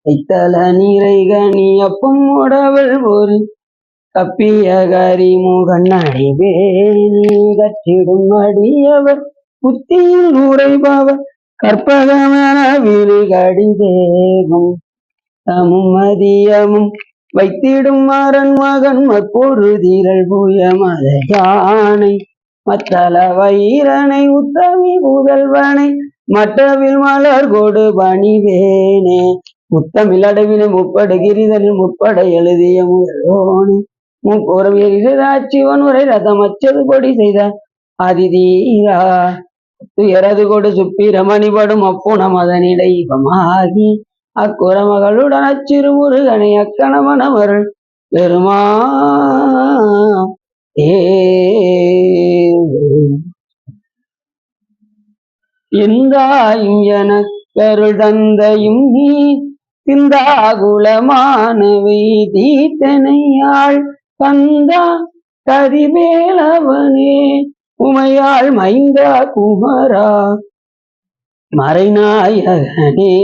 வைத்தல நீரை கனி அப்பம் உடவள் ஒரு கப்பிய கரிமுகன் அடிவேணி கற்றிடும் அடியவர் புத்தியில் உரைபவர் கற்பகமன விழி கடிதேகும் தமும் மதியமும் வைத்திடும் மரன் மகன் மற்பொருதிரள் புய மத யானை மத்தள வைரனை உத்தமி புதல்வனை மற்றவில் மலர் கொடு பணிவேனே முத்தமிழ் அடவினை முப்படு கிரிதனில் முற்பட எழுதிய முதல்வோனே முப்போரம் எரிதாட்சிவன் உரை ரதமச்சது கொடி செய்த அதிதீரா துயரது கொடு சுப்பிரமணிபடும் அப்புணம் அதனிடை இவமாகி அக்குற மகளுடன் அச்சிறு முருகனை அக்கணமனவர்கள் பெருமா எந்தாயும் எனக்கருள் தந்தையும் நீ சிந்தாகுலமானவை தீட்டனையாள் கந்தா கதிவேலவனே உமையாள் மைந்தா குமரா மறைநாயகனே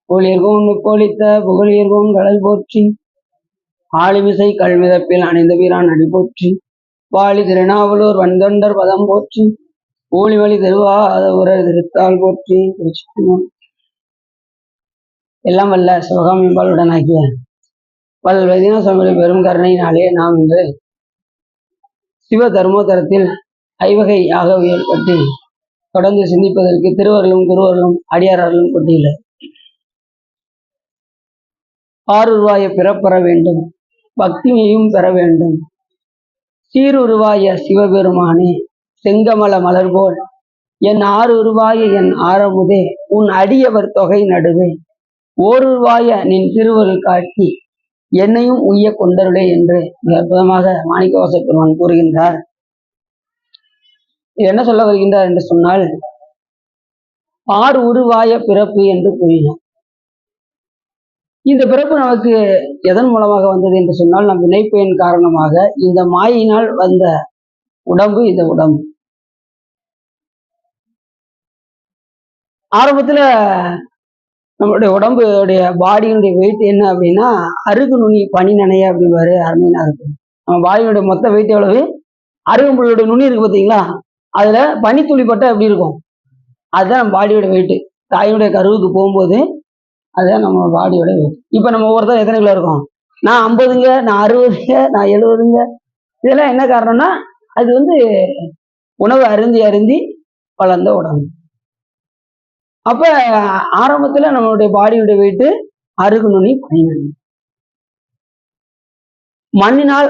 பொழியர்கோன் பொழித்த புகழியர்கோன் கடல் போற்றி ஆளிமிசை கல்மிதப்பில் அணிந்த வீரான் அடி போற்றி வாழி திருநாவலூர் வந்தொண்டர் பதம் போற்றி ஊழிவழி திருவாத உரர் திருத்தால் போற்றி. எல்லாம் வல்ல சிவகாமியம்பாளுடனாகிய வைத்தியநாத சுவாமியுடைய பெரும் கருணையினாலே நாம் இன்று சிவ தர்மோதரத்தில் ஐவகை யாகவியல் பற்றி தொடர்ந்து சிந்திப்பதற்கு திருவர்களும் குருவர்களும் அடியாரர்களும் கொண்டியுள்ள ஆறுருவாய பிறப்பெற வேண்டும், பக்தியையும் பெற வேண்டும். சீருருவாய சிவபெருமானே செங்கமல மலர் போல் என் ஆறுருவாய என் ஆரமுதே உன் அடியவர் தொகை நடுவே ஓருருவாய நின் திருவருள் காட்டி என்னையும் உய்ய கொண்டருளே என்று அற்புதமாக மாணிக்கவாச பெருமான் கூறுகின்றார். என்ன சொல்ல வருகின்றார் என்று சொன்னால், ஆறு உருவாய பிறப்பு என்று கூறினார். இந்த பிறப்பு நமக்கு எதன் மூலமாக வந்தது என்று சொன்னால், நம் வினைப்பயன் காரணமாக இந்த மாயினால் வந்த உடம்பு. இந்த உடம்பு ஆரம்பத்துல நம்மளுடைய உடம்புடைய பாடியினுடைய வெயிட் என்ன அப்படின்னா, அருகு நுனி பனி நனைய அப்படின்பாரு அருமையா இருக்கும். நம்ம பாடியினுடைய மொத்த வெயிட் எவ்வளவு? அருகம்புள்ளுடைய நுனி இருக்கு பார்த்தீங்களா, அதுல பனி துளிப்பட்ட எப்படி இருக்கும், அதுதான் நம்ம பாடியோட வெயிட். தாயுடைய கருவுக்கு போகும்போது அதுதான் நம்ம பாடியோட வெயிட். இப்ப நம்ம ஒவ்வொருத்தரும் எத்தனை கிலோ இருக்கும்? நான் 50ங்க, நான் 60ங்க, நான் 70ங்க. இதெல்லாம் என்ன காரணம்னா, அது உணவு அருந்தி அருந்தி வளர்ந்த உடம்பு. அப்ப ஆரம்பத்துல நம்மளுடைய பாடியோட வெயிட்டு அருகு நுனி பனி நுனி. மண்ணினால்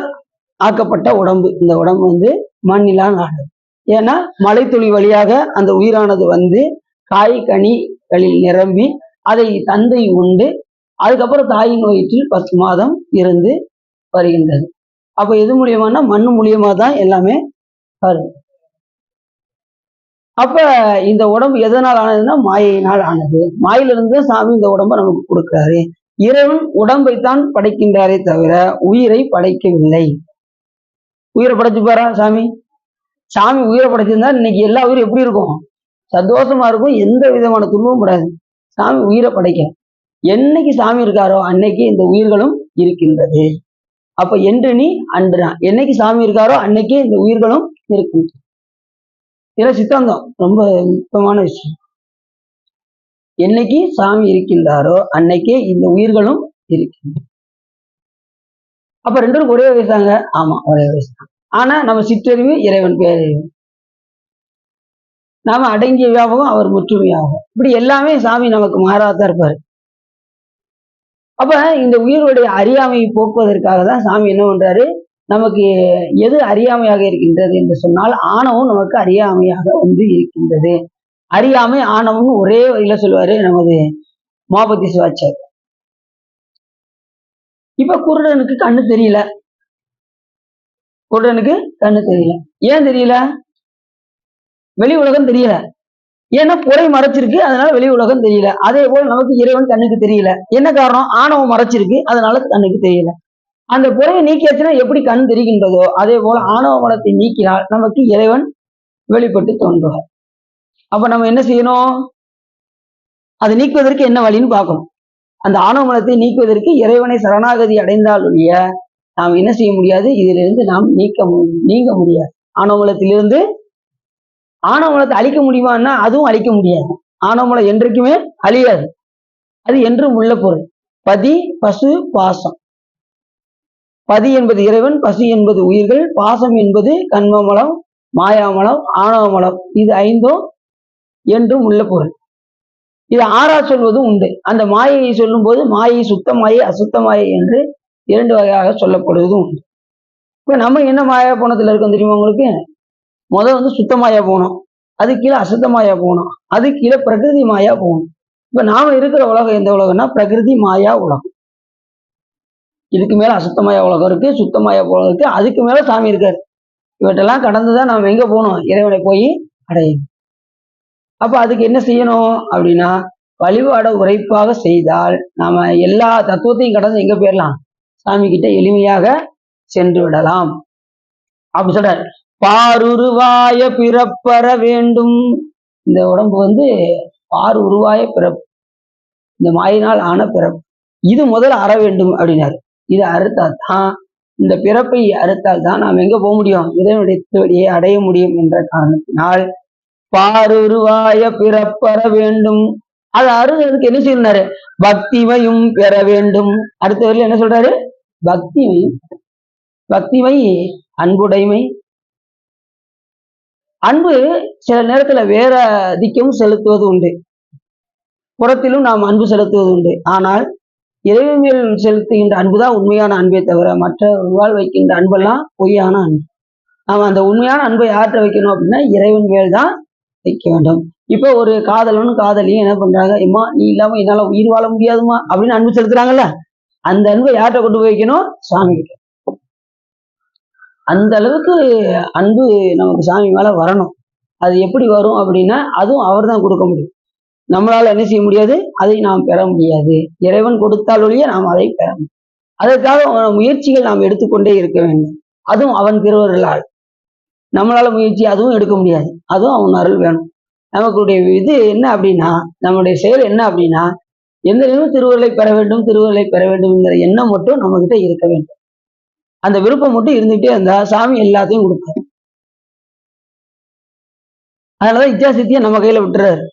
ஆக்கப்பட்ட உடம்பு. இந்த உடம்பு மண்ணிலால் ஆனது. ஏன்னா மழை துளி வழியாக அந்த உயிரானது காய் கனிகளில் நிரம்பி அதை தந்தை உண்டு, அதுக்கப்புறம் தாயின் வயிற்றில் 10 மாதம் இருந்து வருகின்றது. அப்ப எது மூலியமானா மண்ணு மூலியமா தான் எல்லாமே வரும். அப்ப இந்த உடம்பு எதனால் ஆனதுன்னா மாயினால் ஆனது. மாயிலிருந்து சாமி இந்த உடம்பை நமக்கு கொடுக்கிறாரு. இறைவன் உடம்பைத்தான் படைக்கின்றாரே தவிர உயிரை படைக்கவில்லை. உயிரை படைச்சு பாரா சாமி. சாமி உயிரை படைச்சிருந்தா இன்னைக்கு எல்லா உயிரும் எப்படி இருக்கும்? சந்தோஷமா இருக்கும், எந்த விதமான துன்பமும் படாது. சாமி உயிரை படைக்க என்னைக்கு சாமி இருக்காரோ அன்னைக்கு இந்த உயிர்களும் இருக்கின்றது. அப்ப என்று நீ அன்றுதான். என்னைக்கு சாமி இருக்காரோ அன்னைக்கே இந்த உயிர்களும் இருக்கு. இதெல்லாம் சித்தாந்தம், ரொம்ப முக்கியமான விஷயம். என்னைக்கு சாமி இருக்கின்றாரோ அன்னைக்கே இந்த உயிர்களும் இருக்கின்றன. அப்ப 2 ஒரே வயசாங்க? ஆமா, ஒரே வயசு தான். ஆனா நம்ம சிற்றறிவு, இறைவன் பேரறிவு. நாம அடங்கிய வியாபகம், அவர் முற்றுமையாகும். இப்படி எல்லாமே சாமி நமக்கு மாறாதான் இருப்பாரு. அப்ப இந்த உயிர்களுடைய அறியாமையை போக்குவதற்காக தான் சாமி என்ன பண்றாரு, நமக்கு எது அறியாமையாக இருக்கின்றது என்று சொன்னால் ஆணவம் நமக்கு அறியாமையாக இருக்கின்றது. அறியாமை ஆணவம் ஒரே வழியில சொல்லுவாரு நமது மாபதி சிவாச்சாரியர். இப்ப குருடனுக்கு கண்ணு தெரியல. குருடனுக்கு கண்ணு தெரியல. ஏன் தெரியல? வெளி உலகம் தெரியல. ஏன்னா புறை மறைச்சிருக்கு, அதனால வெளி உலகம் தெரியல. அதே போல் நமக்கு இறைவன் கண்ணுக்கு தெரியல. என்ன காரணம்? ஆணவம் மறைச்சிருக்கு, அதனால கண்ணுக்கு தெரியல. அந்த புறையை நீக்கியாச்சுன்னா எப்படி கண் தெரிகின்றதோ அதே போல ஆணவ மலத்தை நீக்கினால் நமக்கு இறைவன் வெளிப்பட்டு தோன்றுவார். அப்ப நம்ம என்ன செய்யணும்? அதை நீக்குவதற்கு என்ன வழின்னு பார்க்கணும். அந்த ஆணவ மலத்தை நீக்குவதற்கு இறைவனை சரணாகதி அடைந்தால் ஒழிய நாம் என்ன செய்ய முடியாது? இதிலிருந்து நாம் நீங்க முடியாது. ஆணவ மலத்திலிருந்து ஆணவ மலத்தை அழிக்க முடியுமான்னா அதுவும் அழிக்க முடியாது. ஆணவ மலம் என்றைக்குமே அழியாது. அது என்றும் உள்ள பொருள். பதி, பசு, பாசம். பதி என்பது இறைவன், பசு என்பது உயிர்கள், பாசம் என்பது கண்மமலம், மாயாமலம், ஆணவமலம். இது ஐந்தும் என்றும் உள்ள பொருள். இது ஆறா சொல்வதும் உண்டு. அந்த மாயையை சொல்லும் போது மாயை சுத்த மாயை, அசுத்த மாயை என்று 2 வகையாக சொல்லப்படுவதும் உண்டு. இப்ப நம்ம என்ன மாயா போனத்துல இருக்கோம் தெரியுமா உங்களுக்கு? வந்து சுத்த மாயா போனோம், அது கீழே அசுத்த மாயா போனோம், அது கீழே பிரகிருதி மாயா போகணும். இப்ப நாம இருக்கிற உலகம் எந்த உலகம்னா பிரகிருதி மாயா உலகம். இதுக்கு மேல அசுத்தமாய உலகம் இருக்கு, சுத்தமாய உலகம் இருக்கு, அதுக்கு மேல சாமி இருக்காரு. இவற்றெல்லாம் கடந்துதான் நாம எங்க போகணும்? இறைவனை போய் அடையணும். அப்ப அதுக்கு என்ன செய்யணும் அப்படின்னா வழிபாட உரைப்பாக செய்தால் நாம எல்லா தத்துவத்தையும் கடந்து எங்க போயிடலாம்? சாமி கிட்ட எளிமையாக சென்று விடலாம். அப்படி சொல்றாரு, பாருருவாய பிறப்பற வேண்டும். இந்த உடம்பு பார் உருவாய பிறப்பு, இந்த மாயினால் ஆன பிறப்பு. இது முதல்ல அற வேண்டும் அப்படின்னாரு. இதை அறுத்தால் தான், இந்த பிறப்பை அறுத்தால் தான் நாம் எங்க போக முடியும்? இறைவனுடைய திருவடியை அடைய முடியும் என்ற காரணத்தினால் பாருருவாய பிறப்பற வேண்டும். அது அறுதலுக்கு என்ன செய்யறாரு? பக்திமையும் பெற வேண்டும். அடுத்த வரையில என்ன சொல்றாரு? பக்திமை, பக்திமை அன்புடைமை. அன்பு சில நேரத்துல வேற திக்கும் செலுத்துவது உண்டு, புறத்திலும் நாம் அன்பு செலுத்துவது உண்டு. ஆனால் இறைவன் மேல் செலுத்துகின்ற அன்புதான் உண்மையான அன்பே தவிர மற்றவர்களால் வைக்கின்ற அன்பெல்லாம் பொய்யான அன்பு. நாம அந்த உண்மையான அன்பை யார்கிட்ட வைக்கணும் அப்படின்னா இறைவன் மேல் தான் வைக்க வேண்டும். இப்ப ஒரு காதலனும் காதலியும் என்ன பண்றாங்க? எம்மா நீ இல்லாம என்னால உயிர் வாழ முடியாதுமா அப்படின்னு அன்பு செலுத்துறாங்கல்ல, அந்த அன்பை யார்கிட்ட கொண்டு போய் வைக்கணும்? சாமி கிட்ட. அந்த அளவுக்கு அன்பு நமக்கு சாமி மேல வரணும். அது எப்படி வரும் அப்படின்னா அதுவும் அவர் தான் கொடுக்க முடியும். நம்மளால என்ன செய்ய முடியாது? அதை நாம் பெற முடியாது. இறைவன் கொடுத்தால் ஒழிய நாம் அதை பெற முடியும். அதற்காக முயற்சிகள் நாம் எடுத்துக்கொண்டே இருக்க வேண்டும். அதுவும் அவன் திருவருளால். நம்மளால முயற்சி அதுவும் எடுக்க முடியாது, அதுவும் அவன் அருள் வேணும். நமக்குடைய இது என்ன அப்படின்னா, நம்முடைய செயல் என்ன அப்படின்னா, எந்த நேரமும் திருவருளை பெற வேண்டும், திருவருளை பெற வேண்டும்ங்கிற எண்ணம் மட்டும் நம்ம கிட்ட இருக்க வேண்டும். அந்த விருப்பம் மட்டும் இருந்துகிட்டே இருந்தா சாமி எல்லாத்தையும் கொடுப்பாரு. அதனாலதான் இச்சா சித்தியை நம்ம கையில விட்டுறாரு.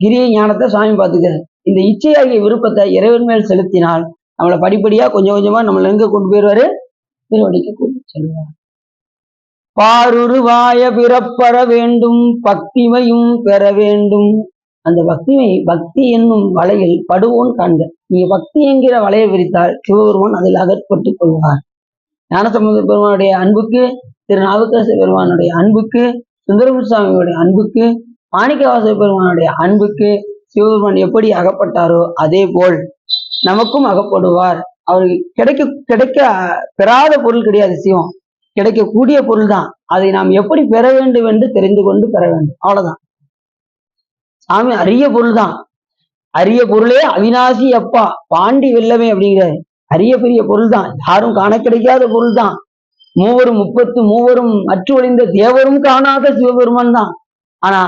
கிரியை ஞானத்தை சாமி பார்த்துக்கிறார். இந்த இச்சையாகிய விருப்பத்தை இறைவன் மேல் செலுத்தினால் நம்மளை படிப்படியா கொஞ்சம் கொஞ்சமா நம்மள எங்க கொண்டு போயிடுவாரு? திருவடிக்கு கொண்டு செல்வார். பாருருவாய பிறப்பற வேண்டும், பக்திமையும் பெற வேண்டும். அந்த பக்தி என்னும் வலையில் படுவோன் காண்க. நீ பக்தி என்கிற வலையை விரித்தால் சிவபெருமான் அதில் அகற்பட்டுக் கொள்வார். ஞானசம்பந்த பெருமானுடைய அன்புக்கு, திருநாவுக்கரசு பெருமானுடைய அன்புக்கு, சுந்தரமுசாமியுடைய அன்புக்கு, மாணிக்கவாச பெருமானுடைய அன்புக்கு சிவபெருமான் எப்படி அகப்பட்டாரோ அதே போல் நமக்கும் அகப்படுவார். அவருக்கு கிடைக்க பெறாத பொருள் கிடையாது சிவம், கிடைக்கக்கூடிய பொருள் தான். அதை நாம் எப்படி பெற வேண்டும் என்று தெரிந்து கொண்டு பெற வேண்டும், அவ்வளவுதான். சாமி அரிய பொருள் தான். அரிய பொருளே அவிநாசி அப்பா பாண்டி வெல்லமே அப்படிங்கிறாரு. அரிய பெரிய பொருள் தான், யாரும் காண கிடைக்காத பொருள் தான். மூவரும் 33 அற்று ஒளிந்த தேவரும் காணாத சிவபெருமான் தான். ஆனா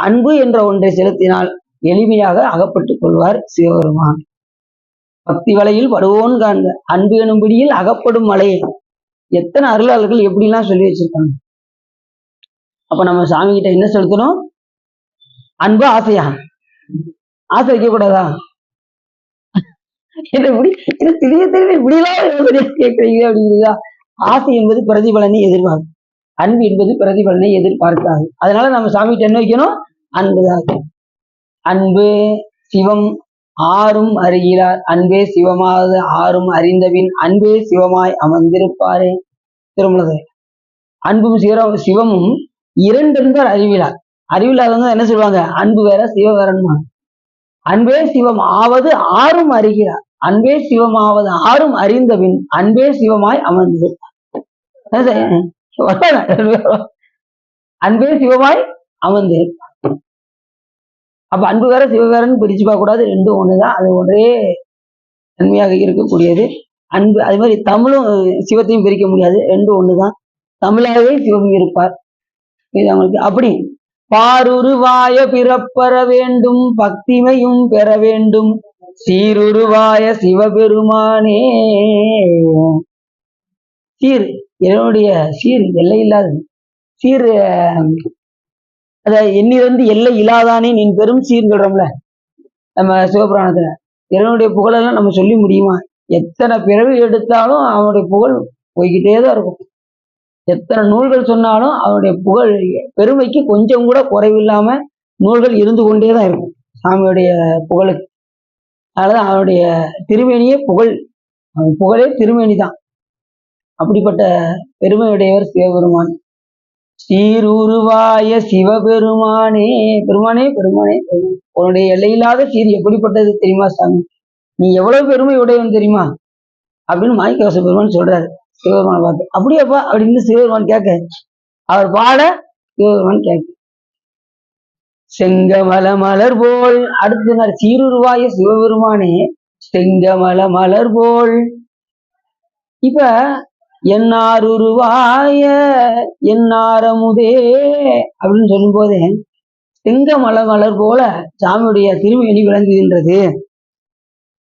அன்பு என்ற ஒன்றை செலுத்தினால் எளிமையாக அகப்பட்டுக் கொள்வார் சிவபெருமான். பக்தி வலையில் படுவோன் காண்க, அன்பு எனும்படியில் அகப்படும் மலையை. எத்தனை அருளாளர்கள் எப்படிலாம் சொல்லி வச்சிருக்காங்க. அப்ப நம்ம சாமி கிட்ட என்ன செலுத்தணும்? அன்பு. ஆசையா? ஆசை வைக்க கூடாதா? இப்படிலாம் கேட்கறீங்க அப்படிங்கிறீங்களா? ஆசை என்பது பிரதிபலனை எதிர்பார்க்கும், அன்பு என்பது பிரதிபலனை எதிர்பார்க்காது. அதனால நம்ம சாமிகிட்ட என்ன வைக்கணும்? அன்புதான். அன்பு சிவம் ஆறும் அறிகிறார், அன்பே சிவமாவது ஆறும் அறிந்தபின் அன்பே சிவமாய் அமர்ந்திருப்பாரே. திருமணத்தை அன்பும் சிவமும் 2 என்பார் அறிவிலார். அறிவிலாதவங்க என்ன சொல்லுவாங்க? அன்பு வேற சிவ வேறன்னு. அன்பே சிவம் ஆவது ஆறும் அறிகிறார், அன்பே சிவமாவது ஆறும் அறிந்தபின் அன்பே சிவமாய் அமர்ந்திருப்பார். அன்பே சிவமாய் அமர்ந்திருப்பார். அப்ப அன்பு வேற சிவ வேறன்னு பிரிச்சு பார்க்க கூடாது, 2 ஒண்ணுதான். அது ஒரே தன்மையாக இருக்கக்கூடியது. அன்பு. அது மாதிரி தமிழும் சிவத்தையும் பிரிக்க முடியாது, ரெண்டும் ஒண்ணுதான். தமிழாகவே சிவம் இருப்பார். இது அவங்களுக்கு அப்படி பாருருவாய பிறப்பெற வேண்டும், பக்திமையும் பெற வேண்டும், சீருருவாய சிவபெருமானே. சீர், என்னுடைய சீர் எல்லையில்லாதது. சீர் அத எண்ணிலிருந்து எல்லை இல்லாதானே நின் பெரும் சீர்ன்னு சொல்றோம்ல நம்ம சிவபுராணத்துல. இறைவனுடைய புகழெல்லாம் நம்ம சொல்லி முடியுமா? எத்தனை பிறவி எடுத்தாலும் அவனுடைய புகழ் போய்கிட்டே தான் இருக்கும். எத்தனை நூல்கள் சொன்னாலும் அவனுடைய புகழ் பெருமைக்கு கொஞ்சம் கூட குறைவில்லாம நூல்கள் இருந்து கொண்டே தான் இருக்கும் சாமியுடைய புகழுக்கு. அதனாலதான் அவனுடைய திருமேனியே புகழ், அவன் புகழே திருமேனி தான். அப்படிப்பட்ட பெருமையுடையவர் சிவபெருமான். சீருருவாய சிவபெருமானே. பெருமானே பெருமானே, உன்னுடைய எல்லையில்லாத சீர் எப்படிப்பட்டது தெரியுமா சாமி? நீ எவ்வளவு பெருமை உடையவன் தெரியுமா அப்படின்னு மாணிக்கவாச பெருமான் சொல்றாரு சிவபெருமானை பார்த்து. அப்படியாப்பா அப்படின்னு சிவபெருமான் கேட்க, அவர் பாட சிவபெருமான் கேட்க, செங்கமல மலர் போல். அடுத்து சீருருவாய சிவபெருமானே செங்கமல மலர் போல். இப்ப என்னாருருவாய என்னாரமுதே அப்படின்னு சொல்லும் போதே செங்கமல மலர் போல சாமியுடைய திருமேனி விளங்குகின்றது.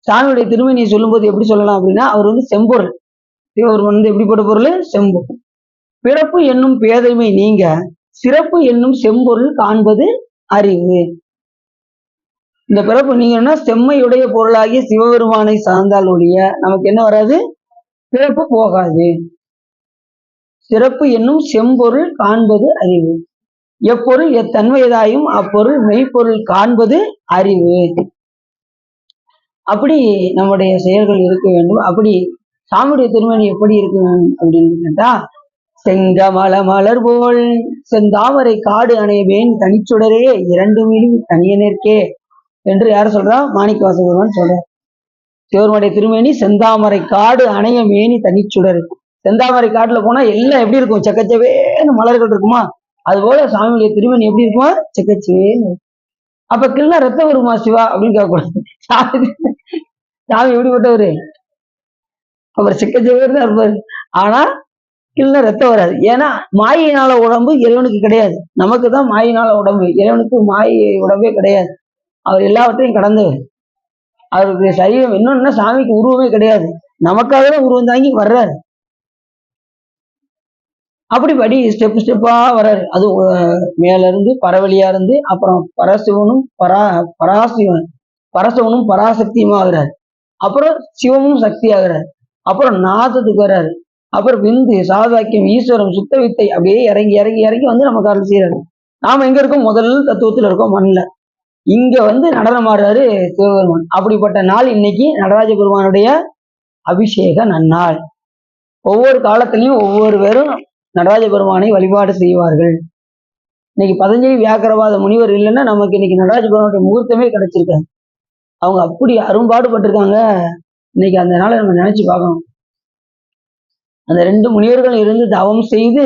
சாமியுடைய திருமேனியை சொல்லும் போது எப்படி சொல்லலாம் அப்படின்னா, அவர் செம்பொருள். சிவபெருமான் எப்படிப்பட்ட பொருள்? செம்பொருள். பிறப்பு என்னும் பேதைமை நீங்க சிறப்பு என்னும் செம்பொருள் காண்பது அறிவு. இந்த பிறப்பு நீங்கன்னா செம்மையுடைய பொருளாகிய சிவபெருமானை சார்ந்தால் ஒழிய நமக்கு என்ன வராது? பிறப்பு போகாது. சிறப்பு என்னும் செம்பொருள் காண்பது அறிவு. எப்பொருள் எத்தன்மையதாயும் அப்பொருள் மெய்ப்பொருள் காண்பது அறிவு. அப்படி நம்முடைய செயல்கள் இருக்க வேண்டும். அப்படி சாமியுடைய திருமணி எப்படி இருக்கு அப்படின்னு கேட்டா, செங்கமல மலர் போல் செந்தாமரை காடு அணையவேன் தனிச்சுடரே இரண்டு மீறி தனியனேற்கே என்று யார் சொல்றா? மாணிக்கவாச பெருமான் சொல்ற. சிவருடைய திருமேனி செந்தாமரை காடு அணைய மேனி தனிச்சுடர். செந்தாமரை காட்டுல போனா எல்லாம் எப்படி இருக்கும்? செக்கச்சவேன்னு மலர்கள் இருக்குமா? அது போல சாமியுடைய திருமேனி எப்படி இருக்குமா? செக்கச்சவேன்னு. அப்ப கிள்ள ரத்தம் வருமா சிவா அப்படின்னு கேட்கக்கூடாது. சாமி எப்படிப்பட்டவரு? அவர் செக்கச்சவேன்னு தான் இருப்பாரு. ஆனா கிள்ள ரத்தம் வராது. ஏன்னா மாயினால உடம்பு இறைவனுக்கு கிடையாது, நமக்கு தான் மாயினால உடம்பு. இறைவனுக்கு மாயை உடம்பே கிடையாது. அவர் எல்லாவற்றையும் கடந்தவர். அவருக்கு சரீரம் இன்னொன்னா சாமிக்கு உருவமே கிடையாது, நமக்காக தான் உருவம் தாங்கி வர்றாரு. அப்படிப்படி ஸ்டெப் ஸ்டெப்பா வர்றாரு. அது மேல இருந்து பரவலியா இருந்து அப்புறம் பரசிவனும் பராசிவன் பரசவனும் பராசக்தியுமா ஆகுறாரு. அப்புறம் சிவமும் சக்தி ஆகுறாரு. அப்புறம் நாதத்துக்கு வர்றாரு. அப்புறம் விந்து சாதாக்கியம் ஈஸ்வரம் சுத்த வித்தை அப்படியே இறங்கி இறங்கி இறங்கி நமக்கு அருள் செய்யறாரு. நாம எங்க இருக்கோம்? முதல் தத்துவத்துல இருக்கோம், மண்ணில். இங்க நடனம் ஆடுறாரு சிவபெருமான். அப்படிப்பட்ட நாள் இன்னைக்கு நடராஜ பெருமானுடைய அபிஷேக நன்னாள். ஒவ்வொரு காலத்திலையும் ஒவ்வொரு பேரும் நடராஜ பெருமானை வழிபாடு செய்வார்கள். இன்னைக்கு பதஞ்சலி வியாக்கரவாத முனிவர் இல்லைன்னா நமக்கு இன்னைக்கு நடராஜ பெருமானுடைய முகூர்த்தமே கிடைச்சிருக்காங்க. அவங்க அப்படி அரும்பாடுபட்டிருக்காங்க. இன்னைக்கு அந்த நாளை நம்ம நினைச்சு பார்க்கணும். அந்த 2 முனிவர்கள் இருந்து தவம் செய்து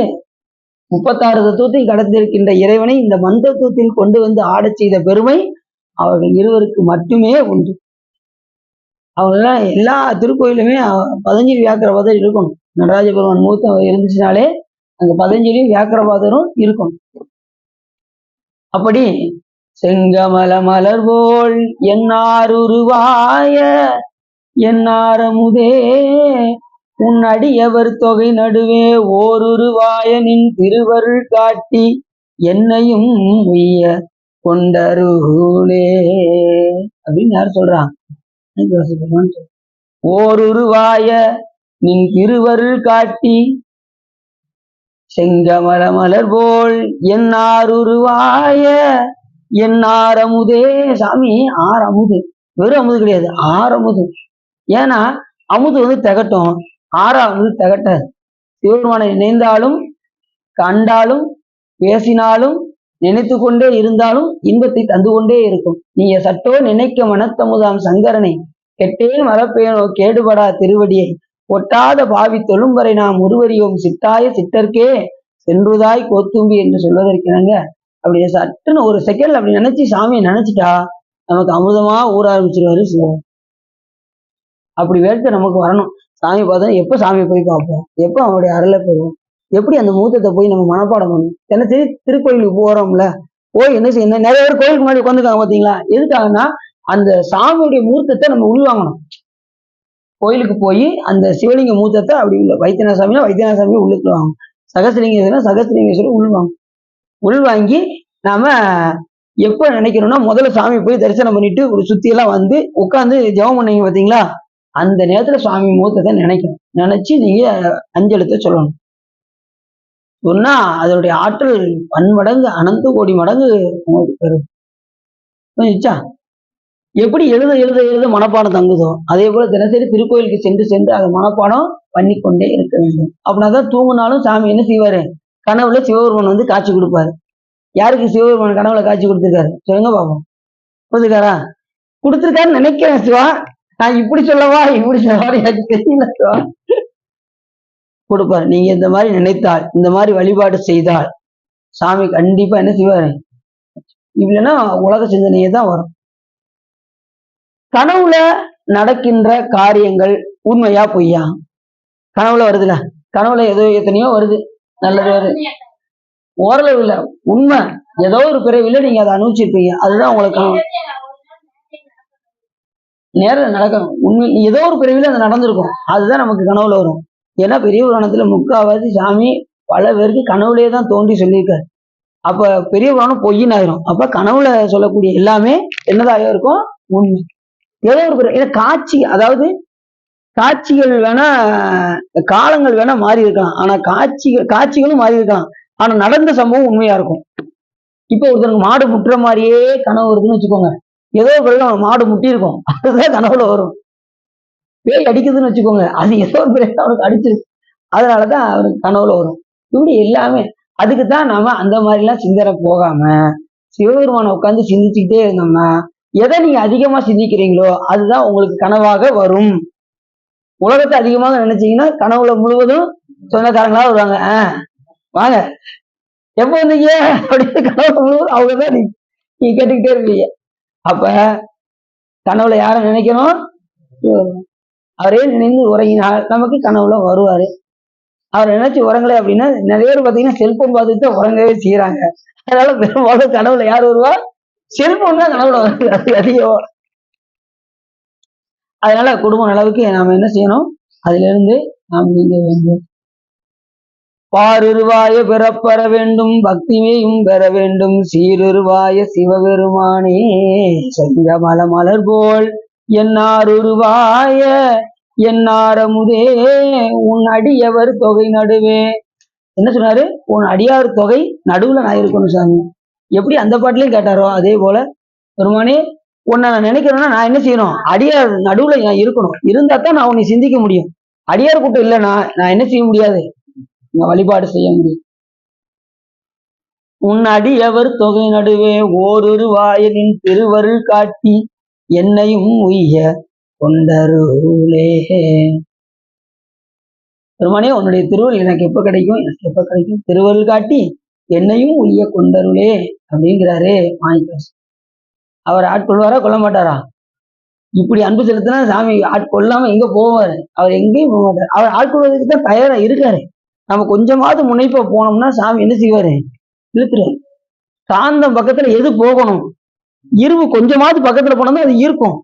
36 தத்துவத்தையும் கடத்திருக்கின்ற இறைவனை இந்த மந்தத்துவத்தில் கொண்டு ஆடச் செய்த பெருமை அவர்கள் இருவருக்கு மட்டுமே உண்டு. அவங்கெல்லாம் எல்லா திருக்கோயிலுமே பதஞ்சலி வியாக்கரவாதர் இருக்கணும். நடராஜ பெருமான் மூத்தம் இருந்துச்சுனாலே அங்க பதஞ்சலியும் வியாக்கரவாதரும் இருக்கணும். அப்படி செங்கமல மலர் போல் என்னாருருவாய என்னாரமுதே உன் அடியவர் தொகை நடுவே ஓருருவாய நின் திருவருள் காட்டி என்னையும் உய்ய கொண்டருளே அப்படின்னு யார் சொல்றான்? ஓருருவாய நின் திருவருள் காட்டி செங்கமல மலர் போல் என்னாருருவாய என்னாரமுதே. சாமி அமுது, வெறும் அமுது கிடையாது, ஆறமுது. ஏன்னா அமுது திகட்டும், ஆறாவது திகட்டாது. சிவபெருமானை நினைந்தாலும் கண்டாலும் பேசினாலும் நினைத்து கொண்டே இருந்தாலும் இன்பத்தை தந்து கொண்டே இருக்கும். நீங்க சட்டோ நினைக்க மனத்தமுதாம் சங்கரனை கெட்டேன் மரப்பேனோ கேடுபடா திருவடியை ஒட்டாத பாவி தொழும்பரை நாம் ஒருவரியோம் சிட்டாய சிட்டர்க்கே சென்றுதாய் கோத்தும்பி என்று சொல்வதற்கினங்க. அப்படி சட்டுன்னு ஒரு செகண்ட் அப்படி நினைச்சு சாமியை நினைச்சிட்டா நமக்கு அமுதமா ஊற ஆரம்பிச்சிருவாரு சிவன். அப்படி வேட்கை நமக்கு வரணும். சாமி பார்த்தா எப்ப சாமியை போய் பார்ப்போம், எப்ப அவனுடைய அருளை பெறுவோம், எப்படி அந்த முகூர்த்தத்தை போய் நம்ம மனப்பாடம் பண்ணுவோம். ஏன்னா திருக்கோயிலுக்கு போறோம்ல, போய் என்ன செய்யணும், நிறைய பேர் கோயிலுக்கு முன்னாடி உட்காந்துருக்காங்க பாத்தீங்களா, எதுக்காகன்னா அந்த சாமியுடைய முகூர்த்தத்தை நம்ம உள்வாங்கணும். கோயிலுக்கு போய் அந்த சிவலிங்க மூத்தத்தை அப்படி உள்ள வைத்தியநாத சாமினா வைத்தியநாத சாமி உள்ளுக்குள்ள வாங்க, சகசிலிங்கேஸ்வரர் சகசிலிங்கேஸ்வரர் உள்வாங்க. உள்வாங்கி நாம எப்ப நினைக்கணும்னா முதல்ல சாமி போய் தரிசனம் பண்ணிட்டு ஒரு சுத்தி எல்லாம் வந்து உட்காந்து ஜெபம் பண்ணீங்க பாத்தீங்களா, அந்த நேரத்துல சுவாமி முகூர்த்தத்தை நினைக்கணும். நினைச்சு நீங்க அஞ்செழுத்த சொல்லணும். சொன்னா அதனுடைய ஆற்றல் பன்மடங்கு அனந்த கோடி மடங்கு உங்களுக்கு பெறும். புரிஞ்சுச்சா? எப்படி எழுத எழுத எழுத மனப்பாடம் தங்குதோ அதே போல தினசரி திருக்கோயிலுக்கு சென்று சென்று அதை மனப்பாடம் பண்ணி கொண்டே இருக்க வேண்டும். அப்படின்னாதான் தூங்குனாலும் சாமி என்ன செய்வாரு, கனவுல சிவபெருமன் வந்து காட்சி கொடுப்பாரு. யாருக்கு சிவபெருமன் கனவுல காட்சி கொடுத்திருக்காரு சொல்லுங்க பாப்போம். கொடுத்துருக்காரா? கொடுத்திருக்காருன்னு நினைக்கிறேன் சிவா. நான் இப்படி சொல்லவா இப்படி சொல்லவா எனக்கு தெரியல சிவா. கொடுப்பாரு. நீங்க இந்த மாதிரி நினைத்தால், இந்த மாதிரி வழிபாடு செய்தால் சாமி கண்டிப்பா என்ன செய்வாரு, இல்லைன்னா உலக சிந்தனையே தான் வரும். கனவுல நடக்கின்ற காரியங்கள் உண்மையா பொய்யா? கனவுல வருதுல, கனவுல ஏதோ எத்தனையோ வருது, நல்லது வருது, ஓரளவு இல்ல உண்மை. ஏதோ ஒரு பிறவில நீங்க அதை அனுபவிச்சிருப்பீங்க, அதுதான் உங்களுக்கு கனவு. நேரில் நடக்கணும், உண்மை ஏதோ ஒரு பிறவில அது நடந்திருக்கும், அதுதான் நமக்கு கனவுல வரும். ஏன்னா பெரிய புராணத்துல முக்காவாசி சாமி பல பேருக்கு கனவுலயே தான் தோன்றி சொல்லியிருக்காரு. அப்ப பெரிய புராணம் பொய்ன்னு ஆயிரும். அப்ப கனவுல சொல்லக்கூடிய எல்லாமே என்னதாக இருக்கும், உண்மை. ஏதோ ஒரு காட்சி, அதாவது காட்சிகள் வேணா காலங்கள் வேணா மாறி இருக்கலாம், ஆனா காட்சிகளும் மாறி இருக்கலாம், ஆனா நடந்த சம்பவம் உண்மையா இருக்கும். இப்ப ஒருத்தருக்கு மாடு முட்டுற மாதிரியே கனவு வருதுன்னு வச்சுக்கோங்க, ஏதோ ஒரு மாடு முட்டி இருக்கும், அதுதான் கனவுல வரும். பேய் அடிக்குதுன்னு வச்சுக்கோங்க, அது ஏதோ ஒரு பேய் அவனுக்கு அடிச்சிருக்கு, அதனாலதான் அவனுக்கு கனவுல வரும். இப்படி எல்லாமே அதுக்குத்தான் நாம அந்த மாதிரி எல்லாம் சிந்தனை போகாம சிவபெருமானை உட்கார்ந்து சிந்திச்சுக்கிட்டே இருந்தோம்னா, எதை நீங்க அதிகமா சிந்திக்கிறீங்களோ அதுதான் உங்களுக்கு கனவாக வரும். உலகத்தை அதிகமாக நினைச்சீங்கன்னா கனவுல முழுவதும் சொந்தக்காரங்களா வருவாங்க, வாங்க எப்ப வந்தீங்க அப்படின்னு கனவுல முழுவதும் அவங்கதான் நீங்க கேட்டுக்கிட்டே இருப்பீங்க. அப்ப கனவுல யார நினைக்கணும், அவரே நினைந்து உறங்கினால் நமக்கு கனவுல வருவாரு. அவரை நினைச்சு உறங்கலை அப்படின்னா நிறைய பேர் பாத்தீங்கன்னா செல்போன் பார்த்துட்டு உறங்கவே செய்யறாங்க. அதனால பெரும்பாலும் கனவுல யார் வருவா, செல்போன் தான் கனவுல வருது, அது அதிகம். அதனால குடும்ப அளவுக்கு நாம என்ன செய்யணும், அதுல இருந்து நாம் நீங்க வேண்டும். பாருருவாய பெறப்பெற வேண்டும், பக்திமையும் பெற வேண்டும், சீருருவாய சிவபெருமானே செங்கமல மலர் போல் என்னாருருவாய என்னாரமுதே உன் அடியவர் தொகை நடுவே. என்ன சொன்னாரு, உன் அடியார் தொகை நடுவுல நான் இருக்கணும் சாமி. எப்படி அந்த பாட்டிலையும் கேட்டாரோ அதே போல பெருமானே உன்னை நான் நினைக்கிறேன்னா நான் என்ன செய்யணும், அடியார் நடுவுல நான் இருக்கணும், இருந்தா தான் நான் உன்னை சிந்திக்க முடியும். அடியார் கூட்டம் இல்லைன்னா நான் என்ன செய்ய முடியாது, வழிபாடு செய்ய முடியும். உன் அடியவர் தொகை நடுவே ஓருருவாயனின் திருவருள் காட்டி என்னையும் உய்ய கொண்டருளே. பெருமானே உன்னுடைய திருவருள் எனக்கு எப்ப கிடைக்கும், எனக்கு எப்ப கிடைக்கும், திருவருள் காட்டி என்னையும் உய்ய கொண்டருளே அப்படிங்கிறாரே மாணிக்கவாசகர். அவர் ஆட்கொள்வாரா கொல்ல மாட்டாரா? இப்படி அன்பு செலுத்தினா சாமி ஆட்கொள்ளாம எங்க போவாரு, அவர் எங்கேயும் போக மாட்டார். அவர் ஆட்கொள்வதற்கு தான் தயாரா இருக்காரு. நம்ம கொஞ்சமாவது முனைப்ப போனோம்னா சாமி என்ன செய்வாரு, இழுத்துருவாரு. காந்தம் பக்கத்துல எது போகணும், இரும்பு கொஞ்சமாவது பக்கத்துல போனோம்னா அது இருக்கும்.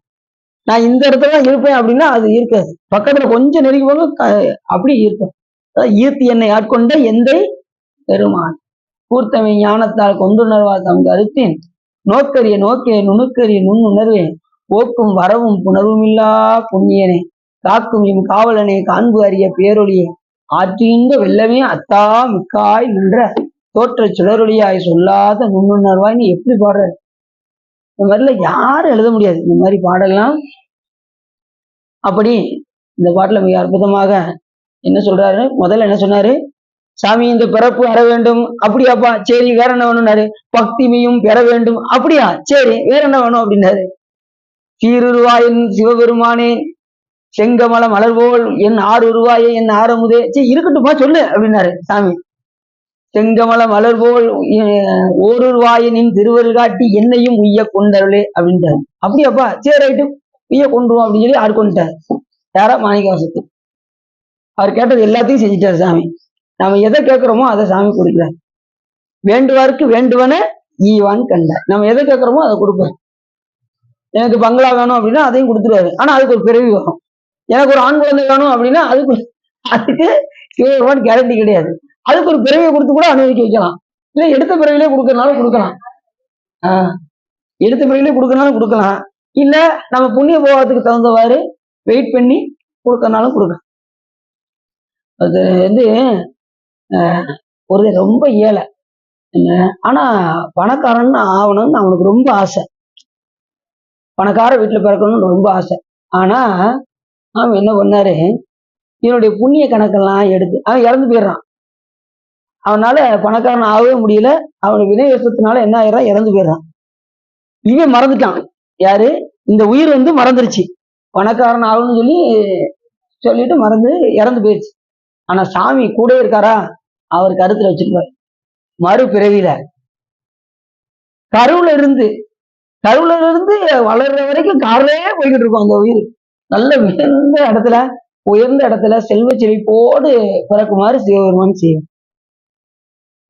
நான் இந்த இடத்துல தான் இருப்பேன் அப்படின்னா அது இருக்காது, பக்கத்துல கொஞ்சம் நெருங்கி போக அப்படி இருக்கும். ஈர்த்தி என்னை ஆட்கொண்ட எந்தை பெருமான் கூர்த்தமை ஞானத்தால் கொண்டுணர்வா தம் கருத்தின் நோக்கரிய நோக்கே நுணுக்கரிய நுண்ணுணர்வே போக்கும் வரவும் புணர்வும் இல்லா புண்ணியனே காக்கும் எம் காவலனே காண்பு அறிய பேரொழியே ஆற்றிந்த வெள்ளமே அத்தா மிக்காய் நின்ற தோற்ற சுடரொழியாய் சொல்லாத நுண்ணுணர்வாய். நீ எப்படி பாடுற, இந்த மாதிரில யாரும் எழுத முடியாது இந்த மாதிரி பாடலாம். அப்படி இந்த பாட்டுல மிக அற்புதமாக என்ன சொல்றாரு, முதல்ல என்ன சொன்னாரு, சாமி இந்த பிறப்பு வர வேண்டும், அப்படியாப்பா சரி வேற என்ன வேணும்னாரு, பக்திமையும் பெற வேண்டும், அப்படியா சரி வேற என்ன வேணும் அப்படின்னாரு. சீருருவாயின் சிவபெருமானே செங்கமல மலர்போல் என் ஆறுருவாயே என் ஆரமுதே, சரி இருக்கட்டுமா சொல்லு அப்படின்னாரு சாமி. செங்கமல மலர்போல் ஓருருவாயனின் திருவருள் காட்டி என்னையும் உய்ய கொண்டருளே அப்படின்ட்டாரு. அப்படியாப்பா சரி ரைட்டு உய்ய கொண்டுருவோம் அப்படின்னு சொல்லி ஆட்கொண்டுட்டார். யாரா மாணிக்கவாசகர். அவர் கேட்டது எல்லாத்தையும் செஞ்சுட்டாரு சாமி. நம்ம எதை கேட்கிறோமோ அதை சாமி கொடுக்குறாரு. வேண்டுவாருக்கு வேண்டுவன ஈவான் கண்ட. நம்ம எதை கேட்கிறோமோ அதை கொடுப்பாரு. எனக்கு பங்களா வேணும் அப்படின்னா அதையும் கொடுத்துருவாரு. ஆனா அதுக்கு ஒரு பிறவி வரும். எனக்கு ஒரு ஆண் குழந்தை வேணும் அப்படின்னா அதுக்கு சிவபெருமான் கேரண்டி கிடையாது. அதுக்கு ஒரு பிறவியை கொடுத்து கூட அனுமதிக்க வைக்கலாம். இல்ல எடுத்த பிறவிலே கொடுக்கறனாலும் கொடுக்கலாம். எடுத்த பிறவிலே கொடுக்கறனாலும் கொடுக்கலாம். இல்ல நம்ம புண்ணிய போகத்துக்கு தகுந்தவாறு வெயிட் பண்ணி கொடுக்கறனாலும் கொடுக்கலாம். அது வந்து ஒரு ரொம்ப ஏழை, ஆனா பணக்காரன் ஆகணும்னு அவனுக்கு ரொம்ப ஆசை. பணக்கார வீட்டுல பிறக்கணும்னு ரொம்ப ஆசை. ஆனா அவன் என்ன பண்ணாரு, இவனுடைய புண்ணிய கணக்கெல்லாம் எடுத்து அவன் இறந்து போயிடுறான். அவனால பணக்காரன் ஆகவே முடியல. அவனுடைய வினயசத்தினால என்ன ஆயிடுறான், இறந்து போயிடுறான். இவன் மறந்துட்டான். யாரு, இந்த உயிர் வந்து மறந்துருச்சு. பணக்காரன் ஆகணும்னு சொல்லிட்டு மறந்து இறந்து போயிடுச்சு. ஆனா சாமி கூட இருக்காரா, அவர் கருத்துல வச்சிருப்பார். மறுபிறவியில கருவுல இருந்து வளர்ற வரைக்கும் காரிலேயே போய்கிட்டு இருக்கும் அந்த உயிர். நல்ல உயர்ந்த இடத்துல செல்வ செழிப்போடு பிறக்குமாறு சிவபெருமான் செய்யும்.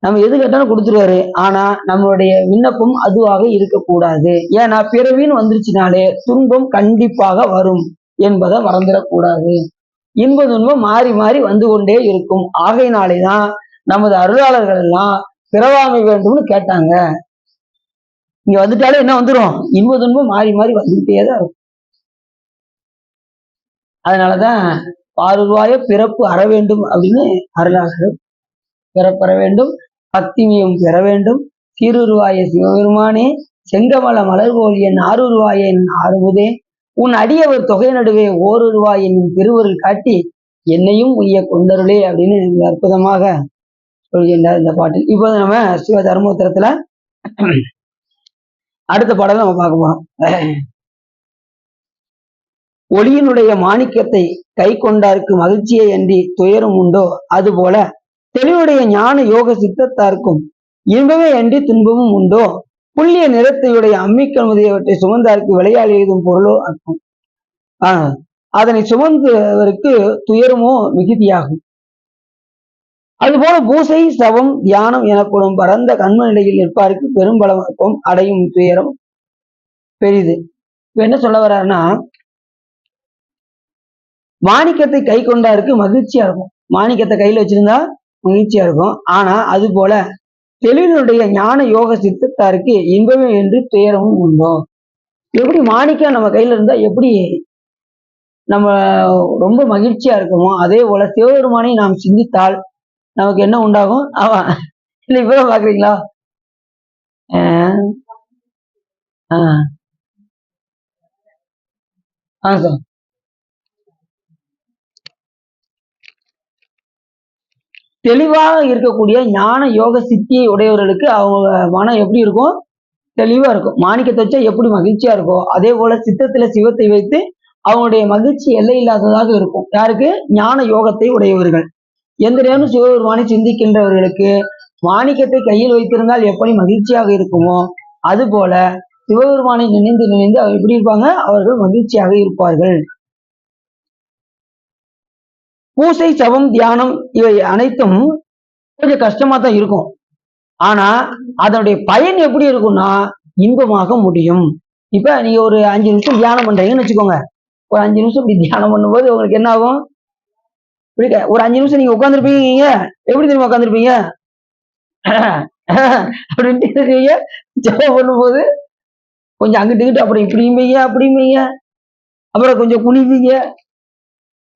நம்ம எது கேட்டாலும் கொடுத்துருவாரு. ஆனா நம்மளுடைய விண்ணப்பம் அதுவாக இருக்கக்கூடாது. ஏன்னா பிறவின்னு வந்துருச்சுனாலே துன்பம் கண்டிப்பாக வரும் என்பதை மறந்துடக்கூடாது. இன்ப துன்பம் மாறி மாறி வந்து கொண்டே இருக்கும். ஆகையினாலேதான் நமது அருளாளர்கள் எல்லாம் பிறவாமை வேண்டும்னு கேட்டாங்க. இங்க வந்துட்டாலே என்ன வந்துடும், இன்ப துன்பம் மாறி மாறி வந்துகிட்டே தான் இருக்கும். அதனாலதான் பாருருவாய பிறப்பு அற வேண்டும் அப்படின்னு அருளாளர்கள் பிறப்பற வேண்டும், பக்திமியம் பெற வேண்டும். சீருருவாய சிவபெருமானே செங்கமல மலர்கோல் என் ஆறுருவாய என் ஆறுமுதே உன் அடியவர் தொகை நடுவே ஓருருவாய் என்னும் திருவருள் காட்டி என்னையும் உய்ய கொண்டருளே அப்படின்னு அற்புதமாக சொல்கின்றார் இந்த பாட்டில். இப்போது நம்ம சிவ தர்மோத்தரத்துல அடுத்த பாடல் நம்ம பார்க்க போறோம். ஒளியினுடைய மாணிக்கத்தை கை கொண்டாருக்கு மகிழ்ச்சியை அன்றி துயரும் உண்டோ, அதுபோல தெளிவுடைய ஞான யோக சித்தத்தார்க்கும் இன்பமே அன்றி துன்பமும் உண்டோ, புள்ளிய நிறத்தையுடைய அம்மிக்கல் முதலியவற்றை சுமந்தாருக்கு விளையால் எழுதும் பொருளோ அர்த்தம். அதனை சுமந்தவருக்கு துயரமோ மிகுதியாகும். அதுபோல பூசை சவம் தியானம் எனப்படும் பரந்த கண்ம நிலையில் நிற்பாருக்கு பெரும்பலமாக்கும் அடையும் துயரம் பெரிது. இப்ப என்ன சொல்ல வர்றாருன்னா, மாணிக்கத்தை கை கொண்டாருக்கு மகிழ்ச்சியா இருக்கும். மாணிக்கத்தை கையில வச்சிருந்தா மகிழ்ச்சியா இருக்கும். ஆனா அது போல தெளிவினுடைய ஞான யோக சித்தத்தாருக்கு இன்பமே என்று துயரமும் உண்டோ. எப்படி மாணிக்கம் நம்ம கையில இருந்தா எப்படி நம்ம ரொம்ப மகிழ்ச்சியா இருக்குமோ, அதே போல சிவபெருமானை நாம் சிந்தித்தால் நமக்கு என்ன உண்டாகும். இல்ல இப்பதான் பாக்குறீங்களா, சார் தெளிவாக இருக்கக்கூடிய ஞான யோக சித்தியை உடையவர்களுக்கு அவங்க மனம் எப்படி இருக்கும், தெளிவா இருக்கும். மாணிக்கத்தை வச்சா எப்படி மகிழ்ச்சியா இருக்கும், அதே போல சித்தத்துல சிவத்தை வைத்து அவங்களுடைய மகிழ்ச்சி எல்லை இல்லாததாக இருக்கும். யாருக்கு, ஞான யோகத்தை உடையவர்கள். எந்த நேரம் சிவபெருமானை சிந்திக்கின்றவர்களுக்கு மாணிக்கத்தை கையில் வைத்திருந்தால் எப்படி மகிழ்ச்சியாக இருக்குமோ, அது போல சிவபெருமானை நினைந்து நினைந்து அவர் எப்படி இருப்பாங்க, அவர்கள் மகிழ்ச்சியாக இருப்பார்கள். பூசை சவம் தியானம் இவை அனைத்தும் கொஞ்சம் கஷ்டமா தான் இருக்கும். ஆனா அதனுடைய பயன் எப்படி இருக்கும்னா இன்பமாக முடியும். இப்ப நீங்க ஒரு 5 நிமிஷம் தியானம் பண்றீங்கன்னு வச்சுக்கோங்க. ஒரு 5 நிமிஷம் இப்படி தியானம் பண்ணும்போது உங்களுக்கு என்ன ஆகும், ஒரு 5 நிமிஷம் நீங்க உட்காந்துருப்பீங்க. எப்படி தெரியுமா உட்காந்துருப்பீங்க, அப்படின்ட்டு ஜபம் பண்ணும்போது கொஞ்சம் அங்கிட்டு அப்புறம் இப்படியும்பீங்க அப்படியும்பீங்க, அப்புறம் கொஞ்சம் குனிப்பீங்க,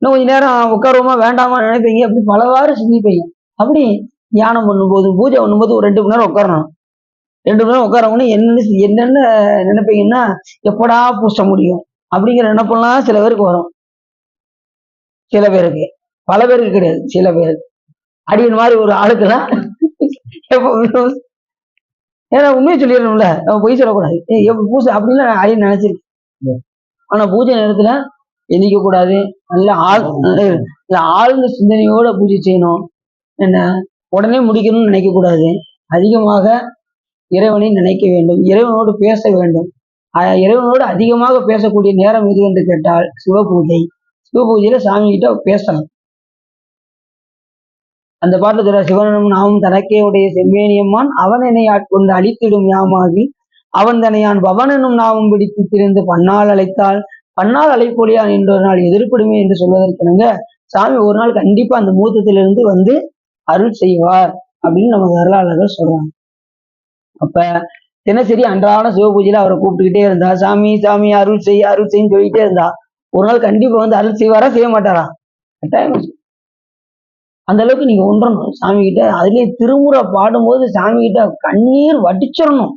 இன்னும் கொஞ்ச நேரம் உட்காருவோமா வேண்டாமா நினைப்பீங்க. அப்படி பலவாறு சிந்திப்பீங்க. அப்படி தியானம் பண்ணும்போது பூஜை பண்ணும்போது ஒரு 2 மணி நேரம் உட்காரணும். 2 மணி நேரம் உட்காரவொன்னு என்னென்ன நினைப்பீங்கன்னா, எப்படா பூச முடியும் அப்படிங்கிற நினைப்பெல்லாம் சில பேருக்கு வரும். சில பேருக்கு, பல பேருக்கு கிடையாது, சில பேருக்கு. அடியின் மாதிரி ஒரு ஆளுக்கெல்லாம் ஏன்னா உண்மையை சொல்லிடணும்ல, நம்ம பொய் சொல்லக்கூடாது. எப்ப பூசை அப்படின்னு அடின்னு நினைச்சிருக்கேன். ஆனா பூஜை நேரத்துல எந்திக்க கூடாது. நல்ல ஆழ்ந்த சிந்தனையோட பூஜை செய்யணும். என்ன உடனே முடிக்கணும்னு நினைக்க கூடாது. அதிகமாக இறைவனை நினைக்க வேண்டும், இறைவனோடு பேச வேண்டும். இறைவனோடு அதிகமாக பேசக்கூடிய நேரம் எது என்று கேட்டால் சிவபூஜை. சிவபூஜையில சாமி கிட்ட பேசணும். அந்த பாட்டுல சொல்ற சிவனும் நாமும் தனக்கே உடைய செம்மேனியம்மான் அவன் என்னை ஆட்கொண்டு அழித்திடும் யாமாகி அவன் தனையான் பவனனும் நாமும் பிடித்து திரிந்து பன்னால் அழைத்தால் பன்னால் அழைப்பொழியான் என்றொரு நாள் எதிர்ப்படுமே என்று சொல்வதற்கெனங்க சாமி ஒரு நாள் கண்டிப்பா அந்த மூத்தத்திலிருந்து வந்து அருள் செய்வார் அப்படின்னு நம்ம வரலாறுகள் சொல்றாங்க. அப்ப தினசரி அன்றாட சிவ பூஜையில அவரை கூப்பிட்டுக்கிட்டே இருந்தா, சாமி சாமி அருள் செய்ன்னு சொல்லிட்டே இருந்தா ஒரு நாள் கண்டிப்பா வந்து அருள் செய்வாரா செய்ய மாட்டாரா? கட்டாயம். அந்த அளவுக்கு நீங்க ஒன்றணும் சாமி கிட்ட. அதுலயே திருமுறை பாடும்போது சாமி கிட்ட கண்ணீர் வடிச்சிடணும்.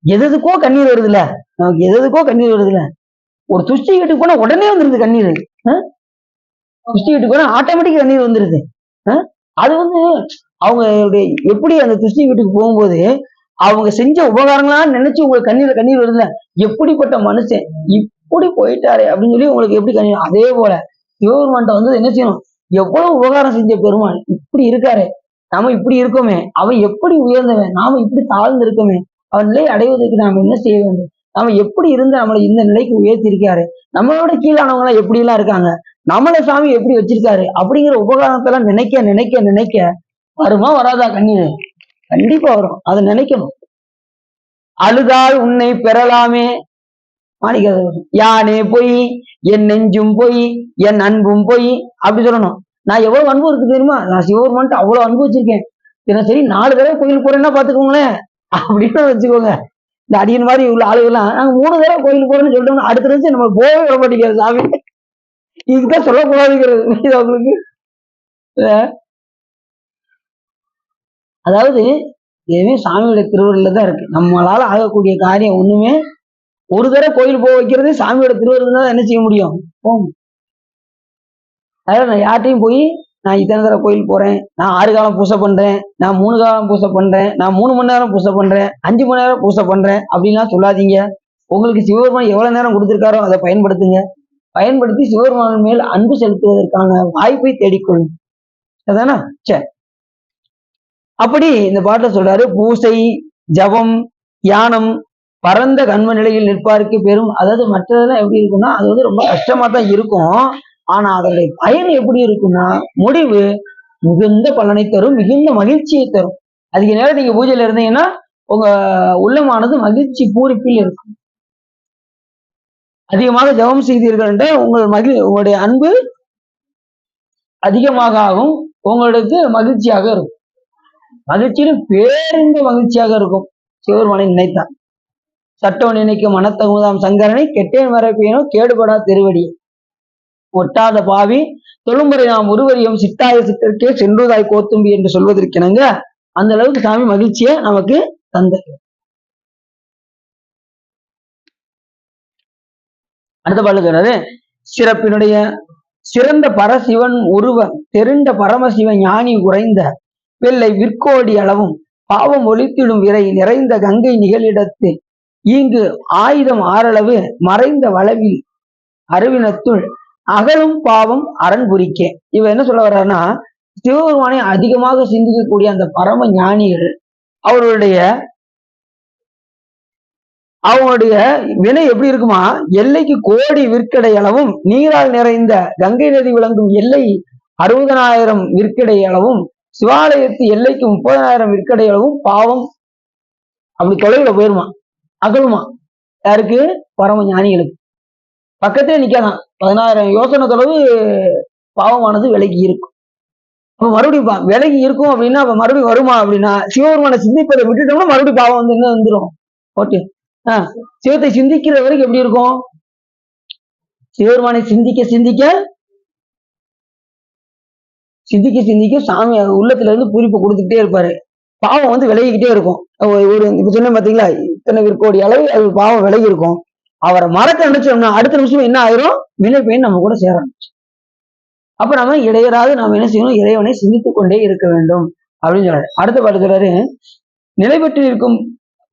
எதுக்கோ கண்ணீர் வருதுல்ல, நமக்கு எதுக்கோ கண்ணீர் வருதுல்ல. ஒரு துஷ்டி வீட்டுக்கு போனா உடனே வந்துருது கண்ணீர். துஷ்டி வீட்டுக்கு போனா ஆட்டோமேட்டிக் கண்ணீர் வந்துருது. அது வந்து அவங்களுடைய எப்படி அந்த துஷ்டி வீட்டுக்கு போகும்போது அவங்க செஞ்ச உபகாரங்களா நினைச்சு உங்களுக்கு கண்ணீர் வருதுல்ல, எப்படிப்பட்ட மனுஷன் இப்படி போயிட்டாரு அப்படின்னு சொல்லி உங்களுக்கு எப்படி கண்ணீர். அதே போல சிவபெருமான்ட்ட வந்து என்ன செய்யணும், எவ்வளவு உபகாரம் செஞ்ச பெருமான் இப்படி இருக்காரு, நாம இப்படி இருக்கோமே, அவன் எப்படி உயர்ந்தவன், நாம இப்படி தாழ்ந்து இருக்கோமே, அவன் நிலை அடைவதற்கு நாம என்ன செய்ய வேண்டும், நாம எப்படி இருந்து நம்மளை இந்த நிலைக்கு உயர்த்தி இருக்காரு, நம்மளோட கீழானவங்க எல்லாம் எப்படி எல்லாம் இருக்காங்க, நம்மளை சாமி எப்படி வச்சிருக்காரு அப்படிங்கிற உபகாரத்தெல்லாம் நினைக்க நினைக்க நினைக்க வருமா வராதா கண்ணீர்? கண்டிப்பா வரும். அதை நினைக்கணும். அழுதால் உன்னை பெறலாமே யானே பொய் என் நெஞ்சும் பொய் என் அன்பும் பொய் அப்படி சொல்லணும். நான் எவ்வளவு அன்பு இருக்கு தெரியுமா, நான் சிவபெருமான்ட்டு அவ்வளவு அன்பு வச்சிருக்கேன், தினசரி 4 தடவை கோயிலுக்கு போறேன்னா பாத்துக்கோங்களேன் அப்படின்னு வச்சுக்கோங்க. இந்த அடியன் மாதிரி உள்ள ஆளுகள்லாம் நாங்க 3 தடவை கோயிலுக்கு போறேன்னு சொல்லிட்டோம்னா அடுத்த நிமிஷம் நம்ம போகவே விட மாட்டேங்கிறது சாமி. இதுதான் சொல்லக்கூடாதுங்கிறது அவங்களுக்கு. அதாவது எதுவுமே சாமியோட திருவருள்ல தான் இருக்கு. நம்மளால ஆகக்கூடிய காரியம் ஒண்ணுமே ஒரு தடவை கோயில் போக வைக்கிறது சாமியோட திருவருள் தான் என்ன செய்ய முடியும். அதாவது நான் யார்ட்டையும் போய் நான் இத்தனை தடவை கோயில் போறேன், நான் 6 காலம் பூசை பண்றேன், நான் 3 காலம் பூசை பண்றேன், நான் 3 மணி நேரம் பூசை பண்றேன், 5 மணி நேரம் பூசை பண்றேன் அப்படின்லாம் சொல்லாதீங்க. உங்களுக்கு சிவபெருமான் எவ்வளவு நேரம் கொடுத்திருக்காரோ அதை பயன்படுத்துங்க. பயன்படுத்தி சிவபெருமான் மேல் அன்பு செலுத்துவதற்கான வாய்ப்பை தேடிக்கொள்ளும். அதானா சரி. அப்படி இந்த பாட்டுல சொல்றாரு, பூசை ஜபம் தியானம் பரந்த கண்ம நிலையில் நிற்பாருக்கு பெரும். அதாவது மற்றதெல்லாம் எப்படி இருக்கும்னா அது வந்து ரொம்ப கஷ்டமா தான் இருக்கும். ஆனா அதனுடைய பயன் எப்படி இருக்கும்னா முடிவு மிகுந்த பலனை தரும், மிகுந்த மகிழ்ச்சியை தரும். அதிக நேரம் நீங்க பூஜையில இருந்தீங்கன்னா உங்க உள்ளமானது மகிழ்ச்சி பூரிப்பில் இருக்கும். அதிகமாக ஜபம் செய்தீர்கள் உங்களுடைய அன்பு அதிகமாக ஆகும், உங்களுக்கு மகிழ்ச்சியாக இருக்கும். மகிழ்ச்சியிலும் பேரிந்த மகிழ்ச்சியாக இருக்கும். சிவபெருமானை நினைத்தான். சட்டம் நினைக்கும் மனத்தகுதாம் சங்கரனை கெட்டேன் மறைப்பேனோ கேடுபடா திருவடி ஒட்டாத பாவி தொழும்புரை நாம் ஒருவரையும் சித்தாய சித்தருக்கே சென்றுதாய் கோத்தும்பி என்று சொல்வதற்கிணங்க அந்த அளவுக்கு சாமி மகிழ்ச்சியை நமக்கு தந்தது. அடுத்த பாடல் சொல்றது, சிறப்பினுடைய சிறந்த பரசிவன் ஒருவன் தெரிந்த பரமசிவன் ஞானி உறைந்த வெள்ளை விற்கோடி அளவும் பாவம் ஒழித்திடும் விரை நிறைந்த கங்கை நிகழிடத்து இங்கு 1000 ஆறளவு மறைந்த வளவில் அருவினத்துள் அகலும் பாவம் அரண் புரிக்கே. இவ என்ன சொல்ல வர்றாருன்னா, சிவபெருமானை அதிகமாக சிந்திக்கக்கூடிய அந்த பரம ஞானிகள் அவங்களுடைய வினை எப்படி இருக்குமா, எல்லைக்கு கோடி விற்கடை அளவும் நீரால் நிறைந்த கங்கை நதி விளங்கும் எல்லை 60,000 விற்கடை அளவும் சிவாலயத்து எல்லைக்கு 30,000 விற்கடை அளவும் பாவம் அப்படி தொலைவில் போயிருமா, அகலுமா. யாருக்கு? பரம ஞானிகளுக்கு. பக்கத்திலே நிக்காதான், 16,000 யோசனை தொலைவு பாவமானது விலகி இருக்கும். அப்ப மறுபடியும் விலகி இருக்கும் அப்படின்னா அப்ப மறுபடியும் வருமா அப்படின்னா, சிவபெருமான சிந்திப்பதை விட்டுட்டோம்னா மறுபடியும் பாவம் வந்து என்ன வந்துடும். ஓகே, சிவத்தை சிந்திக்கிற வரைக்கும் எப்படி இருக்கும், சிவபெருமானை சிந்திக்க சிந்திக்க சிந்திக்க சிந்திக்க சாமி உள்ளத்துல இருந்து பூரிப்பு கொடுத்துக்கிட்டே இருப்பாரு. பாவம் வந்து விலகிக்கிட்டே இருக்கும். ஒரு இப்ப சொன்ன பாத்தீங்களா, இத்தனை விற்கோடி அளவு அது பாவம் விலகி இருக்கும். அவரை மறக்க நினைச்சோம்னா அடுத்த நிமிஷம் என்ன ஆயிரும், வினை பயன் நம்ம கூட சேர ஆரம்பிச்சு. அப்ப நம்ம இடையராது நாம என்ன செய்யணும், இறைவனை சிந்தித்துக் கொண்டே இருக்க வேண்டும் அப்படின்னு சொல்றாரு. அடுத்த பாட்டு சொல்றாரு, நிலை பெற்று இருக்கும்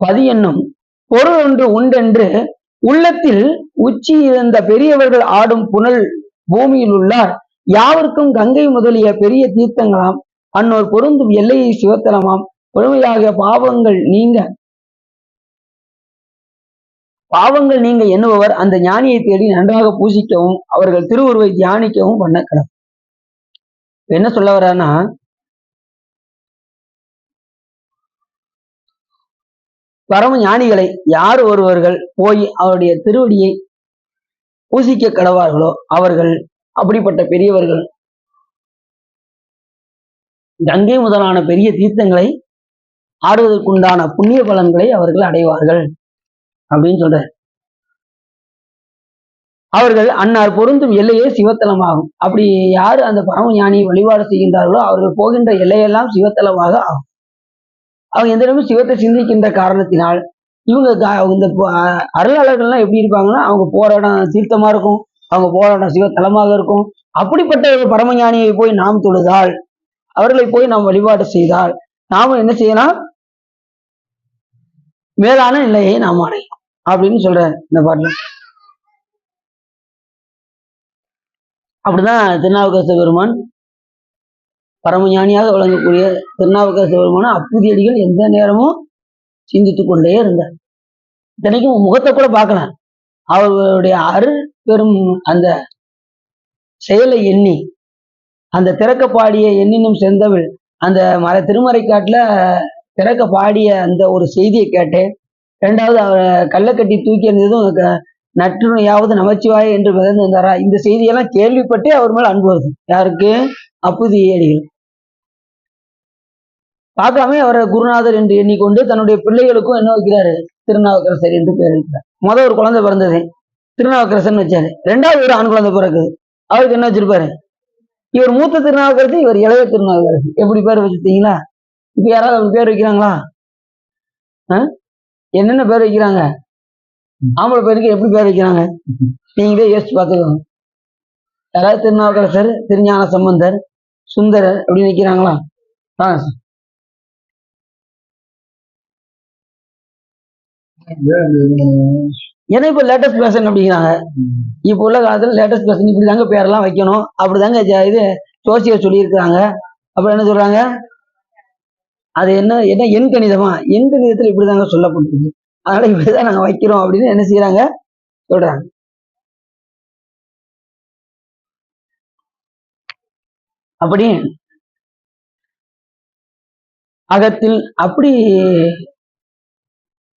பதி என்னும் பொருள் ஒன்று உண்டென்று உள்ளத்தில் உச்சி இருந்த பெரியவர்கள் ஆடும் புனல் பூமியில் உள்ளார் யாவருக்கும் கங்கை முதலிய பெரிய தீர்த்தங்களாம் அன்னோர் பொருந்தும் எல்லையை சிவத்தலமாம் பொறுமையாக பாவங்கள் நீங்க எண்ணுபவர் அந்த ஞானியை தேடி நன்றாக பூசிக்கவும் அவர்கள் திருவுருவை தியானிக்கவும் பண்ண கிடக்கும். என்ன சொல்ல வர்றான்னா, பரம ஞானிகளை யார் ஒருவர்கள் போய் அவருடைய திருவடியை பூசிக்க கடவார்களோ அவர்கள், அப்படிப்பட்ட பெரியவர்கள் கங்கை முதலான பெரிய தீர்த்தங்களை ஆடுவதற்குண்டான புண்ணிய பலன்களை அவர்கள் அடைவார்கள் அப்படின்னு சொல்ற. அவர்கள் அன்னார் பொருந்தும் எல்லையே சிவத்தலமாகும். அப்படி யாரு அந்த பரம ஞானியை வழிபாடு செய்கின்றார்களோ அவர்கள் போகின்ற எல்லையெல்லாம் சிவத்தலமாக ஆகும். அவங்க எந்த இடமும் சிவத்தை சிந்திக்கின்ற காரணத்தினால் இவங்க இந்த அருளாளர்கள்லாம் எப்படி இருப்பாங்கன்னா, அவங்க போற இடம் தீர்த்தமா இருக்கும், அவங்க போற இடம் சிவத்தலமாக இருக்கும். அப்படிப்பட்ட ஒரு பரமஞானியை போய் நாம் தொழுதால், அவர்களை போய் நாம் வழிபாடு செய்தால், நாம என்ன செய்யலாம்? மேலான நிலையை நாம் அடையலாம் அப்படின்னு சொல்ற இந்த பாட்டுல. அப்படிதான் திருநாவுக்கரசு பெருமான் பரமஞானியாக வழங்கக்கூடிய திருநாவுக்கரசு பெருமான அப்புதியடிகள் எந்த நேரமும் சிந்தித்துக் கொண்டே இருந்தார். இத்தனைக்கும் முகத்தை கூட பார்க்கலாம். அவர்களுடைய அருள் பெரும் அந்த செயலை எண்ணி, அந்த திறக்க பாடிய எண்ணினும் செந்தமிழ் அந்த திருமறை காட்டுல திறக்க பாடிய அந்த ஒரு செய்தியை கேட்டேன். ரெண்டாவது அவரை கல்லை கட்டி தூக்கி எறிந்ததும் நற்றுணையாவது நமச்சிவாய என்று மிதந்து வந்தாரா, இந்த செய்தியெல்லாம் கேள்விப்பட்டே அவர் மேல அன்பு வருது. யாருக்கு? அப்புதியடிகள். பார்க்காம அவரை குருநாதர் என்று எண்ணிக்கொண்டு தன்னுடைய பிள்ளைகளுக்கும் என்ன வைக்கிறாரு? திருநாவுக்கரசர் என்று பெயர் வைக்கிறார். ஒரு குழந்தை பிறந்தது, திருநாவுக்கரசன் வச்சாரு. ரெண்டாவது ஒரு ஆண் குழந்தை பிறகுது, அவருக்கு என்ன வச்சிருப்பாரு? இவர் மூத்த திருநாவுக்கரசு, இவர் இளைய திருநாவுக்கரசு. எப்படி பேர் வச்சுட்டீங்களா? இப்ப யாராவது அப்படி பேர் வைக்கிறாங்களா? என்னென்ன பேர் வைக்கிறாங்க? ஆம்பளை பேருக்கு எப்படி பேர் வைக்கிறாங்க? நீங்களே யோசிச்சு பார்த்துக்கோங்க. யாராவது திருநாவுக்கரசர், திருஞான சம்பந்தர், சுந்தரர் அப்படின்னு வைக்கிறாங்களா? ஏன்னா இப்ப லேட்டஸ்ட் பேஷன் அப்படிங்கிறாங்க. இப்ப உள்ள காலத்துல லேட்டஸ்ட் பேஷன் இப்படிதாங்க பேரெல்லாம் வைக்கணும், அப்படிதாங்க இது ஜோசியர் சொல்லியிருக்கிறாங்க. அப்புறம் என்ன சொல்றாங்க? அது என்ன என்ன எண் கணிதமா? எண் கணிதத்துல இப்படிதாங்க சொல்லப்பட்டிருக்கு, அதனால இப்படிதான் நாங்க வைக்கிறோம் அப்படின்னு என்ன செய்யறாங்க? சொல்றாங்க. அப்படி அகத்தில் அப்படி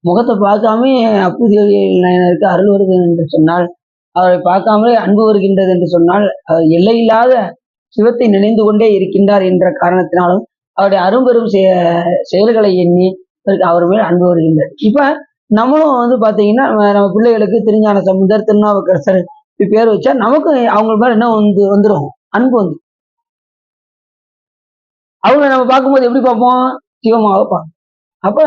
முகத்தை பார்க்காம அப்புதியடிகளுக்கு அருள் வருகிறது என்று சொன்னால், அவரை பார்க்காமலே அன்பு வருகின்றது என்று சொன்னால், அவர் எல்லையில்லாத சிவத்தை நினைந்து கொண்டே இருக்கின்றார் என்ற காரணத்தினாலும் அவருடைய அரும்பெரும் செயல்களை எண்ணி அவர் மேல் அன்பு வருகின்றது. இப்ப நம்மளும் பாத்தீங்கன்னா, நம்ம பிள்ளைகளுக்கு திருஞான சம்பந்தர், திருநாவுக்கரசர் பேர் வச்சா நமக்கு அவங்க மேல என்ன வந்துடும்? அன்பு வந்து. அவங்க நம்ம பார்க்கும்போது எப்படி பார்ப்போம்? சிவமாக பார்ப்போம். அப்ப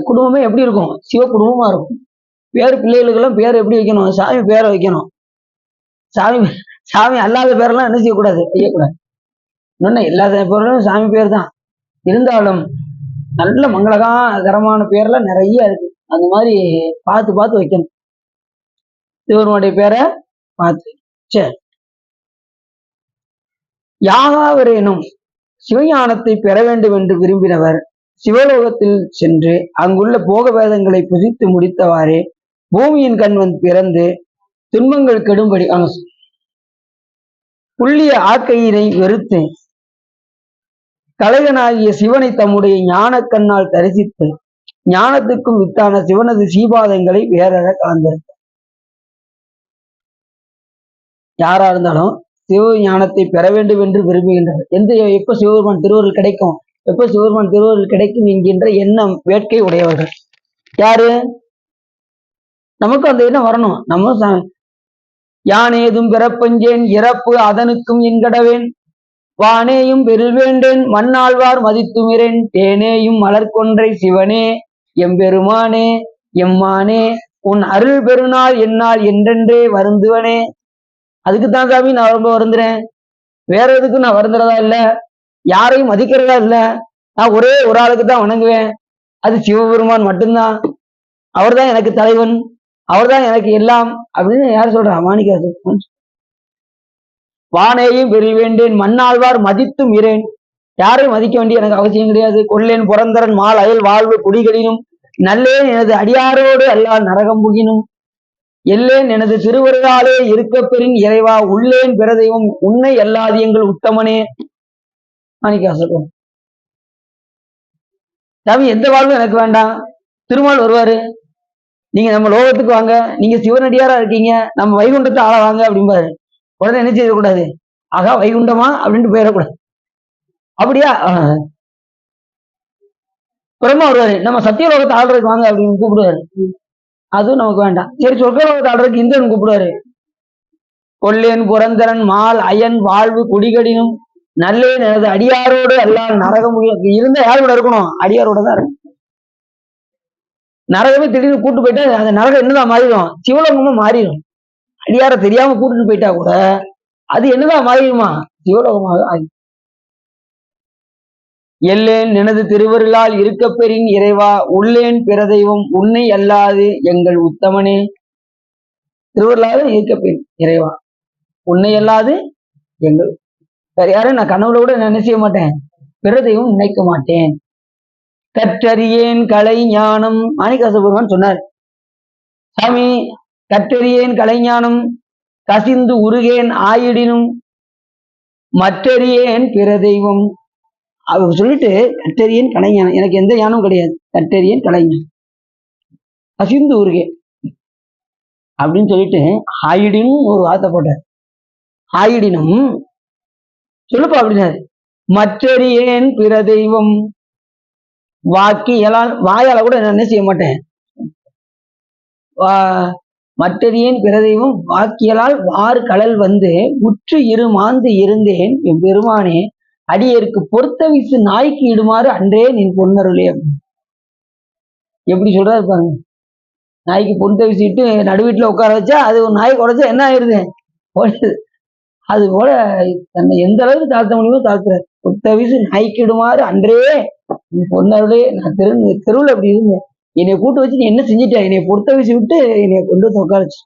குடும்பமே எப்படி இருக்கும்? சிவ குடும்பமா இருக்கும். பிள்ளைகளுக்கெல்லாம் பேர் எப்படி வைக்கணும்? சாமி பேரை வைக்கணும். சாமி அல்லாத பேரெல்லாம் என்ன செய்யக்கூடாது? வைக்கக்கூடாது. இன்னொன்னு எல்லா பேரும் சாமி பேர் தான் இருந்தாலும் நல்ல மங்களகரமான பேர்லாம் நிறைய இருக்கு. அந்த மாதிரி பார்த்து பார்த்து வைக்கணும். சிவருடைய பேரை பார்த்து. சரி, யாகாவரேனும் சிவஞானத்தை பெற வேண்டும் என்று விரும்பினவர் சிவலோகத்தில் சென்று அங்குள்ள போக வேதங்களை புதித்து முடித்தவாறே பூமியின் கண் பிறந்து துன்பங்கள் கெடும்படி புள்ளிய ஆக்கையினை வெறுத்து கலைகனாகிய சிவனை தம்முடைய ஞான கண்ணால் தரிசித்து ஞானத்துக்கும் வித்தான சிவனது சீபாதங்களை வேறற கலந்தார். யாரா இருந்தாலும் சிவ ஞானத்தை பெற வேண்டும் என்று விரும்புகின்றனர். எப்ப சிவபெருமான் திருவருள் கிடைக்கும், எப்ப சிவபெருமான் திருவருள் கிடைக்கும் என்கின்ற எண்ணம் வேட்கை உடையவர்கள் யாரு? நமக்கு அந்த எண்ணம் வரணும். நம்ம யானேதும் பிறப்பஞ்சேன் இறப்பு அதனுக்கும் என்கடவேன் வானேயும் பெருள் வேண்டேன் மண்ணாழ்வார் மதித்துமிரேன் தேனேயும் மலர்கொன்றை சிவனே எம்பெருமானே எம்மானே உன் அருள் பெருநாள் என்னால் என்றென்றே வருந்துவனே. அதுக்குத்தான் சாமி நான் ரொம்ப வருந்துறேன், வேற எதுக்கும் நான் வருந்துறதா இல்ல, யாரையும் மதிக்கிறதா இல்ல, நான் ஒரே ஒரு ஆளுக்கு தான் வணங்குவேன், அது சிவபெருமான் மட்டும்தான், அவர் தான் எனக்கு தலைவன், அவர் தான் எனக்கு எல்லாம் அப்படின்னு யார் சொல்றா? மாணிக்கவாசகர். வானேயும் பெருள் வேண்டேன் மண்ணாழ்வார் மதித்தும் இரேன். யாரையும் மதிக்க வேண்டிய எனக்கு அவசியம் கிடையாது. கொல்லேன் புறந்தரன் மால் அயல் வாழ்வு குடிகளினும் நல்லேன் எனது அடியாரோடு அல்லால் நரகம் புகினும் எல்லேன் எனது திருவருளாலே இருக்க பெறின் இறைவா உள்ளேன் பிறதெய்வம் உன்னை அல்லாது எங்கள் உத்தமனே. மாணிக்கவாசகர். சாமி எந்த வாழ்வும் எனக்கு வேண்டாம், திருமால் வருவாரு, நீங்க நம்ம லோகத்துக்கு வாங்க, நீங்க சிவனடியாரா இருக்கீங்க, நம்ம வைகுண்டத்தை ஆள வாங்க அப்படிம்பாரு. உடனே என்ன செய்யக்கூடாது, ஆகா வைகுண்டமா அப்படின்ட்டு போயிடக்கூடாது. அப்படியா பிரம்மா வருவாரு, நம்ம சத்தியலோகத்தை ஆள்றதுக்கு வாங்க அப்படின்னு கூப்பிடுவாரு. அதுவும் நமக்கு வேண்டாம். சரி சொர்க்கலோகத்தை ஆள்றதுக்கு இந்திரன் கூப்பிடுவாரு. கொல்லேன் புரந்தரன் மால் அயன் வாழ்வு குடிகடினும் நல்லேன் எனது அடியாரோடு எல்லாம் நரகம் இருந்தா யாரோட இருக்கணும், அடியாரோட தான் இருக்கும். நரகமே திடீர்னு கூட்டு போயிட்டா அந்த நரகம் என்னதான் மாறிடும், சிவலோகமா மாறிடும். அடியார தெரியாம கூட்டிட்டு போயிட்டா கூட அது என்னதான் மாறிடுமா, சிவலோகமாக ஆகி. எல்லேன் எனது திருவருளால் இருக்க பெறின் இறைவா உள்ளேன் பிற தெய்வம் உன்னை அல்லாது எங்கள் உத்தமனே. திருவருளாக இருக்க பெண் இறைவா உன்னை அல்லாது எங்கள் வேற யாரும் நான் கனவுல கூட நான் செய்ய மாட்டேன், பிற தெய்வம் நினைக்க மாட்டேன். கற்றறியேன் கலை ஞானம் மாணிக்கவாசகர் சொன்னார், சாமி கற்றறியேன் கலைஞானம் கசிந்து உருகேன் ஆயிடினும் மற்றறியேன் பிற தெய்வம். அவர் சொல்லிட்டு கற்றறியேன் கலைஞானம், எனக்கு எந்த ஞானமும் கிடையாது, கற்றறியேன் கலைஞானம் கசிந்து உருகேன் அப்படின்னு சொல்லிட்டு ஆயிடினும் ஒரு வார்த்தை போட்டார். ஆயிடினும் சொல்லுப்பா அப்படின்னாரு. மற்றறியேன் பிற தெய்வம் வாக்கியலால் வாயால கூட நான் என்ன செய்ய மாட்டேன், மற்றறியேன் பிற தெய்வம் வாக்கியலால் வாறு கடல் வந்து உற்று இரு மாந்து இருந்தேன் என் பெருமானே அடியேற்கு பொறுத்த வீசு நாய்க்கு இடுமாறு அன்றே நின் பொன்னருளே. எப்படி சொல்றாரு பாருங்க, நாய்க்கு பொறுத்த வீசிட்டு நடுவீட்டுல உட்கார வச்சா அது ஒரு நாய் குறைச்சா என்ன ஆயிருது, அது போல தன்னை எந்த அளவுக்கு தாழ்த்த முடியுமோ தாழ்த்துறாரு. பொறுத்த வீசு நாய்க்கு இடுமாறு அன்றே நின் பொன்னருளே. நான் தெருவில் அப்படி இருந்தேன், என்னை கூட்டு வச்சு நீ என்ன செஞ்சிட்ட, என்னை பொறுத்த வீசி விட்டு என்னை கொண்டு வந்து உட்காரச்சு.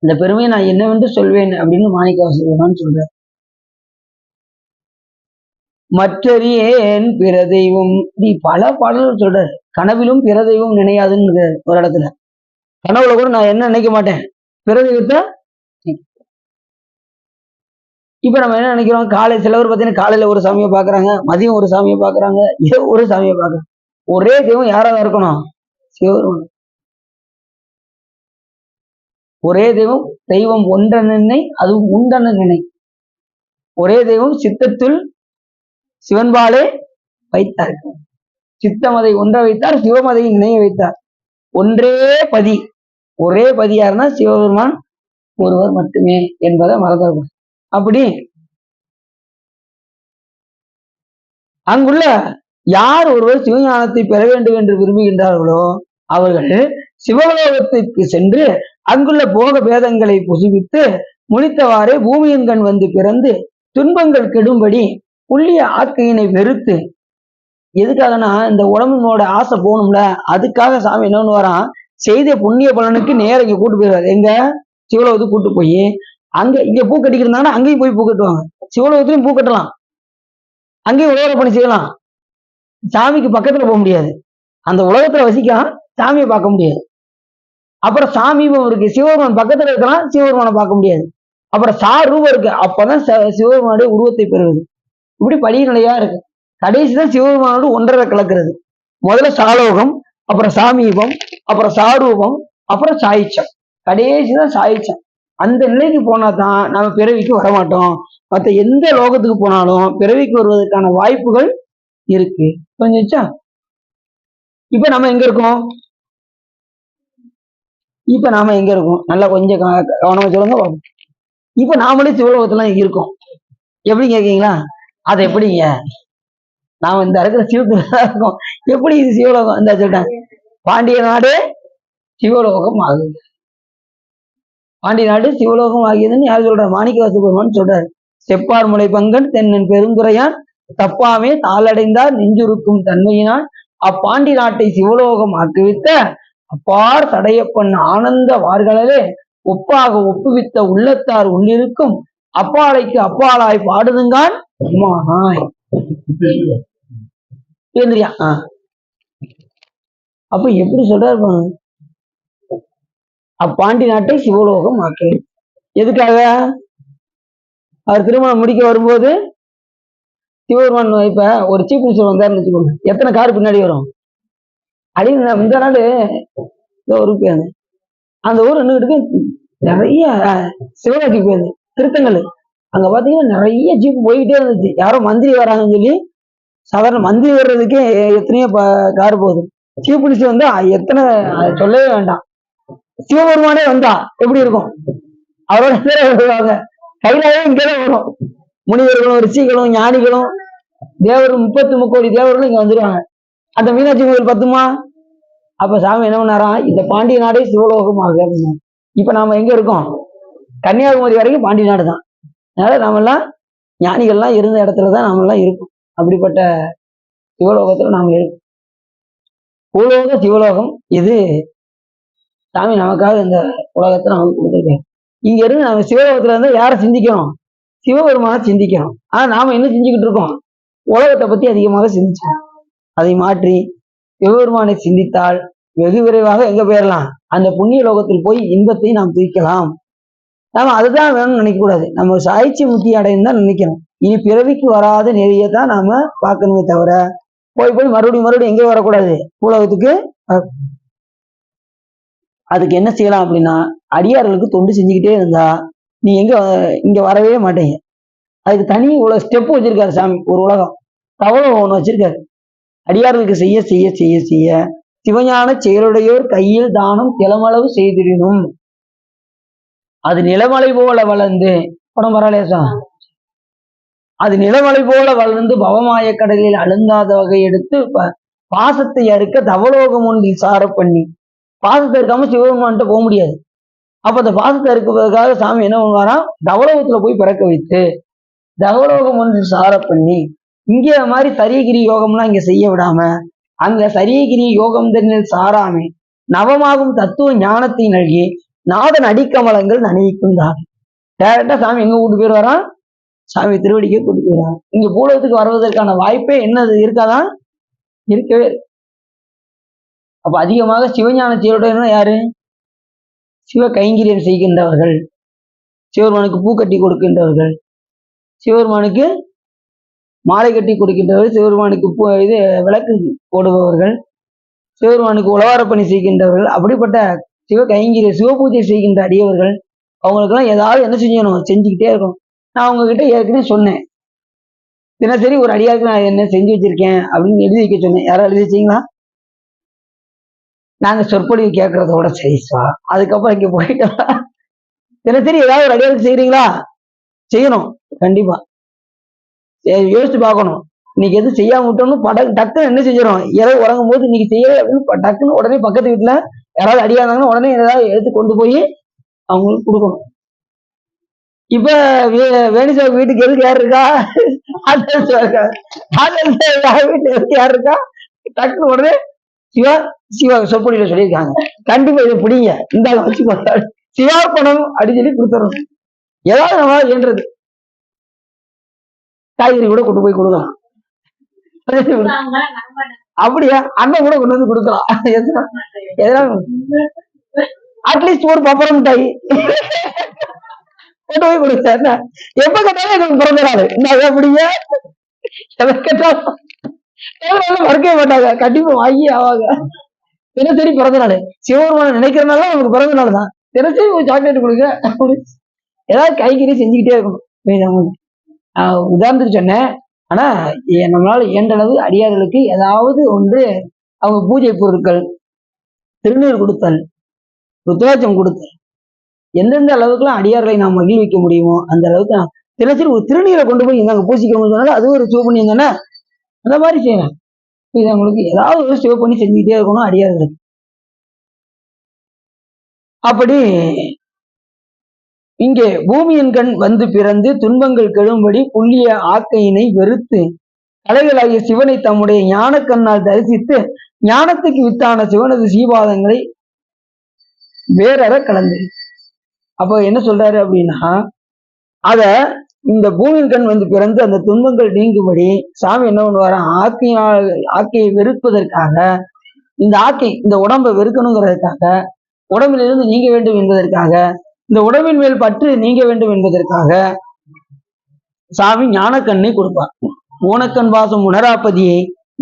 இந்த பெருமையை நான் என்னவென்று சொல்வேன் அப்படின்னு மாணிக்கவாசகர் சொல்றார். மற்றறியேன் பிற தெய்வம் நீ பல பாடல்கள் சொல்றாரு. கனவிலும் பிற தெய்வம் நினையாதுன்னு ஒரு இடத்துல, கனவுல கூட நான் என்ன நினைக்க மாட்டேன், பிற தெய்வத்தை. இப்ப நம்ம என்ன நினைக்கிறோம், காலை சிலவர் பார்த்தீங்கன்னா காலையில ஒரு சாமியை பாக்குறாங்க, மதியம் ஒரு சாமியை பாக்குறாங்க, இரவு ஒரு சாமியை பாக்குறாங்க. ஒரே தெய்வம் யாராவது இருக்கணும், சிவபெருமான். ஒரே தெய்வம், தெய்வம் ஒன்றன் நினை அதுவும் உண்டன நினை. ஒரே தெய்வம் சித்தத்துள் சிவன்பாலே வைத்தார், சித்தமதை ஒன்ற வைத்தார், சிவமதை நினைய வைத்தார். ஒன்றே பதி, ஒரே பதியாருன்னா சிவபெருமான் ஒருவர் மட்டுமே என்பதை மறந்துடக்கூடாது. அப்படி அங்குள்ள யார் ஒருவர் சிவஞானத்தை பெற வேண்டும் என்று விரும்புகின்றார்களோ அவர்கள் சிவலோகத்திற்கு சென்று அங்குள்ள போக பேதங்களை புசுவித்து முழித்தவாறே பூமியின் கண் வந்து பிறந்து துன்பங்கள் கெடும்படி புள்ளிய ஆக்கையினை வெறுத்து, எதுக்காகனா இந்த உடம்புனோட ஆசை போகணும்ல, அதுக்காக சாமி என்னன்னு வரான், செய்த புண்ணிய பலனுக்கு நேரம் இங்க கூட்டு போயிடுவாரு. எங்க சிவலோகத்துக்கு கூட்டு போய் அங்க இங்க பூ கட்டிக்கிறாங்கன்னா அங்கேயும் போய் பூ கட்டுவாங்க, சிவலோகத்திலையும் பூ கட்டலாம், அங்கேயும் உலக பணி செய்யலாம். சாமிக்கு பக்கத்துல போக முடியாது, அந்த உலகத்துல வசிக்கலாம், சாமியை பார்க்க முடியாது. அப்புறம் சாமி இருக்கு, சிவபெருமான் பக்கத்துல இருக்கலாம், சிவபெருமானை பார்க்க முடியாது. அப்புறம் ரூபம் இருக்கு, அப்பதான் சிவபெருமானுடைய உருவத்தை பெறுவது. இப்படி படிநிலையா இருக்கு. கடைசிதான் சிவபெருமானோடு ஒன்றரை கலக்கிறது. முதல்ல சாலோகம், அப்புறம் சாமீபம், அப்புறம் சாரூபம், அப்புறம் சாயிச்சம், கடைசிதான் சாயிச்சம். அந்த நிலைக்கு போனா தான் நம்ம பிறவிக்கு வரமாட்டோம். மற்ற எந்த லோகத்துக்கு போனாலும் பிறவிக்கு வருவதற்கான வாய்ப்புகள் இருக்கு. கொஞ்சம் இப்ப நம்ம எங்க இருக்கோம், இப்ப நாம எங்க இருக்கோம், நல்லா கொஞ்சம் கவனமா சொல்லுங்க. இப்ப நாமளே சிவலோகத்துல இருக்கோம். எப்படி கேட்கீங்களா, அது எப்படிங்க, நாம இந்த இருக்கிற சிவத்துல இருக்கோம், எப்படி இது சிவலோகம்? இந்த சொல்லிட்டேன், பாண்டிய நாடு சிவலோகம் ஆகுது, பாண்டிய நாடு சிவலோகம் ஆகியதுன்னு யார் சொல்ற, மாணிக்கவாசகர் சொல்றாரு. செப்பார் முளை பங்கன் தென்னன் பெருந்துரையான் தப்பாமே தாளடைந்தார் நெஞ்சுருக்கும் தன்மையினால் அப்பாண்டி நாட்டை சிவலோகம் ஆக்குவித்த அப்பார் தடையப்பன் ஆனந்த வார்களே ஒப்பாக ஒப்புவித்த உள்ளத்தார் உள்ளிருக்கும் அப்பாலைக்கு அப்பாலாய் பாடுதுங்கான் ஏந்திரியா. அப்ப எப்படி சொல்றாரு, அப்பாண்டி நாட்டை சிவலோகம் ஆக்கு. எதுக்காக, அவர் திருமணம் முடிக்க வரும்போது சிவபெருமான் இப்ப ஒரு சீஃப் மினிஸ்டர் வந்தாருன்னு வச்சுக்கோங்க, எத்தனை கார் பின்னாடி வரும், அடி இந்த நாடு ஒரு பேரு அந்த ஊர் என்னகிட்டு நிறைய சிவகாசி போயிருது திருத்தங்கல். அங்க பாத்தீங்கன்னா நிறைய ஜீப் போய்கிட்டே இருந்துச்சு. யாரோ மந்திரி வராங்கன்னு சொல்லி சாதாரண மந்திரி வர்றதுக்கே எத்தனையோ கார் போகுது. சீஃப் மினிஸ்டர் வந்து எத்தனை சொல்லவே வேண்டாம். சிவபெருமானே வந்தா எப்படி இருக்கும்? அவரோட வருவாங்க. கையிலாவே இங்கதான் வரும். முனிவர்களும் ரிஷிகளும் ஞானிகளும் தேவரும் 33 தேவர்களும் இங்க வந்துருவாங்க. அந்த மீனாட்சி கோயில் பத்துமா? அப்ப சாமி என்ன பண்ணாராம், இந்த பாண்டிய நாடே சிவலோகமாக அப்படின்னு. இப்ப நாம எங்க இருக்கோம்? கன்னியாகுமரி வரைக்கும் பாண்டிய நாடு தான். அதனால நாம எல்லாம் ஞானிகள்லாம் இருந்த இடத்துலதான் நாம எல்லாம் இருக்கோம். அப்படிப்பட்ட சிவலோகத்துல நாம இருக்கோம். பூலோக சிவலோகம் இது சாமி நமக்காக இந்த உலகத்தை நமக்கு கொடுத்துருக்கேன். இங்க இருந்து நம்ம சிவலோகத்துல இருந்து யாரை சிந்திக்கணும்? சிவபெருமான சிந்திக்கணும். ஆனா நாம என்ன செஞ்சுக்கிட்டு இருக்கோம்? உலகத்தை பத்தி அதிகமாக சிந்திச்சோம். அதை மாற்றி சிவபெருமானை சிந்தித்தால் வெகு விரைவாக எங்க போயிடலாம்? அந்த புண்ணிய லோகத்தில் போய் இன்பத்தை நாம் தூக்கலாம். நாம அதுதான் வேணும்னு நினைக்க கூடாது. நம்ம சாய்ச்சி முக்தி அடையும் தான் நினைக்கணும். இனி பிறவிக்கு வராத நெறியை தான் நாம பார்க்கணுமே தவிர போய் மறுபடியும் எங்கே வரக்கூடாது? உலகத்துக்கு. அதுக்கு என்ன செய்யலாம் அப்படின்னா, அடியார்களுக்கு தொண்டு செஞ்சுக்கிட்டே இருந்தா நீ இங்க வரவே மாட்டீங்க. அதுக்கு தனி ஸ்டெப் வச்சிருக்காரு சாமி. ஒரு உலகம் தவளம் ஒண்ணு வச்சிருக்காரு. அடியார்களுக்கு செய்ய செய்ய செய்ய செய்ய சிவஞான செயலுடையோர் கையில் தானம் திலமளவு செய்திடணும். அது நிலமலை போல வளர்ந்து படம் பரவாயில்லையா? அது நிலமலை போல வளர்ந்து பவமாய கடலில் அழுந்தாத வகை எடுத்து பாசத்தை அறுக்க தவலோகம் ஒன்றில் சார பண்ணி. பாசத்தை இருக்காம சிவபெருமான்கிட்ட போக முடியாது. அப்ப அந்த பாசத்தை இருப்பதற்காக சாமி என்ன பண்ணுவாராம், தவலோகத்துல போய் பிறக்க வைத்து தவலோகம் ஒன்றில் சார பண்ணி இங்கே மாதிரி சரியகிரி யோகம்லாம் இங்க செய்ய விடாம அங்க சரியகிரி யோகம் தன்னில் சாராமே நவமாகும் தத்துவ ஞானத்தை நல்கி நாதன் அடிக்கமலங்கள் நனைக்கும் தான். டேரக்டா சாமி எங்க கூட்டு போயிடுவாராம்? சாமி திருவடிக்கே கூட்டு போயிடுவாங்க. இங்க பூலகத்துக்கு வருவதற்கான வாய்ப்பே என்னது இருக்காதான்? இருக்கவே. அப்ப அதிகமாக சிவஞான செயலுடைய யாரு? சிவ கைங்கரியம் செய்கின்றவர்கள், சிவபெருமானுக்கு பூ கட்டி கொடுக்கின்றவர்கள், சிவபெருமானுக்கு மாலை கட்டி கொடுக்கின்றவர்கள், சிவபெருமானுக்கு இது விளக்கு போடுபவர்கள், சிவபெருமானுக்கு உழவார பணி செய்கின்றவர்கள், அப்படிப்பட்ட சிவ கைங்கரிய சிவ பூஜை செய்கின்ற அடியவர்கள் அவங்களுக்கெல்லாம் ஏதாவது என்ன செஞ்சணும்? செஞ்சுக்கிட்டே இருக்கணும். நான் உங்ககிட்ட ஏற்கனவே சொன்னேன், தினசரி ஒரு அடியாருக்கு நான் என்ன செஞ்சு வச்சிருக்கேன் அப்படின்னு எழுதி வைக்க சொன்னேன். யாரும் எழுதி வச்சீங்களா? நாங்க சொற்பொழிவு கேட்கறதோட சரிசா. அதுக்கப்புறம் இங்க போயிட்டோம். தினசரி ஏதாவது ஒரு அடியாருக்கு செய்யறீங்களா? செய்யணும் கண்டிப்பா. யோசிச்சு பார்க்கணும். இன்னைக்கு எதுவும் செய்யாம விட்டோம்னு டக்குன்னு என்ன செஞ்சிடும்? இரவு உறங்கும் போது இன்னைக்கு செய்ய அப்படின்னு டக்குன்னு உடனே பக்கத்து வீட்டுல யாராவது அடியா இருந்தாங்கன்னா உடனே ஏதாவது எடுத்து கொண்டு போய் அவங்களுக்கு கொடுக்கணும். இப்ப வேணுசா வீட்டுக்கு எதுக்கு யார் இருக்கா? வீட்டுக்கு எதுக்கு யார் இருக்கா? டக்குன்னு உடனே சிவா சிவா சொற்பொழியில சொல்லியிருக்காங்க, கண்டிப்பா இதை பிடிங்க, இந்த வச்சு சிவா பணம் அப்படின்னு சொல்லி கொடுத்துறோம். ஏதாவது நம்ம என்றது காய்கறி கூட கொண்டு போய் கொடுக்கலாம். அப்படியா? அண்ணன் கூட கொண்டு வந்து கொடுக்கலாம். அட்லீஸ்ட் ஒரு பப்பரம் மிட்டாய் கொண்டு போய் கொடுத்தேன். எப்ப கேட்டாலும் எனக்கு பிறந்த நாள் என்ன அப்படிங்க, எதை கேட்டாலும் மறக்கவே மாட்டாங்க, கண்டிப்பா வாங்கி ஆவாங்க. தினசரி பிறந்த நாள் சிவபெருமான நினைக்கிறதுனால நமக்கு பிறந்த நாள் தான். தினசரி ஒரு சாக்லேட் கொடுங்க, ஏதாவது கைகறி செஞ்சுக்கிட்டே இருக்கணும். உதாரணத்துக்கு சொன்னேன். ஆனா நம்மளால இயன்றளவு அடியார்களுக்கு ஏதாவது ஒன்று அவங்க பூஜை பொருட்கள், திருநீர் கொடுத்தல், ருத்ராட்சம் கொடுத்தல், எந்தெந்த அளவுக்குலாம் அடியார்களை நாம் மகிழ்விக்க முடியுமோ அந்த அளவுக்கு தினசரி ஒரு திருநீரை கொண்டு போய் இங்க பூசிக்கணும்னு சொன்னாலும் அது ஒரு சிவப்புண்ணியம் தானே. அந்த மாதிரி செய்யணும். இது அவங்களுக்கு ஏதாவது ஒரு சிவப்பண்ணி செஞ்சுக்கிட்டே இருக்கணும் அடியார்களுக்கு. அப்படி இங்கே பூமியின் கண் வந்து பிறந்து துன்பங்கள் கெழும்படி புள்ளிய ஆக்கையினை வெறுத்து கலைகளாகிய சிவனை தம்முடைய ஞான கண்ணால் தரிசித்து ஞானத்துக்கு வித்தான சிவனது சீபாதங்களை வேறற கலந்து. அப்ப என்ன சொல்றாரு அப்படின்னா, அத இந்த பூமியின் கண் வந்து பிறந்து அந்த துன்பங்கள் நீங்கும்படி சாமி என்ன பண்ணுவாரா, ஆக்கையை வெறுப்பதற்காக, இந்த ஆக்கை இந்த உடம்பை வெறுக்கணுங்கிறதுக்காக, உடம்பிலிருந்து நீங்க வேண்டும் என்பதற்காக, இந்த உடம்பின் மேல் பற்று நீங்க வேண்டும் என்பதற்காக சாமி ஞானக்கண்ணை கொடுப்பார். ஊனக்கண் வாசம் உணராப்பதியை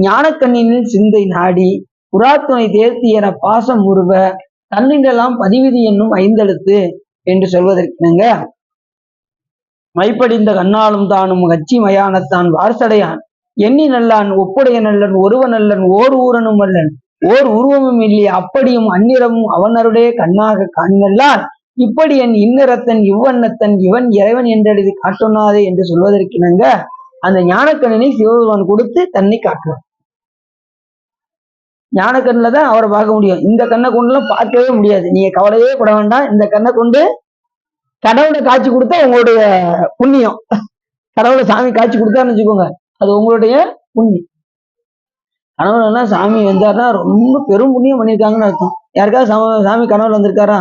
ஞானக்கண்ணினில் சிந்தை நாடி புறாத்துணை தேர்த்தி என பாசம் உருவ தன்னின்றெல்லாம் பதிவிதி என்னும் ஐந்தெழுத்து என்று சொல்வதற்கிணங்க, மைப்படிந்த கண்ணாலும் தானும் கச்சி மயானத்தான் வார்சடையான் எண்ணி நல்லான் ஒப்புடைய நல்லன் ஒருவ நல்லன் ஓர் ஊரனும் அல்லன் ஓர் உருவமும் இல்லையே அப்படியும் அந்நிறமும் அவனருடைய கண்ணாக காண்கல்லால் இப்படி என் இன்னரத்தன் இவ்வண்ணத்தன் இவன் இறைவன் என்றெழுதி காட்டுனாதே என்று சொல்வதற்கிணங்க, அந்த ஞானக்கண்ணனை சிவபெருமான் கொடுத்து தன்னை காட்டுவார். ஞானக்கண்ணில் தான் அவரை பார்க்க முடியும். இந்த கண்ணை கொண்டுலாம் பார்க்கவே முடியாது. நீங்க கவலையே பட வேண்டாம். இந்த கண்ணை கொண்டு கடவுளை காட்சி கொடுத்தா உங்களுடைய புண்ணியம். கடவுளை சாமி காட்சி கொடுத்தான்னு வச்சுக்கோங்க, அது உங்களுடைய புண்ணியம். கணவன் சாமி வந்தாருன்னா ரொம்ப பெரும் புண்ணியம் பண்ணியிருக்காங்கன்னு அர்த்தம். யாருக்காவது சாமி கனவுல வந்திருக்காரா?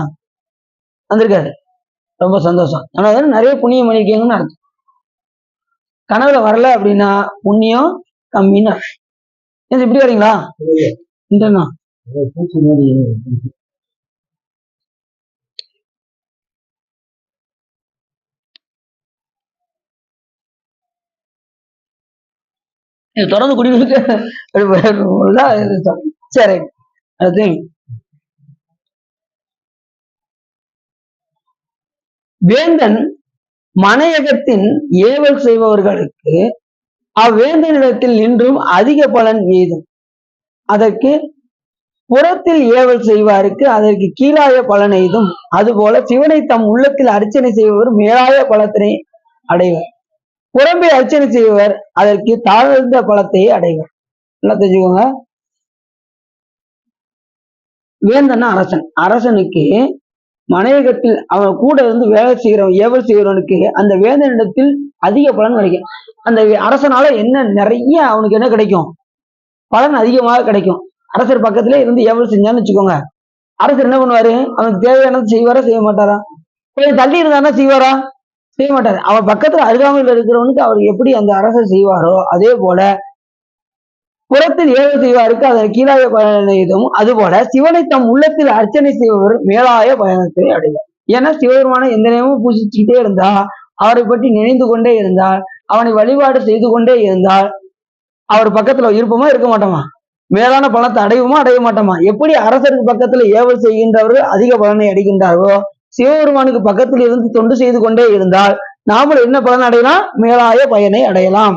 வந்திருக்காரு, ரொம்ப சந்தோஷம். ஆனால் நிறைய புண்ணியம் பண்ணியிருக்கீங்கன்னு அர்த்தம். கனவுல வரல அப்படின்னா புண்ணியம் கம்மின்னு அர்த்தம். இப்படி வரீங்களா? இந்தண்ணா தொடர்ந்து குடிவிட்டு சரி. அது வேந்தன் மனையகத்தின் ஏவல் செய்பவர்களுக்கு அவ்வேந்தனிடத்தில் நின்றும் அதிக பலன் எய்தும். அதற்கு புறத்தில் ஏவல் செய்வாருக்கு அதற்கு கீழாய பலன் எய்தும். அதுபோல சிவனை தம் உள்ளத்தில் அர்ச்சனை செய்பவர் மேலாய பலத்தினை அடைவர். புறம்பே அர்ச்சனை செய்பவர் அதற்கு தாழ்ந்த பலத்தை அடைவர். நல்லா தெரிஞ்சுக்கோங்க. வேந்தன்னா அரசன். அரசனுக்கு மனையகத்தில் அவன் கூட இருந்து வேலை செய்கிறவன் ஏவல் செய்கிறவனுக்கு அந்த வேந்தனிடத்தில் அதிக பலன் கிடைக்கும். அந்த அரசனால என்ன நிறைய அவனுக்கு என்ன கிடைக்கும்? பலன் அதிகமாக கிடைக்கும். அரசர் பக்கத்திலே இருந்து ஏவல் செஞ்சான்னு வச்சுக்கோங்க, அரசர் என்ன பண்ணுவாரு? அவனுக்கு தேவையானது செய்வாரா செய்ய மாட்டாரா? கொஞ்சம் தள்ளி இருந்தானா செய்வாரா? செய்ய மாட்டாரு. அவன் பக்கத்துல அருகாமையில் இருக்கிறவனுக்கு அவர் எப்படி அந்த அரசர் செய்வாரோ அதே போல புறத்தில் ஏவல் செய்வாருக்கு அதன் கீழாய பயணம். அதுபோல சிவனை தம் உள்ளத்தில் அர்ச்சனை செய்பவர் மேலாய பயணத்தை அடைவார். ஏன்னா சிவபெருமான எந்த நேரமும் பூசிச்சுக்கிட்டே இருந்தா, அவரை பற்றி நினைந்து கொண்டே இருந்தால், அவனை வழிபாடு செய்து கொண்டே இருந்தால் அவர் பக்கத்துல இருப்போமா இருக்க மாட்டோமா? மேலான பலத்தை அடையுமா அடைய மாட்டோமா? எப்படி அரசருக்கு பக்கத்துல ஏவல் செய்கின்றவர்கள் அதிக பலனை அடைகின்றார்களோ, சிவபெருமானுக்கு பக்கத்தில் இருந்து தொண்டு செய்து கொண்டே இருந்தால் நாமளும் என்ன பலன் அடையலாம்? மேலாய பயனை அடையலாம்.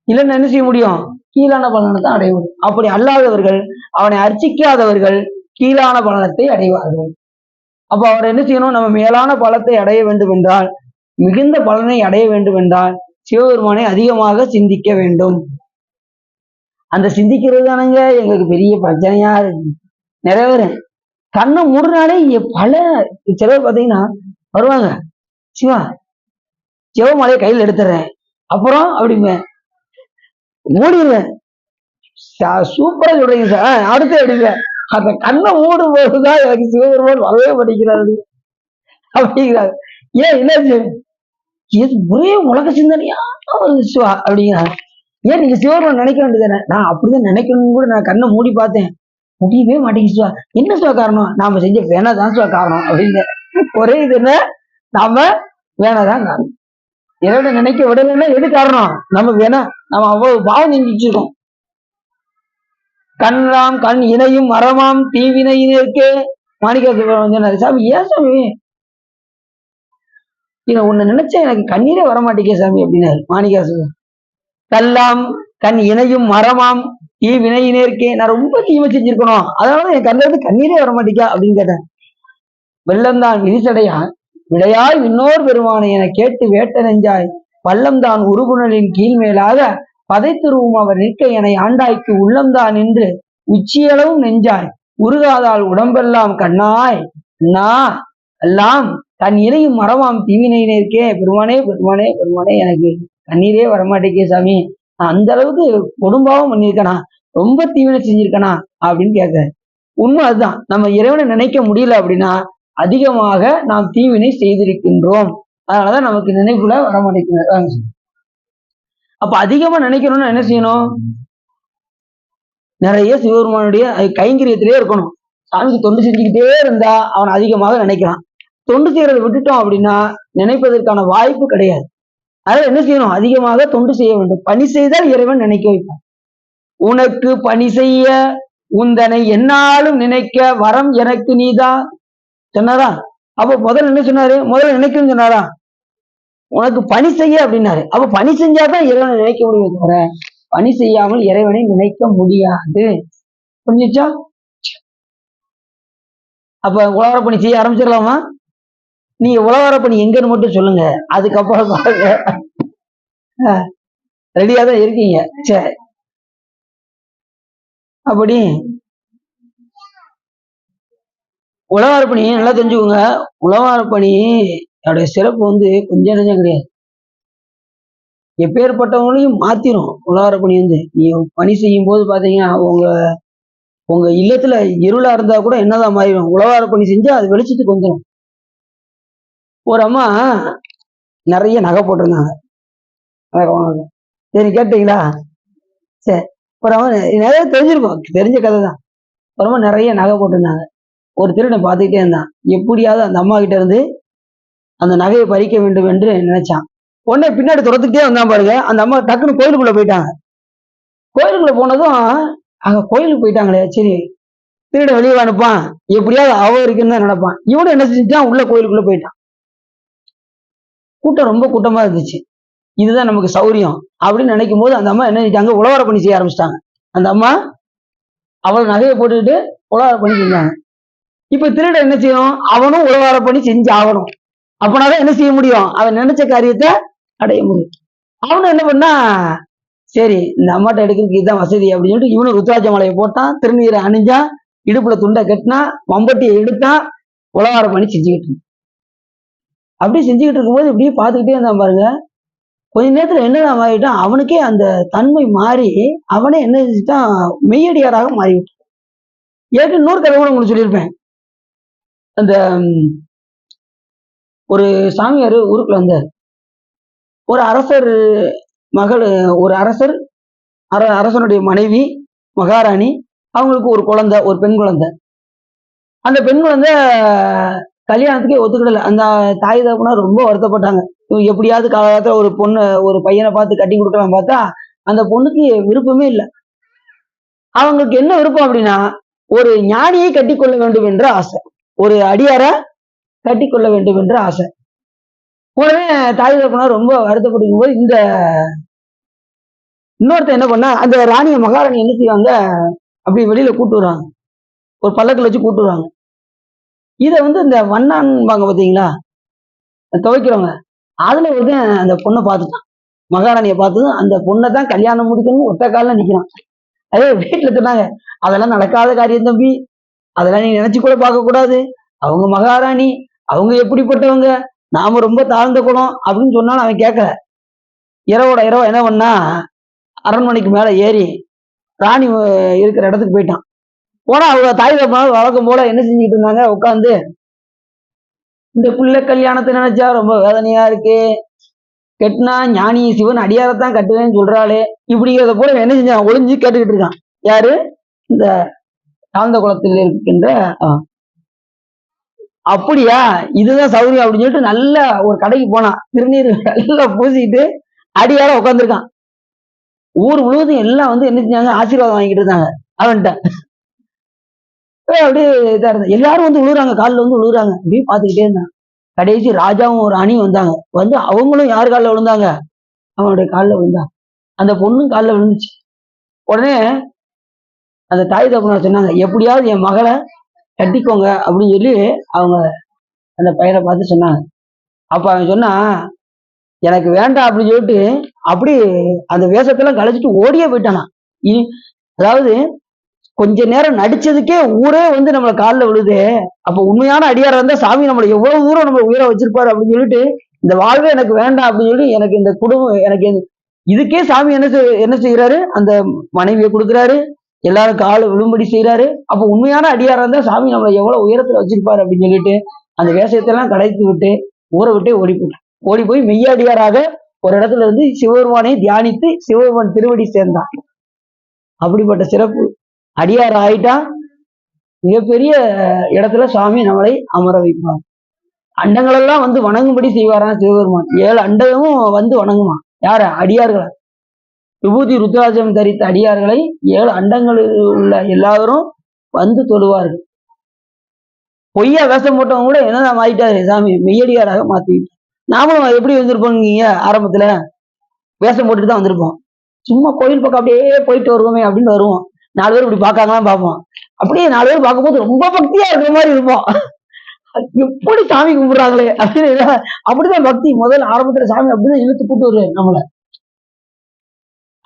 இல்லைன்னு என்ன செய்ய முடியும்? கீழான பலனை தான் அடைய முடியும். அப்படி அல்லாதவர்கள், அவனை அர்ச்சிக்காதவர்கள் கீழான பலனத்தை அடைவார்கள். அப்ப அவர் என்ன செய்யணும்? நம்ம மேலான பலத்தை அடைய வேண்டும் என்றால், மிகுந்த பலனை அடைய வேண்டும் என்றால் சிவபெருமானை அதிகமாக சிந்திக்க வேண்டும். அந்த சிந்திக்கிறது தானங்க எங்களுக்கு பெரிய பிரச்சனையா இருக்கு. நிறைய பேர் கண்ணை மூடுனாலே பல சிலர் பார்த்தீங்கன்னா வருவாங்க, சிவா சிவமலையை கையில் எடுத்துறேன் அப்புறம் அப்படிங்க மூடிடுவேன். சூப்பரா சொல்றீங்க சார், அடுத்து எடுங்க. அந்த கண்ணை மூடும் போதுதான் எனக்கு சிவபெருமான் வரவே படிக்கிறாரு அப்படிங்கிறாரு. ஏன் என்னாச்சு? ஒரே உலக சிந்தனையா வருது சிவா அப்படிங்கிறாங்க. ஏன் நீங்க சிவபெருமான் நினைக்க வேண்டியதானே? நான் அப்படிதான் நினைக்கணும்னு கூட நான் கண்ணை மூடி பார்த்தேன், முடியவே மாட்டேங்குது சிவா. என்ன சிவா காரணம்? நாம செஞ்ச வேணாதான் சிவா காரணம் அப்படின்னு ஒரே இது என்ன, நாம வேணாதான் காரணம். இறைவனை நினைக்க விடலைன்னா எது காரணம்? நம்ம வேணா நம்ம அவ்வளவு பாவம் செஞ்சுச்சிருக்கோம். கண்ணாம் கண் இணையும் மரமாம் தீவினையினருக்கே மாணிக்க சாமி. ஏன் சாமி உன்னை நினைச்சா எனக்கு கண்ணீரே வரமாட்டேங்க சாமி அப்படின்னாரு மாணிக்காசு. கல்லாம் கண் இணையும் மரமாம் தீவினையினருக்கே, நான் ரொம்ப தீமை செஞ்சிருக்கணும், அதனாலதான் என் கண்ணில இருந்து கண்ணீரே வரமாட்டேங்கா அப்படின்னு கேட்டேன். வெள்ளம்தான் விரிசடையான் விடையாய் விண்ணோர் பெருமானை என கேட்டு வேட்ட நெஞ்சாய் பள்ளம்தான் உருகுணலின் கீழ்மேலாக பதைத்துருவும் அவர் நிற்க என ஆண்டாய்க்கு உள்ளம்தான் என்று உச்சியளவும் நெஞ்சாய் உருகாதால் உடம்பெல்லாம் கண்ணாய் அண்ணா எல்லாம் தன் இணையும் மரமாம் தீவினையினருக்கே. பெருமானே பெருமானே பெருமானே, எனக்கு கண்ணீரே வரமாட்டேக்கே சாமி, நான் அந்த அளவுக்கு கொடும்பாவும் பண்ணியிருக்கேனா, ரொம்ப தீவினை செஞ்சிருக்கனா அப்படின்னு கேட்க. உண்மை அதுதான். நம்ம இறைவனை நினைக்க முடியல அப்படின்னா அதிகமாக நாம் தீவினை செய்திருக்கின்றோம். அதனாலதான் நமக்கு நினைப்புல வரமாட்டேங்குது. அப்ப அதிகமா நினைக்கணும்னா என்ன செய்யணும்? நிறைய சிவபெருமானுடைய கைங்கரியத்திலே இருக்கணும். சாமிக்கு தொண்டு செஞ்சுக்கிட்டே இருந்தா அவன் அதிகமாக நினைக்கிறான். தொண்டு செய்யறதை விட்டுட்டோம் அப்படின்னா நினைப்பதற்கான வாய்ப்பு கிடையாது. அதனால என்ன செய்யணும்? அதிகமாக தொண்டு செய்ய வேண்டும். பணி செய்தால் இறைவன் நினைக்க வைப்பான். உனக்கு பணி செய்ய உந்தனை என்னாலும் நினைக்க வரம் எனக்கு நீதான் சொன்னாரா? அப்ப முதல்ல என்ன சொன்னாரு? முதல்ல நினைக்கணும்னு சொன்னாரா? உனக்கு பணி செய்ய அப்படின்னாரு. அப்ப பணி செஞ்சாதான் இறைவனை நினைக்க முடியும் தவிர பணி செய்யாமல் இறைவனை நினைக்க முடியாது. புரிஞ்சுச்சா? அப்ப உலக பணி செய்ய ஆரம்பிச்சிடலாமா? நீங்க உலக பணி எங்கன்னு மட்டும் சொல்லுங்க, அதுக்கப்புறம் பாருங்க. ரெடியா தான் இருக்கீங்க. சரி, அப்படி உழவார பணி நல்லா தெரிஞ்சுக்கோங்க. உழவார பணி அதோடைய சிறப்பு வந்து கொஞ்சம் நெஞ்சம் கிடையாது. எப்பேற்பட்டவங்களையும் மாத்திரும். உழவார பணி வந்து நீ பணி செய்யும் போது பாத்தீங்கன்னா உங்க உங்க இல்லத்துல இருளா இருந்தா கூட என்னதான் மாறிடும். உழவார பணி செஞ்சா அது வெளிச்சத்துக்கு வந்துடும். ஒரு அம்மா நிறைய நகை போட்டிருந்தாங்க. சரி, கேட்டீங்களா? சரி, ஒரு அம்மா நிறைய தெரிஞ்சிருக்கும், தெரிஞ்ச கதை தான். ஒரு அம்மா நிறைய நகை போட்டிருந்தாங்க. ஒரு திருடன் பார்த்துக்கிட்டே இருந்தான். எப்படியாவது அந்த அம்மா கிட்ட இருந்து அந்த நகையை பறிக்க வேண்டும் என்று நினைச்சான். உடனே பின்னாடி துரத்துக்கிட்டே வந்தான் பாருங்க. அந்த அம்மா டக்குன்னு கோயிலுக்குள்ள போயிட்டாங்க. கோயிலுக்குள்ள போனதும் அங்க கோயிலுக்கு போயிட்டாங்களே, சரி திருட வெளியே அனுப்பான், எப்படியாவது இருக்குன்னு தான் நினைப்பான். இவனும் என்ன செஞ்சான், உள்ள கோயிலுக்குள்ள போயிட்டான். கூட்டம் ரொம்ப கூட்டமா இருந்துச்சு. இதுதான் நமக்கு சௌரியம் அப்படின்னு நினைக்கும் போது அந்த அம்மா என்ன செஞ்சாங்க, உழவர பணி செய்ய ஆரம்பிச்சிட்டாங்க. அந்த அம்மா அவள் நகையை போட்டுக்கிட்டு உழவர பணி செஞ்சாங்க. இப்ப திருட என்ன செய்யணும், அவனும் உழவார பணி செஞ்சு ஆகணும். அப்பனாதான் என்ன செய்ய முடியும், அவன் நினைச்ச காரியத்தை அடைய முடியும். அவனும் என்ன பண்ணா, சரி இந்த அம்மாட்ட எடுக்கிறதுக்கு இதுதான் வசதி அப்படின்னு சொல்லிட்டு இவனும் ருத்ராட்ச மலையை போட்டான், திருநீரை அணிஞ்சான், இடுப்புல துண்டை கட்டினா, மம்பட்டியை எடுத்தான், உழவார பணி செஞ்சுக்கிட்டு இருந்தான். அப்படி செஞ்சுக்கிட்டு இருக்கும்போது இப்படியே பார்த்துக்கிட்டே இருந்தான் பாருங்க. கொஞ்ச நேரத்துல என்னதான் ஆகிட்டான், அவனுக்கே அந்த தன்மை மாறி அவனே என்ன செஞ்சுட்டான், மெய்யடியாராக மாறிவிட்டான். ஏற்கனவே இன்னொரு கதை கூட உங்களுக்கு சொல்லியிருப்பேன். அந்த ஒரு சாமியார் ஊருக்குள்ள வந்தார். ஒரு அரசர் மகள், ஒரு அரசர் அரசனுடைய மனைவி மகாராணி, அவங்களுக்கு ஒரு குழந்தை, ஒரு பெண் குழந்தை. அந்த பெண் குழந்தை கல்யாணத்துக்கே ஒத்துக்கிடல. அந்த தாய் தகப்பனார் ரொம்ப வருத்தப்பட்டாங்க. எப்படியாவது காலத்துல ஒரு பொண்ணு ஒரு பையனை பார்த்து கட்டி கொடுக்கலாம் பார்த்தா அந்த பொண்ணுக்கு விருப்பமே இல்லை. அவங்களுக்கு என்ன விருப்பம் அப்படின்னா, ஒரு ஞானியை கட்டி கொள்ள வேண்டும் என்ற ஆசை, ஒரு அடியார கட்டி கொள்ள வேண்டும் என்ற ஆசை. உடனே தாய் தகப்பனார் ரொம்ப வருத்தப்படும் போது இந்த இன்னொருத்த என்ன பண்ணா, அந்த ராணிய மகாராணி என்ன செய்வாங்க, அப்படி வெளியில கூட்டு வருவாங்க, ஒரு பல்லக்கில் வச்சு கூட்டு வருவாங்க. இதை வந்து இந்த வண்ணான்பாங்க பார்த்தீங்களா, துவைக்கிறவங்க, அதுல வந்து அந்த பொண்ணை பார்த்துட்டான். மகாராணியை பார்த்ததும் அந்த பொண்ணை தான் கல்யாணம் முடிக்கணும் ஒத்த காலில் நிற்கிறான். அதே வீட்டுல சொன்னாங்க, அதெல்லாம் நடக்காத காரியம் தம்பி, அதெல்லாம் நீ நினைச்சு கூட பார்க்க கூடாது. அவங்க மகாராணி, அவங்க எப்படிப்பட்டவங்க, நாம ரொம்ப தாழ்ந்த குணம் அப்படின்னு சொன்னாலும் அவன் கேட்கல. இரவோட இரவா என்ன பண்ணா, அரண்மனைக்கு மேல ஏறி ராணி இருக்கிற இடத்துக்கு போயிட்டான். போனா அவங்க தாய் தகப்பனார் வழக்கம் போல என்ன செஞ்சுக்கிட்டு இருந்தாங்க, உட்காந்து இந்த புள்ள கல்யாணத்தை நினைச்சா ரொம்ப வேதனையா இருக்கு, கெட்டினா ஞானி சிவன் அடியாரத்தான் கட்டுவேன்னு சொல்றாளே, இப்படிங்கிறத போல என்ன செஞ்சான், ஒளிஞ்சு கேட்டுக்கிட்டு இருக்கான். யாரு, இந்த தாழ்ந்த குளத்தில் இருக்கின்ற அப்படியா இதுதான் சௌரியம் அப்படின்னு சொல்லிட்டு நல்ல ஒரு கடைக்கு போனான். திருநீர் நல்லா பூசிட்டு அடியார உட்காந்துருக்கான். ஊர் முழுவதும் எல்லாம் வந்து என்ன செஞ்சாங்க, ஆசீர்வாதம் வாங்கிட்டு இருந்தாங்க அவன்கிட்ட. அப்படியே இதா இருந்தா எல்லாரும் வந்து விழுறாங்க, காலில் வந்து விழுறாங்க. அப்படியே பார்த்துக்கிட்டே இருந்தாங்க. கடைசி ராஜாவும் ஒரு அணியும் வந்தாங்க. வந்து அவங்களும் யார் காலில் விழுந்தாங்க, அவனுடைய காலில் விழுந்தாங்க. அந்த பொண்ணும் காலில் விழுந்துச்சு. உடனே அந்த தாய் தகப்பனார் சொன்னாங்க, எப்படியாவது என் மகளை கட்டிக்கோங்க அப்படின்னு சொல்லி அவங்க அந்த பையனை பார்த்து சொன்னாங்க. அப்ப அவன் சொன்னா, எனக்கு வேண்டாம் அப்படின்னு சொல்லிட்டு அப்படி அந்த வேஷத்தெல்லாம் கலைச்சிட்டு ஓடியே போயிட்டானா. அதாவது கொஞ்ச நேரம் நடிச்சதுக்கே ஊரே வந்து நம்மளை காலில் விழுது. அப்ப உண்மையான அடியாரா இருந்தா சாமி நம்மளை எவ்வளவு தூரம் நம்ம உயிரை வச்சிருப்பாரு அப்படின்னு சொல்லிட்டு, இந்த வாழ்வே எனக்கு வேண்டாம் அப்படின்னு சொல்லி, எனக்கு இந்த குடும்பம் எனக்கு இதுக்கே சாமி என்ன செய்யறாரு, அந்த மனைவியை கொடுக்குறாரு, எல்லாரும் காலை விழும்படி செய்யறாரு. அப்ப உண்மையான அடியாரா இருந்தா சாமி நம்மளை எவ்வளவு உயரத்துல வச்சிருப்பாரு அப்படின்னு சொல்லிட்டு அந்த வேஷத்தையெல்லாம் கடைத்து விட்டு ஊரை விட்டே ஓடி போயிட்டான். ஓடி போய் மெய்யடியாராக ஒரு இடத்துல இருந்து சிவபெருமானை தியானித்து சிவபெருமான் திருவடி சேர்ந்தான். அப்படிப்பட்ட சிறப்பு. அடியார் ஆயிட்டா மிகப்பெரிய இடத்துல சுவாமி நம்மளை அமர வைப்பார். அண்டங்கள் எல்லாம் வந்து வணங்கும்படி செய்வாராம் சிவபெருமான். 7 அண்டமும் வந்து வணங்குமா யார, அடியார்களை. விபூதி ருத்ராஜம் தரித்த அடியார்களை 7 அண்டங்களில் உள்ள எல்லாரும் வந்து தொழுவார்கள். பொய்யா வேஷம் போட்டவங்க கூட என்னதான் மாறிட்டாரு சாமி, மெய்யடியாராக மாத்திக்கிட்டு. நாமளும் எப்படி வந்திருப்போங்க? ஆரம்பத்துல வேஷம் போட்டுட்டு தான் வந்திருப்போம். சும்மா கோயில் பக்கம் அப்படியே போயிட்டு வருவோமே அப்படின்னு வருவோம். 4 பேர் இப்படி பார்க்காங்களாம் பார்ப்போம். அப்படியே 4 பேர் பார்க்கும்போது ரொம்ப பக்தியா இருக்கிற மாதிரி இருப்போம். எப்படி சாமி கும்பிடுறாங்களே அப்படின்னு. அப்படிதான் பக்தி முதல்ல ஆரம்பத்துல சாமி அப்படிதான் இழுத்து கூட்டு வருவாரு நம்மள.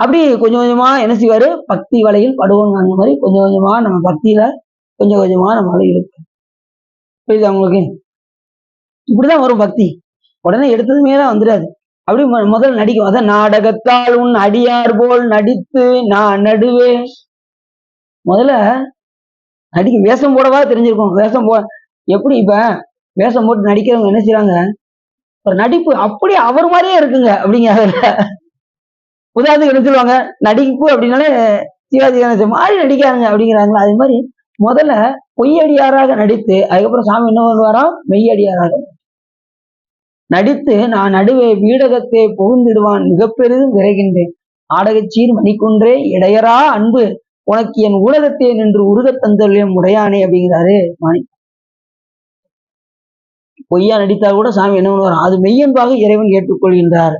அப்படி கொஞ்சம் கொஞ்சமா என்ன செய்வாரு, பக்தி வலையில் படுவோங்க. அந்த மாதிரி கொஞ்சம் கொஞ்சமா நம்ம பக்தியில கொஞ்சம் கொஞ்சமா நம்மளால இழுக்கும். புரியுதா உங்களுக்கு? இப்படிதான் வரும் பக்தி. உடனே எடுத்ததுமே தான் வந்துடாது. அப்படி முதல்ல நடிக்கும். அதான் நாடகத்தால் உன் அடியார் போல் நடித்து நான் நடுவே. முதல்ல நடிக்க வேஷம் போடவா தெரிஞ்சிருக்கும். வேஷம் எப்படி இப்ப வேஷம் போட்டு நடிக்கிறவங்க என்ன செய்யறாங்க, ஒரு நடிப்பு அப்படியே அவர் மாதிரியே இருக்குங்க அப்படிங்க. உதாரணத்துக்கு என்ன சொல்லுவாங்க, நடிப்பு அப்படின்னாலே சிவாஜி கணேசன் மாதிரி நடிக்காருங்க அப்படிங்கிறாங்களா. அது மாதிரி முதல்ல பொய்யடியாராக நடித்து அதுக்கப்புறம் சாமி என்ன பண்ணுவாராம், மெய்யடியாராக நடித்து நான் நடுவே வீடகத்தை புகுந்திடுவான் மிகப்பெரிதும் விரைகின்றேன் ஆடகச்சீர் மணிக்குன்றே இடையரா அன்பு உனக்கு என் ஊடகத்தை நின்று உருகத் தந்தல்யம் உடையானே அப்படிங்கிறாரு மணி. பொய்யா நடித்தால் கூட சாமி என்ன பண்ணுவாராம், அது மெய்யன்பாக இறைவன் ஏற்றுக்கொள்கின்றார்.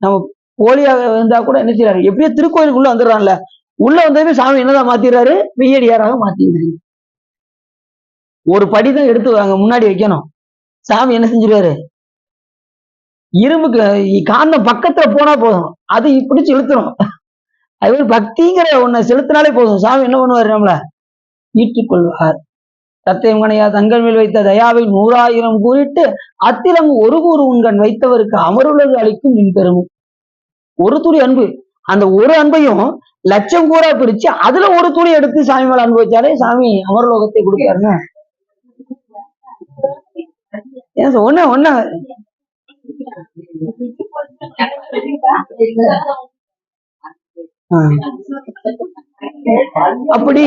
நம்ம போலியாக இருந்தா கூட என்ன செய்யறாரு, எப்படியோ திருக்கோயிலுக்குள்ள வந்துடுறான்ல, உள்ள வந்ததுமே சாமி என்னதான் மாத்திடுறாரு, மெய்யடியாராக மாத்திடுறாரு. ஒரு படிதான் எடுத்து அங்க முன்னாடி வைக்கணும், சாமி என்ன செஞ்சிருவாரு, இரும்புக்கு காந்தம் பக்கத்துல போனா போதும், அது பிடிச்சு இழுத்துரும். அது மாதிரி பக்திங்கிற ஒன்ன செலுத்தினாலே போதும், சாமி என்ன பண்ணுவாரு, நம்மள ஈற்றுக்கொள்வார். தத்தையும் கணையா தங்கள் மேல் வைத்த தயாவை 100,000 கூறிட்டு அத்திலம் ஒரு கூறு உண்கண் வைத்தவருக்கு அமருலகு அளிக்கும் நின் பெருமும். ஒரு துளி அன்பு, அந்த ஒரு அன்பையும் 1,00,000 கூறா பிரிச்சு அதுல ஒரு துளி எடுத்து சாமி மேல அன்பு வச்சாலே சாமி அமரலோகத்தை கொடுப்பாருங்க. ஒண்ணு ஒண்ணு அப்படி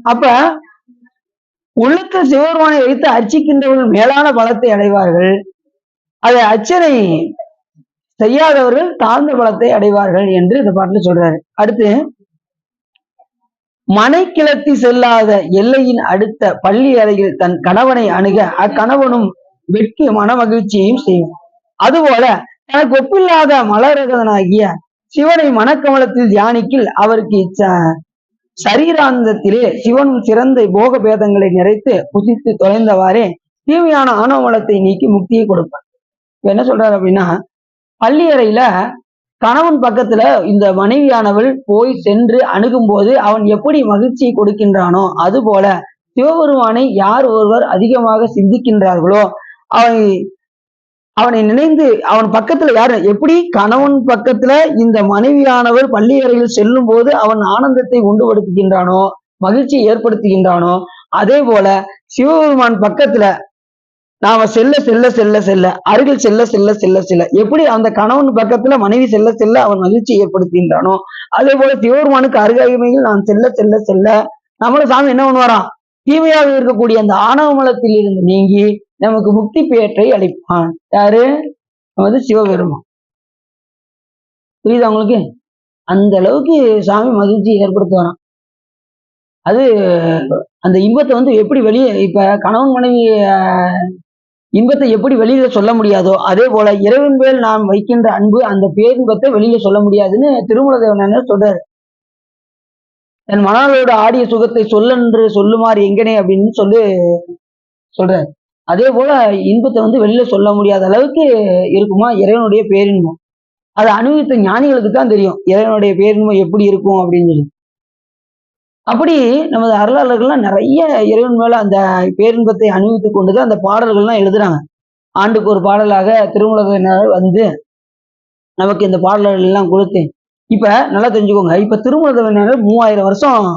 அப்ப உள்ளத்த சிவபெருமானை வைத்து அர்ச்சிக்கின்றவர்கள் மேலான பலத்தை அடைவார்கள், அதை அர்ச்சனை செய்யாதவர்கள் தாழ்ந்த பலத்தை அடைவார்கள் என்று இந்த பாட்டுல சொல்றாரு. அடுத்து, மனை கிளத்தி செல்லாத எல்லையின் அடுத்த பள்ளி அறையில் தன் கணவனை அணுக அக்கணவனும் வெட்கி மன மகிழ்ச்சியையும் செய்யும். அதுபோல தனக்கு ஒப்பில்லாத மலரகதனாகிய சிவனை மனக்கமலத்தில் தியானிக்கில் அவருக்கு சரீராந்தத்திலே சிவனும் சிறந்த போக பேதங்களை நிறைத்து புசித்து தொலைந்தவாறே தீமையான ஆணவமலத்தை நீக்கி முக்தியை கொடுப்பார். என்ன சொல்றாரு அப்படின்னா, பள்ளி அறையில கணவன் பக்கத்துல இந்த மனைவியானவள் போய் சென்று அணுகும் போது அவன் எப்படி மகிழ்ச்சியை கொடுக்கின்றானோ அதுபோல சிவபெருமானை யார் ஒருவர் அதிகமாக சிந்திக்கின்றார்களோ அவனை நினைந்து அவன் பக்கத்துல யாரு எப்படி கணவன் பக்கத்துல இந்த மனைவியானவர் பள்ளி அறையில் செல்லும் போது அவன் ஆனந்தத்தை உண்டுபடுத்துகின்றானோ மகிழ்ச்சியை ஏற்படுத்துகின்றானோ அதே போல சிவபெருமான் பக்கத்துல நாம செல்ல செல்ல செல்ல செல்ல அருகில் செல்ல செல்ல செல்ல செல்ல எப்படி அந்த கணவன் பக்கத்துல மனைவி செல்ல செல்ல அவன் மகிழ்ச்சியை ஏற்படுத்துகின்றானோ அதே போல சிவபெருமானுக்கு அருகாமையில் நான் செல்ல செல்ல செல்ல நம்மள சாமி என்ன பண்ணுவாராம், தீமையாக இருக்கக்கூடிய அந்த ஆணவமலத்தில் இருந்து நீங்கி நமக்கு முக்தி பேற்றை அளிப்பான். யாரு, நமது சிவபெருமான். புரியுதா உங்களுக்கு? அந்த அளவுக்கு சாமி மகிழ்ச்சி ஏற்படுத்துவாராம். அது அந்த இன்பத்தை எப்படி வெளியே, இப்ப கணவன் மனைவி இன்பத்தை எப்படி வெளியில சொல்ல முடியாதோ அதே போல இறைவன் மேல் நாம் வைக்கின்ற அன்பு அந்த பேரின்பத்தை வெளியில சொல்ல முடியாதுன்னு திருமூலதேவன் சொல்றாரு. என் மணாளோட ஆடிய சுகத்தை சொல்லென்று சொல்லுமாறு எங்கனே அப்படின்னு சொல்றாரு. அதே போல இன்பத்தை வெளியில சொல்ல முடியாத அளவுக்கு இருக்குமா இறைவனுடைய பேரின்பம். அதை அனுபவித்த ஞானிகளுக்கு தான் தெரியும் இறைவனுடைய பேரின்பம் எப்படி இருக்கும் அப்படின்னு சொல்லி. அப்படி நமது அருளாளர்கள்லாம் நிறைய இறைவன் மேல அந்த பேரின்பத்தை அனுபவித்துக் கொண்டுதான் அந்த பாடல்கள்லாம் எழுதுறாங்க. ஆண்டுக்கு ஒரு பாடலாக திருமூலதேவனார் வந்து நமக்கு இந்த பாடல்கள் எல்லாம் கொடுத்து, இப்ப நல்லா தெரிஞ்சுக்கோங்க, இப்ப திருமூலதேவனார் 3000 வருஷம்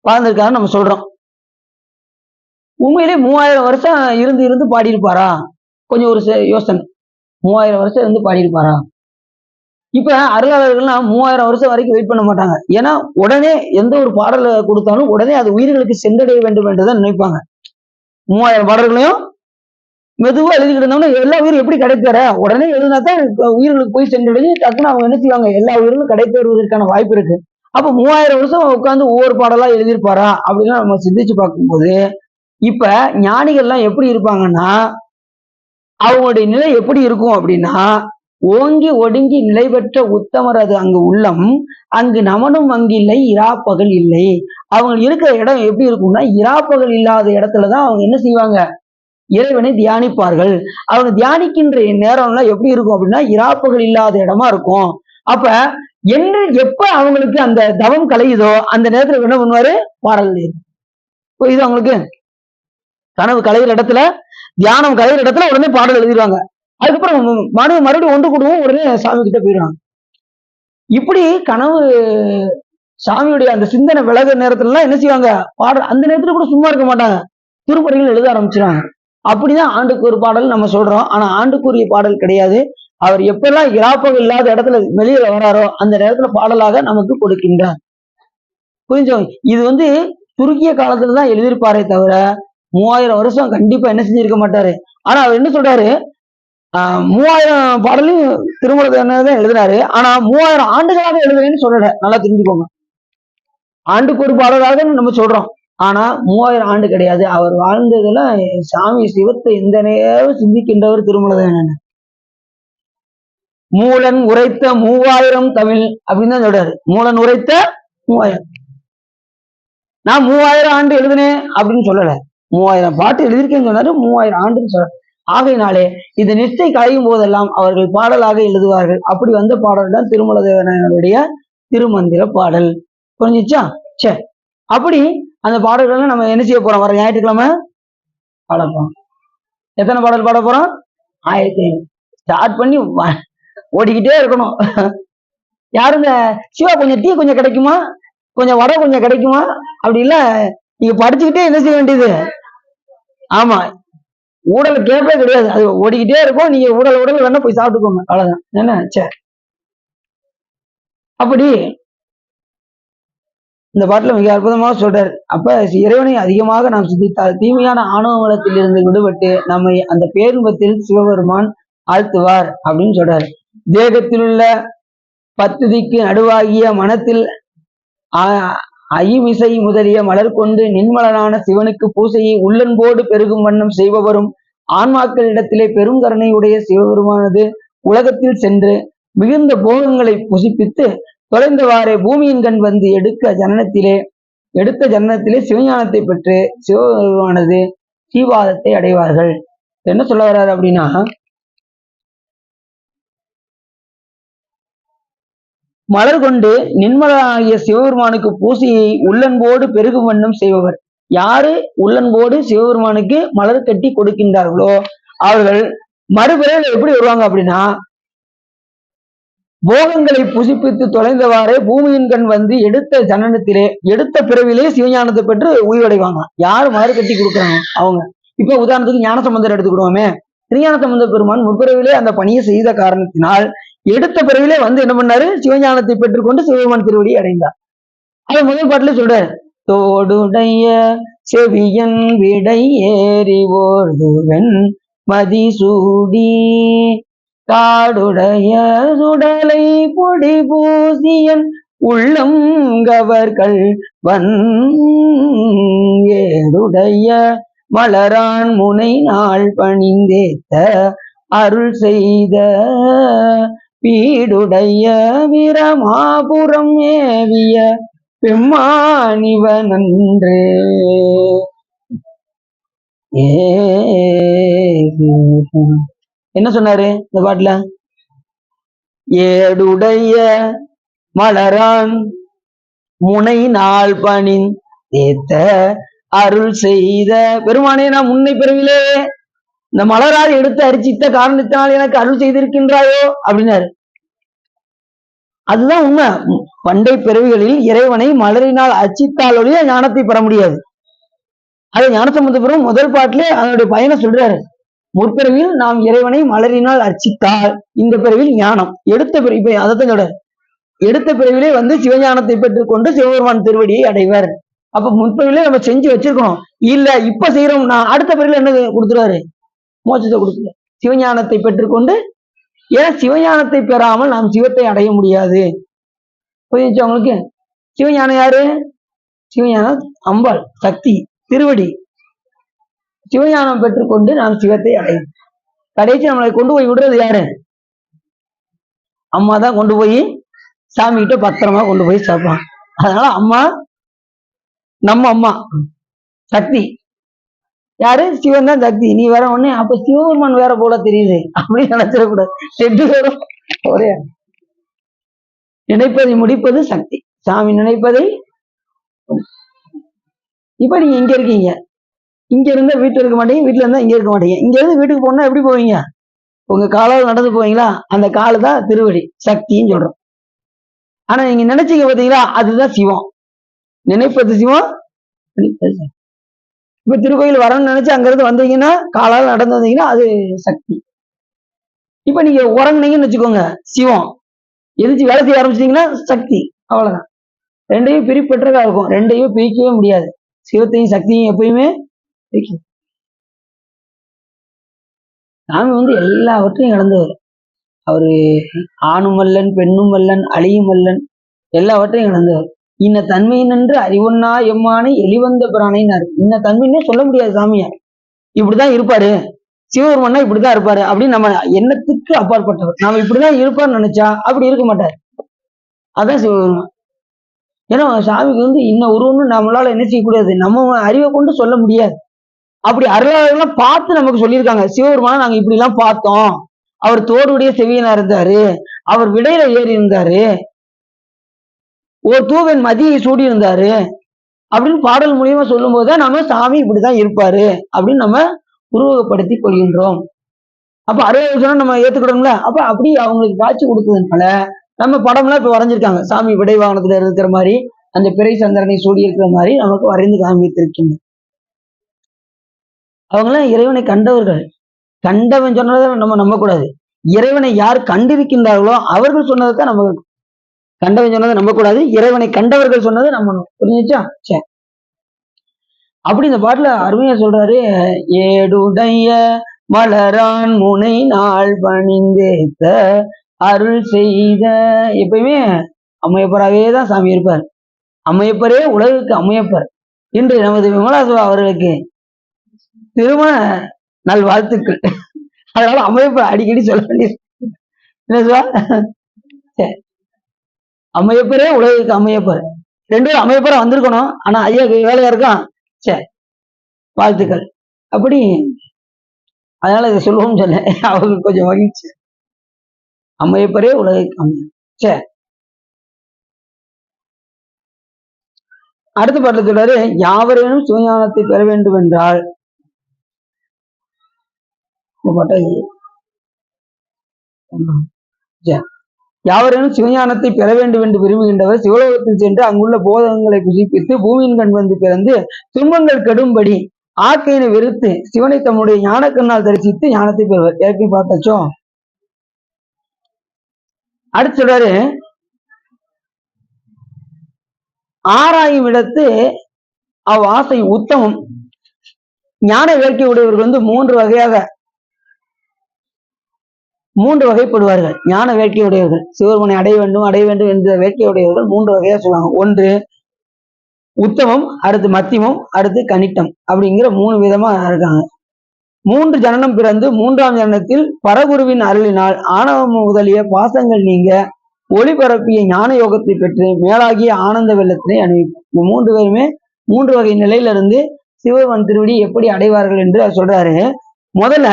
வாழ்ந்திருக்காருன்னு நம்ம சொல்றோம். உண்மையிலே 3000 வருஷம் இருந்து இருந்து பாடியிருப்பாரா? கொஞ்சம் ஒரு யோசனை. 3000 வருஷம் இருந்து பாடியிருப்பாரா? இப்ப அருளாளர்கள்லாம் 3000 வருஷம் வரைக்கும் வெயிட் பண்ண மாட்டாங்க. ஏன்னா உடனே எந்த ஒரு பாடலை கொடுத்தாலும் உடனே அது உயிர்களுக்கு சென்றடைய வேண்டும் என்றுதான் நினைப்பாங்க. 3000 பாடல்களையும் மெதுவா எழுதிக்கிட்டு இருந்தோம்னா எல்லா உயிரும் எப்படி கிடைத்தர உடனே எழுதினாதான் உயிர்களுக்கு போய் சென்றடைஞ்சு டக்குன்னு அவங்க என்ன செய்வாங்க, எல்லா உயிர்களும் கிடைத்தேறுவதற்கான வாய்ப்பு இருக்கு. அப்ப 3000 வருஷம் உட்காந்து ஒவ்வொரு பாடலா எழுதியிருப்பாரா அப்படின்னு நம்ம சிந்திச்சு பார்க்கும்போது, இப்ப ஞானிகள்லாம் எப்படி இருப்பாங்கன்னா, அவங்களுடைய நிலை எப்படி இருக்கும் அப்படின்னா, ஓங்கி ஒடுங்கி நிலை பெற்ற உத்தமர் அது அங்கு உள்ளம், அங்கு நமனும் அங்கில்லை இராப்பகல் இல்லை. அவங்க இருக்கிற இடம் எப்படி இருக்கும்னா, இராப்பகல் இல்லாத இடத்துலதான் அவங்க என்ன செய்வாங்க, இறைவனை தியானிப்பார்கள். அவங்க தியானிக்கின்ற நேரம்லாம் எப்படி இருக்கும் அப்படின்னா, இராப்பகல் இல்லாத இடமா இருக்கும். அப்ப எப்ப அவங்களுக்கு அந்த தவம் கலையுதோ அந்த நேரத்துல என்ன பண்ணுவாரு, பாடல் இது அவங்களுக்கு கனவு கலைகிற இடத்துல, தியானம் கலைகிற இடத்துல உடனே பாடல் எழுதிடுவாங்க. அதுக்கப்புறம் மறுபடியும் ஒன்று கூடுவோம், உடனே சாமி கிட்ட போயிடுவாங்க. இப்படி கனவு சாமியுடைய அந்த சிந்தனை விலகிற நேரத்துல எல்லாம் என்ன செய்வாங்க, பாடல் அந்த நேரத்துல கூட சும்மா இருக்க மாட்டாங்க, திருப்பணிகள் எழுத ஆரம்பிச்சிருவாங்க. அப்படிதான் ஆண்டுக்கு ஒரு பாடல் நம்ம சொல்றோம். ஆனா ஆண்டுக்குரிய பாடல் கிடையாது. அவர் எப்பெல்லாம் இராப்பகல் இல்லாத இடத்துல வெளியில வராரோ அந்த நேரத்துல பாடலாக நமக்கு கொடுக்கின்றார். புரிஞ்சோம். இது சுருக்கிய காலத்துலதான் எழுதியிருப்பாரே தவிர 3000 வருஷம் கண்டிப்பா என்ன செஞ்சிருக்க மாட்டாரு. ஆனா அவர் என்ன சொல்றாரு, 3000 பாடலையும் திருமூலர் எழுதினாரு. ஆனா 3000 ஆண்டுகளாக எழுதுறேன்னு சொல்லல. நல்லா தெரிஞ்சுக்கோங்க. ஆண்டுக்கு ஒரு பாடலாக நம்ம சொல்றோம். ஆனா 3000 ஆண்டு கிடையாது. அவர் வாழ்ந்ததுல சாமி சிவத்தை எந்த நேரம் சிந்திக்கின்றவர் திருமூலர். மூலன் உரைத்த 3000 தமிழ் அப்படின்னு தான் சொல்றாரு. மூலன் உரைத்த 3000. நான் 3000 ஆண்டு எழுதுனேன் அப்படின்னு சொல்லல. 3000 பாட்டு எழுதியிருக்கேன்னு சொன்னாரு, 3000 ஆண்டுன்னு சொல்ற. ஆகையினாலே இது நிஷ்டை களையும் போதெல்லாம் அவர்கள் பாடலாக எழுதுவார்கள். அப்படி வந்த பாடல் தான் திருமூலதேவனுடைய திருமந்திர பாடல். புரிஞ்சிச்சா? சரி, அப்படி அந்த பாடல்கள் நம்ம என்ன செய்ய போறோம், வர ஞாயிற்றுக்கிழமை பாட போறோம். எத்தனை பாடல் பாட போறோம்? 1500. ஸ்டார்ட் பண்ணி ஓடிக்கிட்டே இருக்கணும். யாரும் இந்த சிவா கொஞ்சம் டீ கொஞ்சம் கிடைக்குமா, கொஞ்சம் வடை கொஞ்சம் கிடைக்குமா அப்படி இல்ல, நீங்க படிச்சுக்கிட்டே என்ன செய்ய வேண்டியது. ஆமா, ஊடல கேப்பே கிடையாது, அது ஓடிக்கிட்டே இருக்கும். நீங்க ஊடல் வேணா போய் சாப்பிட்டுக்கோங்க, அவ்வளவுதான். என்ன சரி, அப்படி இந்த பாட்டுல மிக அற்புதமாக சொல்றாரு. அப்ப இறைவனை அதிகமாக நாம் சிந்தித்தால் தீமையான ஆணவ மலத்தில் இருந்து விடுபட்டு நம்மை அந்த பேரும்பத்தில் சிவபெருமான் ஆழ்த்துவார் அப்படின்னு சொல்றாரு. தேகத்தில் உள்ள 10 திக்கு நடுவாகிய மனத்தில் ஐமிசை முதலிய மலர் கொண்டு நின்மலனான சிவனுக்கு பூசையை உள்ளன்போடு பெருகும் வண்ணம் செய்பவரும் ஆன்மாக்களிடத்திலே பெருங்கருணையுடைய சிவபெருமானது உலகத்தில் சென்று மிகுந்த போகங்களை புசிப்பித்து தொலைந்தவாறே பூமியின் கண் வந்து எடுத்த ஜனனத்திலே சிவஞானத்தை பெற்று சிவபெருமானது சீவாதத்தை அடைவார்கள். என்ன சொல்ல வர்றாரு அப்படின்னா, மலர் கொண்டு நின்மலனாகிய சிவபெருமானுக்கு பூசையை உள்ளன்போடு பெருகும் வண்ணம் செய்பவர். யாரு உள்ளன்போடு சிவபெருமானுக்கு மலர் கட்டி கொடுக்கின்றார்களோ அவர்கள் மறுபிறவில எப்படி வருவாங்க அப்படின்னா, போகங்களை புசிப்பித்து தொலைந்தவாறே பூமியின் கண் வந்து எடுத்த பிறவிலே சிவஞானத்தை பெற்று உயிரடைவாங்க. யாரு மலர் கட்டி கொடுக்குறாங்க அவங்க. இப்ப உதாரணத்துக்கு ஞானசம்பந்தர் எடுத்துக்கிடுவோமே. திருஞான சம்பந்த பெருமான் முற்பிறவிலே அந்த பணியை செய்த காரணத்தினால் எடுத்த பிறவிலே வந்து என்ன பண்ணாரு, சிவஞானத்தை பெற்றுக்கொண்டு சிவபெருமான் திருவடியை அடைந்தார். அது முதல் பாட்டுல சொல்றாரு, தோடுடைய செவியன் விடை ஏறி ஓர்துவன் மதிசூடி காடுடைய சுடலை பொடி பூசியன் உள்ளம் கவர்கள் ஏடுடைய மலரான் முனை நாள் பணிந்தேத்த அருள் செய்த பீடுடைய வீரமாபுரம் ஏவிய பெம்மானிவனன்றே. என்ன சொன்னாரு இந்த பாட்டுல? ஏடுடைய மலரான் முனை நாள் பணிந்தேத்த அருள் செய்த பெருமானே, நான் முன்னை பிறவிலே இந்த மலரால் எடுத்து அரிச்சித்த காரணத்தினால் எனக்கு அருள் செய்திருக்கின்றாயோ அப்படின்னாரு. அதுதான் உண்மை. பண்டை பிறவிகளில் இறைவனை மலரினால் அர்ச்சித்தால் ஒழிய ஞானத்தை பெற முடியாது. அதை ஞானசம்பந்த பெருமான் முதல் பாட்டிலே அதனுடைய பயனை சொல்றாரு. முற்பிறவியில் நாம் இறைவனை மலரினால் அர்ச்சித்தால் இந்த பிறவியில் ஞானம், எடுத்த பிறவி அதைத்தான் சொல்றாரு. எடுத்த பிறவிலே வந்து சிவஞானத்தை பெற்றுக்கொண்டு சிவபெருமான் திருவடியை அடைவர். அப்ப முற்பிறவிலே நம்ம செஞ்சு வச்சிருக்கணும். இல்ல இப்ப செய்யறோம், நான் அடுத்த பிறவில என்ன கொடுத்துருவாரு? மோட்சத்தை கொடுத்துருவாரு. சிவஞானத்தை பெற்றுக்கொண்டு, ஏன்னா சிவஞானத்தை பெறாமல் நாம் சிவத்தை அடைய முடியாது. புரிஞ்சுச்சு உங்களுக்கு? சிவஞானம் யாரு? சிவஞானம் அம்பாள், சக்தி, திருவடி. சிவஞானம் பெற்றுக்கொண்டு நாம் சிவத்தை அடையும். கடைசி நம்மளை கொண்டு போய் விடுறது யாரு? அம்மா தான் கொண்டு போய் சாமி கிட்ட பத்திரமா கொண்டு போய் சேர்ப்பான். அதனால அம்மா நம்ம அம்மா சக்தி. யாரு? சிவன் தான் சக்தி. நீ வேற ஒண்ணு, அப்ப சிவபெருமான் வேற போல தெரியுது அப்படின்னு நினைச்சிடக்கூடாது. ரெண்டு பேரும் ஒரே. நினைப்பதை முடிப்பது சக்தி. சாமி நினைப்பதை. இப்ப நீங்க இங்க இருக்கீங்க, இங்க இருந்தா வீட்டுல இருக்க மாட்டீங்க, வீட்டுல இருந்தா இங்க இருக்க மாட்டீங்க. இங்க இருந்து வீட்டுக்கு போனா எப்படி போவீங்க? உங்க காலால் நடந்து போவீங்களா? அந்த காலு தான் திருவடி, சக்தின்னு சொல்றோம். ஆனா நீங்க நினைச்சீங்க பாத்தீங்களா, அதுதான் சிவம். நினைப்பது சிவம். இப்ப திருக்கோயில் வரணும்னு நினைச்சு அங்க இருந்து வந்தீங்கன்னா, காலால் நடந்து வந்தீங்கன்னா அது சக்தி. இப்ப நீங்க உறங்குனீங்கன்னு வச்சுக்கோங்க, சிவம். எதிர்த்து வேலை செய்ய ஆரம்பிச்சிட்டீங்கன்னா சக்தி. அவ்வளவுதான். ரெண்டையும் பிரிப்பற்றதா இருக்கும், ரெண்டையும் பிரிக்கவே முடியாது. சிவத்தையும் சக்தியும் எப்பயுமே பிரிக்கும். சாமி எல்லாவற்றையும் கடந்தவர். அவரு ஆணும் அல்லன், பெண்ணும் அல்லன், அழியும் அல்லன், எல்லாவற்றையும் கடந்தவர். இன்ன தன்மையினன்று அறிவொன்னா எம்மானை எளிவந்த பிரானைன்னாரு. இன்ன தன்மைன்னே சொல்ல முடியாது சாமிய. இப்படிதான் இருப்பாரு, சிவபெருமான்னா இப்படிதான் இருப்பாரு அப்படின்னு நம்ம எண்ணத்துக்கு அப்பாற்பட்டவர். நாம இப்படிதான் இருப்பார்னு நினைச்சா அப்படி இருக்க மாட்டார். அதான் சிவபெருமான். ஏன்னா சாமிக்கு இன்ன உருவம்னு நம்மளால என்ன செய்யக்கூடாது, நம்ம அறிவை கொண்டு சொல்ல முடியாது. அப்படி அருளாளர்கள்லாம் பார்த்து நமக்கு சொல்லியிருக்காங்க. சிவபெருமான நாங்க இப்படி எல்லாம் பார்த்தோம், அவர் தோடுடைய செவியனா இருந்தாரு, அவர் விடையில ஏறி இருந்தாரு, ஒரு தூவன் மதியை சூடி இருந்தாரு அப்படின்னு பாடல் மூலியமா சொல்லும் போதுதான் நம்ம சாமி இப்படிதான் இருப்பாரு அப்படின்னு நம்ம உருவகப்படுத்தி கொள்கின்றோம். அப்ப அருளாளர் சொன்னா நம்ம ஏத்துக்கிடணும்ல. அப்ப அப்படி அவங்களுக்கு காட்சி கொடுத்ததுனால நம்ம படம்லாம் இப்ப வரைஞ்சிருக்காங்க. சாமி விடை வாகனத்துல இருக்கிற மாதிரி, அந்த பிறை சந்திரனை சூடி இருக்கிற மாதிரி நமக்கு வரைந்து காமித்திருக்கின்றன. அவங்களாம் இறைவனை கண்டவர்கள். கண்டவன் சொன்னதை நம்ம நம்பக்கூடாது. இறைவனை யார் கண்டிருக்கின்றார்களோ அவர்கள் சொன்னதை நம்ம கண்டவன் சொன்னதை நம்பக்கூடாது. இறைவனை கண்டவர்கள் சொன்னதை நம்பணும். புரிஞ்சுச்சா? சரி. அப்படி இந்த பாட்டுல அருமையா சொல்றாரு, ஏடுடைய மலரான் முனை நாள் பணிந்தேத்த அருள் செய்த. எப்பயுமே அம்மையப்பராகவே தான் சாமி இருப்பார். அம்மையப்பரே உலகுக்கு அம்மையப்பர். இன்று நமது விமலாசுவா அவர்களுக்கு திருமண நல்வாழ்த்துக்கள். அதனால அம்மையப்பர் அடிக்கடி சொல்ல வேண்டியது. அம்மையப்பரே உலகுக்கு அம்மையப்பர். ரெண்டு பேரும் அம்மையப்பரா வந்திருக்கணும், ஆனா ஐயாக்கு வேலையா இருக்கான். சரி, வாழ்த்துக்கள். அப்படி அதனால இதை சொல்லுவோம் சொல்ல அவங்களுக்கு கொஞ்சம் மகிழ்ச்சி. அம்மையப்பரே உலகுக்கு அம்மையப்பர். சரி, அடுத்த பாட்டுல சொல்றாரு, யாவரேனும் சிவஞானத்தை பெற வேண்டும் என்றால், யாவரேனும் சிவஞானத்தை பெற வேண்டும் என்று விரும்புகின்றவர் சிவலோகத்தில் சென்று அங்குள்ள போதகங்களை புசிப்பித்து பூமியின் கண் வந்து பிறந்து துன்பங்கள் கெடும்படி ஆக்கையினை வெறுத்து சிவனை தம்முடைய ஞான கண்ணால் தரிசித்து ஞானத்தை பெறுவர். ஏற்கனவே பார்த்தாச்சோ. அடுத்து சொல்றாரு, ஆராயும் இடத்து அவ் ஆசை உத்தமம். ஞான வேட்கை உடையவர்கள் மூன்று வகைப்படுவார்கள். ஞான வேட்கை உடையவர்கள், சிவபெருமானை அடைய வேண்டும் என்ற வேட்கை உடையவர்கள் மூன்று வகையா சொல்லுவாங்க. ஒன்று உத்தமம், அடுத்து மத்தியமம், அடுத்து கனிட்டம் அப்படிங்கிற மூணு விதமா இருக்காங்க. 3 ஜனனம் பிறந்து 3ஆம் ஜனனத்தில் பரகுருவின் அருளினால் ஆணவம் முதலிய பாசங்கள் நீங்க ஒளிபரப்பிய ஞான யோகத்தை பெற்று மேலாகிய ஆனந்த வெள்ளத்தினை அணிவிக்கும். இந்த 3 பேருமே 3 வகை நிலையில இருந்து சிவபெருமான் திருவடி எப்படி அடைவார்கள் என்று சொல்றாரு. முதல்ல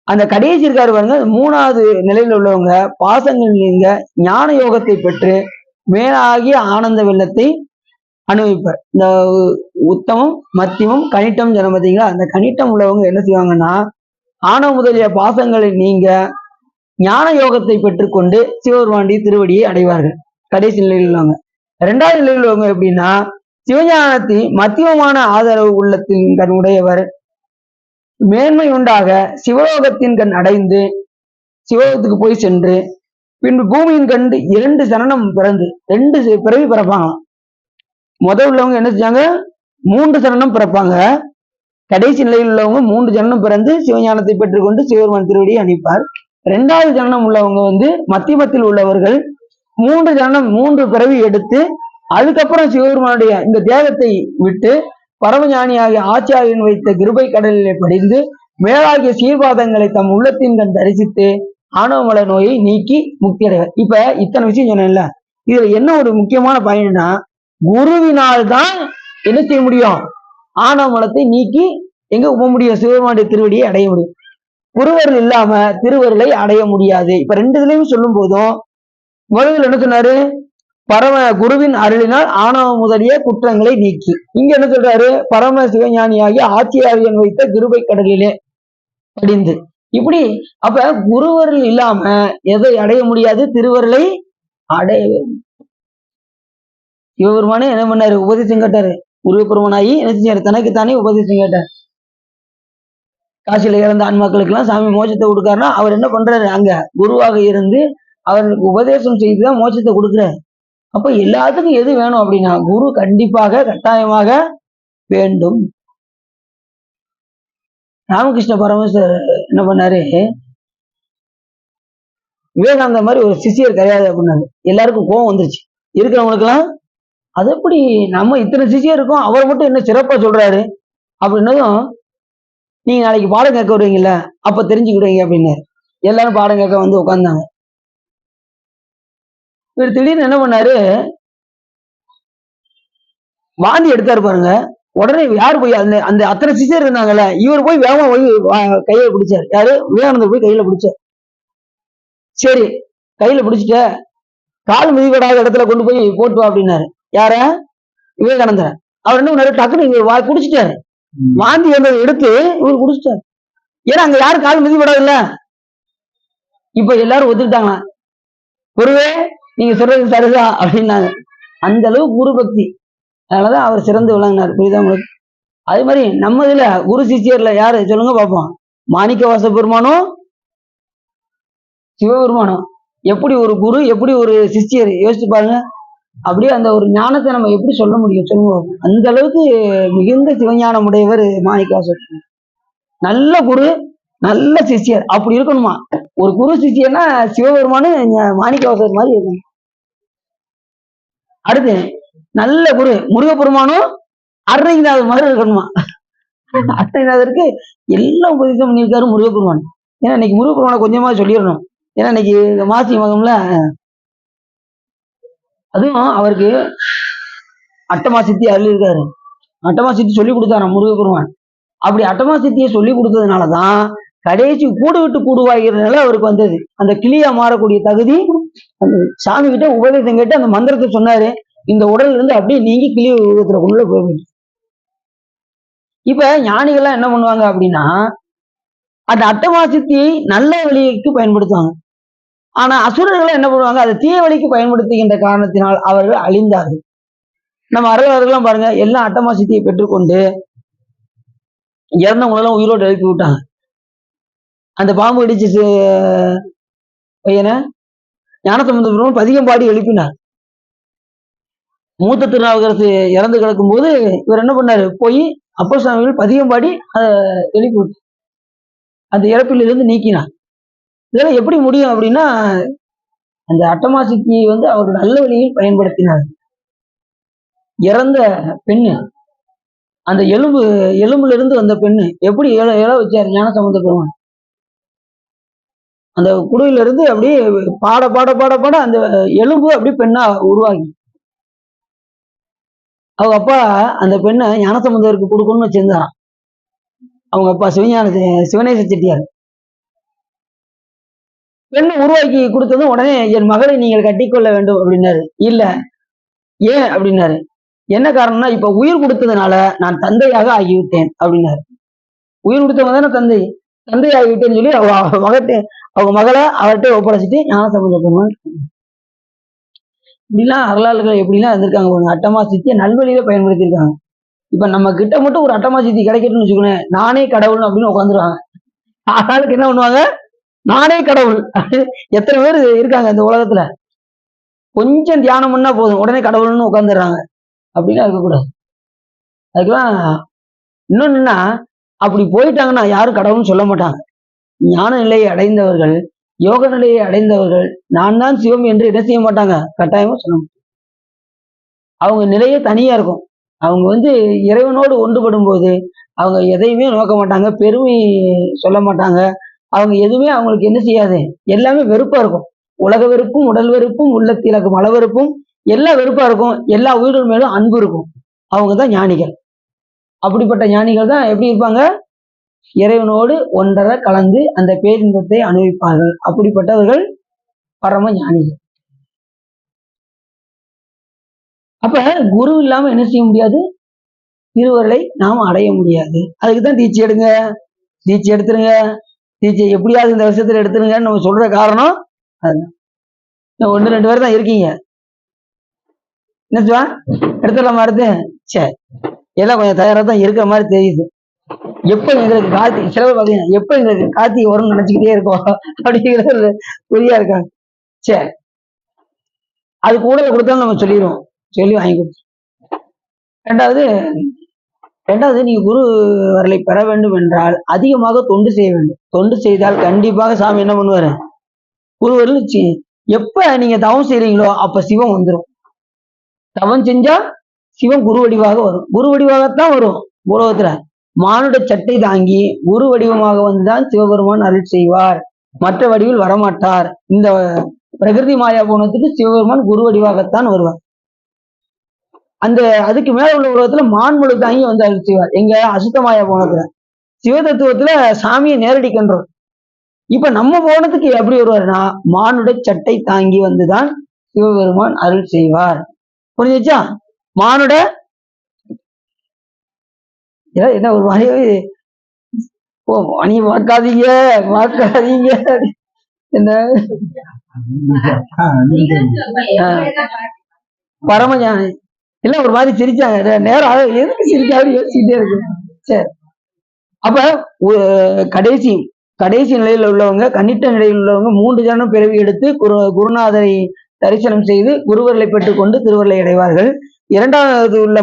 அந்த கடைசி இருக்காரு பாருங்க, 3வது நிலையில் உள்ளவங்க பாசங்கள் நீங்க ஞான யோகத்தை பெற்று மேலாகிய ஆனந்த வெள்ளத்தை அனுபவிப்பார். இந்த உத்தமம், மத்தியமம், கனிட்டம் சொன்ன பார்த்தீங்களா? அந்த கனிட்டம் உள்ளவங்க என்ன செய்வாங்கன்னா, ஆணவ முதலிய பாசங்களை நீங்க ஞான யோகத்தை பெற்றுக்கொண்டு சிவபெருமாண்டி திருவடியை அடைவார்கள். கடைசி நிலையில் உள்ளவங்க. 2வது நிலையில் உள்ளவங்க எப்படின்னா, சிவஞானத்தை மத்தியமான ஆதரவு உள்ளத்தின் கண் உடையவர் மேன்மை உண்டாக சிவலோகத்தின் கண் அடைந்து சிவலோகத்துக்கு போய் சென்று பின்பு பூமியின் கண்டு 2 சரணம் பிறந்து 2 பிறவி பிறப்பாங்களாம். உள்ளவங்க என்ன செஞ்சாங்க, 3 சரணம் பிறப்பாங்க. கடைசி நிலையில் உள்ளவங்க 3 ஜனனம் பிறந்து சிவஞானத்தை பெற்றுக்கொண்டு சிவபெருமான் திருவடியை அணிப்பார். 2வது ஜனனம் உள்ளவங்க மத்தியமத்தில் உள்ளவர்கள் 3 பிறவி எடுத்து அதுக்கப்புறம் சிவபெருமானுடைய இந்த தேகத்தை விட்டு பரமஞானியாகிய ஆச்சாரியன் வைத்த கிருபை கடலிலே படிந்து மேலாகிய சீர்வாதங்களை தம் உள்ளத்தின் கண் தரிசித்து ஆணவமல நோயை நீக்கி முக்தி அடைவார். இப்ப இத்தனை விஷயம் சொன்னேன்ல, இதுல என்ன ஒரு முக்கியமான பயன்னா, குருவினால் தான் என்ன செய்ய முடியும், ஆணவமலத்தை நீக்கி எங்க போக முடியும், சிவபெருமானுடைய திருவடியை அடைய முடியும். குருவர்கள் இல்லாம திருவருளை அடைய முடியாது. இப்ப 2 இதுலயும் சொல்லும் போதும் முதலில் என்ன சொன்னாரு, பரம குருவின் அருளினால் ஆணவம் முதலிய குற்றங்களை நீக்கி. இங்க என்ன சொல்றாரு, பரம சிவஞானியாகி ஆட்சியாரியன் வைத்த கிருபை கடலிலே படிந்து. இப்படி அப்ப குருவர்கள் இல்லாம எதை அடைய முடியாது, திருவருளை அடைய. சிவபெருமானே என்ன பண்ணாரு, உபதேசம் கேட்டாரு. முருகப்பெருமானாகி என்ன செஞ்சாரு, தனக்குத்தானே உபதேசம் கேட்டார். காசியில இறந்த ஆன்மாக்களுக்கு எல்லாம் சாமி மோட்சத்தை கொடுக்காருன்னா அவர் என்ன பண்றாரு, அங்க குருவாக இருந்து அவர்களுக்கு உபதேசம் செய்துதான் மோட்சத்தை கொடுக்குறாரு. அப்ப எல்லாத்துக்கும் எது வேணும் அப்படின்னா, குரு கண்டிப்பாக கட்டாயமாக வேண்டும். ராமகிருஷ்ண பரமேஸ்வர் என்ன பண்ணாரு, விவேகானந்த மாதிரி ஒரு சிஷியர் கிடையாது அப்படின்னாரு. எல்லாருக்கும் கோபம் வந்துருச்சு இருக்கிறவங்களுக்கு எல்லாம். அது எப்படி நம்ம இத்தனை சிஷியர் இருக்கோம், அவர் மட்டும் என்ன சிறப்பா சொல்றாரு அப்படின்னதும், நீங்க நாளைக்கு பாடம் கேட்க வருவீங்கல்ல, அப்ப தெரிஞ்சுக்கிடுவீங்க அப்படின்னு எல்லாரும் பாடம் கேட்க வந்து உட்கார்ந்தாங்க. இவர் திடீர்னு என்ன பண்ணாரு, வாந்தி எடுத்தாரு பாருங்க. உடனே யார் போய் அந்த அந்த அத்தனை சிஷியர் இருந்தாங்கல்ல, இவர் போய் வேகமா போய் கையில பிடிச்சார். யாரு, விவேகானந்தர் போய் கையில பிடிச்சார். சரி கையில பிடிச்சிட்ட, கால் மிதிபடாத இடத்துல கொண்டு போய் போட்டு வா அப்படின்னாரு. யார, விவேகானந்தர். அவர் என்ன பண்ணாரு, டக்குனு இவர் குடிச்சிட்டாரு. வாந்தி வந்ததை எடுத்து இவர் குடிச்சிட்டாரு. ஏன்னா அங்க யாரும் கால் மிதிபடாது இல்ல. இப்ப எல்லாரும் ஒத்துக்கிட்டாங்களா, குருவே நீங்க சொல்றது சரிதான் அப்படின்னாங்க. அந்த அளவு குரு பக்தி. அதனாலதான் அவர் சிறந்து விளங்கினார். புரியுதா உங்களுக்கு? அதே மாதிரி நம்ம இதுல குரு சிஷியர்ல யாரு சொல்லுங்க பார்ப்போம். மாணிக்கவாச பெருமானும் சிவபெருமானும். எப்படி ஒரு குரு, எப்படி ஒரு சிஷியர், யோசிச்சு பாருங்க. அப்படியே அந்த ஒரு ஞானத்தை நம்ம எப்படி சொல்ல முடியும் சொல்லுங்க. அந்த அளவுக்கு மிகுந்த சிவஞானம் உடையவர் மாணிக்கவாசர். நல்ல குரு, நல்ல சிஷியர், அப்படி இருக்கணுமா. ஒரு குரு சிஷியர்னா சிவபெருமானு மாணிக்கவாசர் மாதிரி இருக்கணும். அடுத்து நல்ல குரு முருகப்பெருமானும் அருணகிரிநாதர் மாதிரி இருக்கணுமா. அருணகிரிநாதருக்கு எல்லாம் உபதேசம் பண்ணியிருக்காரு முருகப்பெருமான். ஏன்னா இன்னைக்கு முருகப்பெருமானை கொஞ்சமா சொல்லிடணும். ஏன்னா இன்னைக்கு மாசி மகம்ல, அதுவும் அவருக்கு அட்டமா சித்தி அருள் இருக்காரு. அட்டமா சித்தி சொல்லி கொடுத்தாராம் முருகப்பெருமான். அப்படி அட்டமா சித்தியை சொல்லி கொடுத்ததுனாலதான் கடைசி கூடு விட்டு கூடுவாகிறதுனால அவருக்கு வந்தது. அந்த கிளியா மாறக்கூடிய தகுதி அந்த சாமி கிட்ட உபதேசம் கேட்டு அந்த மந்திரத்தை சொன்னாரு. இந்த உடல்ல இருந்து அப்படியே நீங்கி கிளி உருவத்துல உள்ள போயிடுச்சு. இப்ப ஞானிகள்லாம் என்ன பண்ணுவாங்க அப்படின்னா, அந்த அட்டமா சித்தியை நல்ல வழிக்கு பயன்படுத்துவாங்க. ஆனா அசுரர்கள் என்ன பண்ணுவாங்க, அதை தீய வழிக்கு பயன்படுத்துகின்ற காரணத்தினால் அவர்கள் அழிந்தார்கள். நம்ம அறவர்கள்லாம் பாருங்க, எல்லாம் அட்டமா சித்தியை பெற்றுக்கொண்டு இறந்தவங்களெல்லாம் உயிரோடு எழுப்பி விட்டாங்க. அந்த பாம்பு இடிச்சு பையனை ஞானசம்பந்த பெருமான் பதிகம் பாடி எழுப்பினார். மூத்த திருநாவுக்கரசு இறந்து கிடக்கும் போது இவர் என்ன பண்ணாரு, போய் அப்பர் சுவாமிகள் பதிகம் பாடி அதை எழுப்பி விட்டு அந்த இறப்பிலிருந்து நீக்கினார். இதெல்லாம் எப்படி முடியும் அப்படின்னா, அந்த அட்டமா சித்தியை அவர் நல்ல வழியில் பயன்படுத்தினார். இறந்த பெண்ணு, அந்த எலும்புல இருந்து வந்த பெண்ணு எப்படி எழ வச்சாரு ஞானசம்பந்த பெருமான். அந்த குடியில இருந்து அப்படியே பாட பாட பாட பாட அந்த எலும்பு அப்படியே பெண்ணா உருவாகி, அவங்க அப்பா அந்த பெண்ணை ஞானசம்பந்தருக்கு கொடுக்கணும்னு வச்சிருந்தாராம். அவங்க அப்பா சிவநேச செட்டியார். பெண்ணை உருவாக்கி கொடுத்ததும் உடனே என் மகளை நீங்கள் கட்டிக்கொள்ள வேண்டும் அப்படின்னாரு. இல்ல, ஏன் அப்படின்னாரு. என்ன காரணம்னா, இப்ப உயிர் கொடுத்ததுனால நான் தந்தையாக ஆகிவிட்டேன் அப்படின்னாரு. உயிர் கொடுத்தவங்க தானே தந்தை ஆகிவிட்டேன்னு சொல்லி அவங்க மகளை அவர்கிட்ட ஒப்படைச்சிட்டு ஞானசம்பந்த பெருமான். இப்படிலாம் வரலாறுகள் எப்படிலாம் இருந்திருக்காங்க. அட்டமா சித்தியை நல்வழியில பயன்படுத்தியிருக்காங்க. இப்ப நம்ம கிட்ட மட்டும் ஒரு அட்டமா சித்தி கிடைக்கட்டும்னு வச்சுக்கோங்க, நானே கடவுள் அப்படின்னு உட்காந்துருவாங்க. ஆளுக்கு என்ன பண்ணுவாங்க, நானே கடவுள். எத்தனை பேர் இருக்காங்க இந்த உலகத்துல. கொஞ்சம் தியானம் பண்ணா போதும், உடனே கடவுள்னு உட்காந்துடுறாங்க. அப்படின்னா இருக்கக்கூடாது. அதுக்கெல்லாம் இன்னொன்னுன்னா, அப்படி போயிட்டாங்கன்னா யாரும் கடவுள்னு சொல்ல மாட்டாங்க. ஞான நிலையை அடைந்தவர்கள், யோக நிலையை அடைந்தவர்கள், நான் தான் சிவம் என்று என்ன செய்ய மாட்டாங்க? கட்டாயமா சொல்ல மாட்டாங்க. அவங்க நிலையே தனியா இருக்கும். அவங்க இறைவனோடு ஒன்றுபடும்போது, அவங்க எதையுமே நோக்க மாட்டாங்க. பெருமை சொல்ல மாட்டாங்க. அவங்க எதுவுமே அவங்களுக்கு என்ன செய்யாது? எல்லாமே வெறுப்பா இருக்கும். உலக வெறுப்பும், உடல் வெறுப்பும், உள்ளத்திலக்கு மல வெறுப்பும், எல்லாம் வெறுப்பா இருக்கும். எல்லா உயிர்கள் மேலும் அன்பு இருக்கும். அவங்க தான் ஞானிகள். அப்படிப்பட்ட ஞானிகள் தான் எப்படி இருப்பாங்க? இறைவனோடு ஒன்றரை கலந்து அந்த பேரின்பத்தை அனுபவிப்பார்கள். அப்படிப்பட்டவர்கள் பரம ஞானிகள். அப்ப குரு இல்லாம என்ன செய்ய முடியாது? திருவருளை நாம் அடைய முடியாது. அதுக்குதான் தீட்சை எடுங்க, தீட்சை எடுத்துருங்க, தீட்சை எப்படியாவது இந்த வருஷத்துல எடுத்துருங்கன்னு நம்ம சொல்ற காரணம் அதுதான். 1, 2 பேர் தான் இருக்கீங்க. என்ன சொல்லுவா? எடுத்துடலாமா அடுத்து? சரி, எல்லாம் கொஞ்சம் தயாரா தான் இருக்கிற மாதிரி தெரியுது. எப்ப எங்களுக்கு கார்த்திகை சிலவர் பாத்தீங்கன்னா எப்ப எங்களுக்கு கார்த்திகை வரும்னு நினைச்சுக்கிட்டே இருக்கோம் அப்படிங்கிற குறியா இருக்காங்க. சரி, அது கூட கொடுத்தாலும் நம்ம சொல்லிடுவோம், சொல்லி வாங்கி கொடுத்தோம். ரெண்டாவது நீங்க குரு வரலை பெற வேண்டும் என்றால் அதிகமாக தொண்டு செய்ய வேண்டும். தொண்டு செய்தால் கண்டிப்பாக சாமி என்ன பண்ணுவாரு? குருவருள் எப்ப நீங்க தவம் செய்றீங்களோ அப்ப சிவம் வந்துடும். தவம் செஞ்சா சிவம் குரு வடிவாக வரும். குரு வடிவாகத்தான் வரும். உலகத்துல மானுட சட்டை தாங்கி குரு வடிவமாக வந்துதான் சிவபெருமான் அருள் செய்வார். மற்ற வடிவில் வரமாட்டார். இந்த பிரகிருதி மாயா போனத்துக்கு சிவபெருமான் குரு வடிவாகத்தான் வருவார். அந்த அதுக்கு மேல உள்ள உலகத்துல மான்மொழி தாங்கி அருள் செய்வார். எங்க அசுத்தமாயா போனத்துல சிவதத்துவத்துல சாமியை நேரடி கன்றோம். இப்ப நம்ம போனதுக்கு எப்படி வருவாருன்னா மானுட சட்டை தாங்கி வந்துதான் சிவபெருமான் அருள் செய்வார். புரிஞ்சுச்சா? மானுட என்ன ஒரு மாதிரி நீ வாக்காதீங்க என்ன பரமஞானி இல்ல ஒரு மாதிரி சிரிச்சாங்க. நேரம் எதுக்கு சிரிக்காது யோசிச்சுட்டே இருக்கு. சரி, அப்ப கடைசி நிலையில உள்ளவங்க, கன்னிட்ட நிலையில் உள்ளவங்க 3 ஜனம் பிறவி எடுத்து குருநாதரை தரிசனம் செய்து குருவர்களை பெற்றுக்கொண்டு திருவருளை அடைவார்கள். இரண்டாவது உள்ள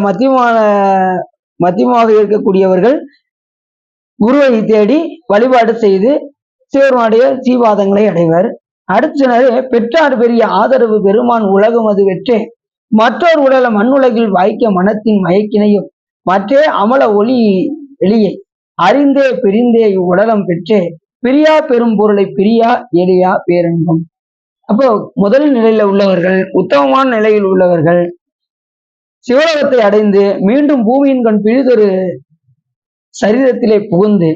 மத்தியமாக இருக்கக்கூடியவர்கள் குருவை தேடி வழிபாடு செய்து சிவருமானுடைய சீவாதங்களை அடைவர். அடுத்த பெற்றார் பெரிய ஆதரவு பெருமான் உலகம் அது வெற்றே மற்றொரு உடல மண்ணுலகில் வாய்க்க மனத்தின் மயக்கினையும் மற்றே அமல ஒளி வெளியே அறிந்தே பிரிந்தே இவ்வுடலம் பெற்றே பிரியா பெரும் பொருளை பிரியா எளியா பேரன்பம். அப்போ முதல் நிலையில உள்ளவர்கள், உத்தமமான நிலையில் உள்ளவர்கள் சிவலோகத்தை அடைந்து மீண்டும் பூமியின் கண் பிரிதொரு சரீரத்திலே புகுந்து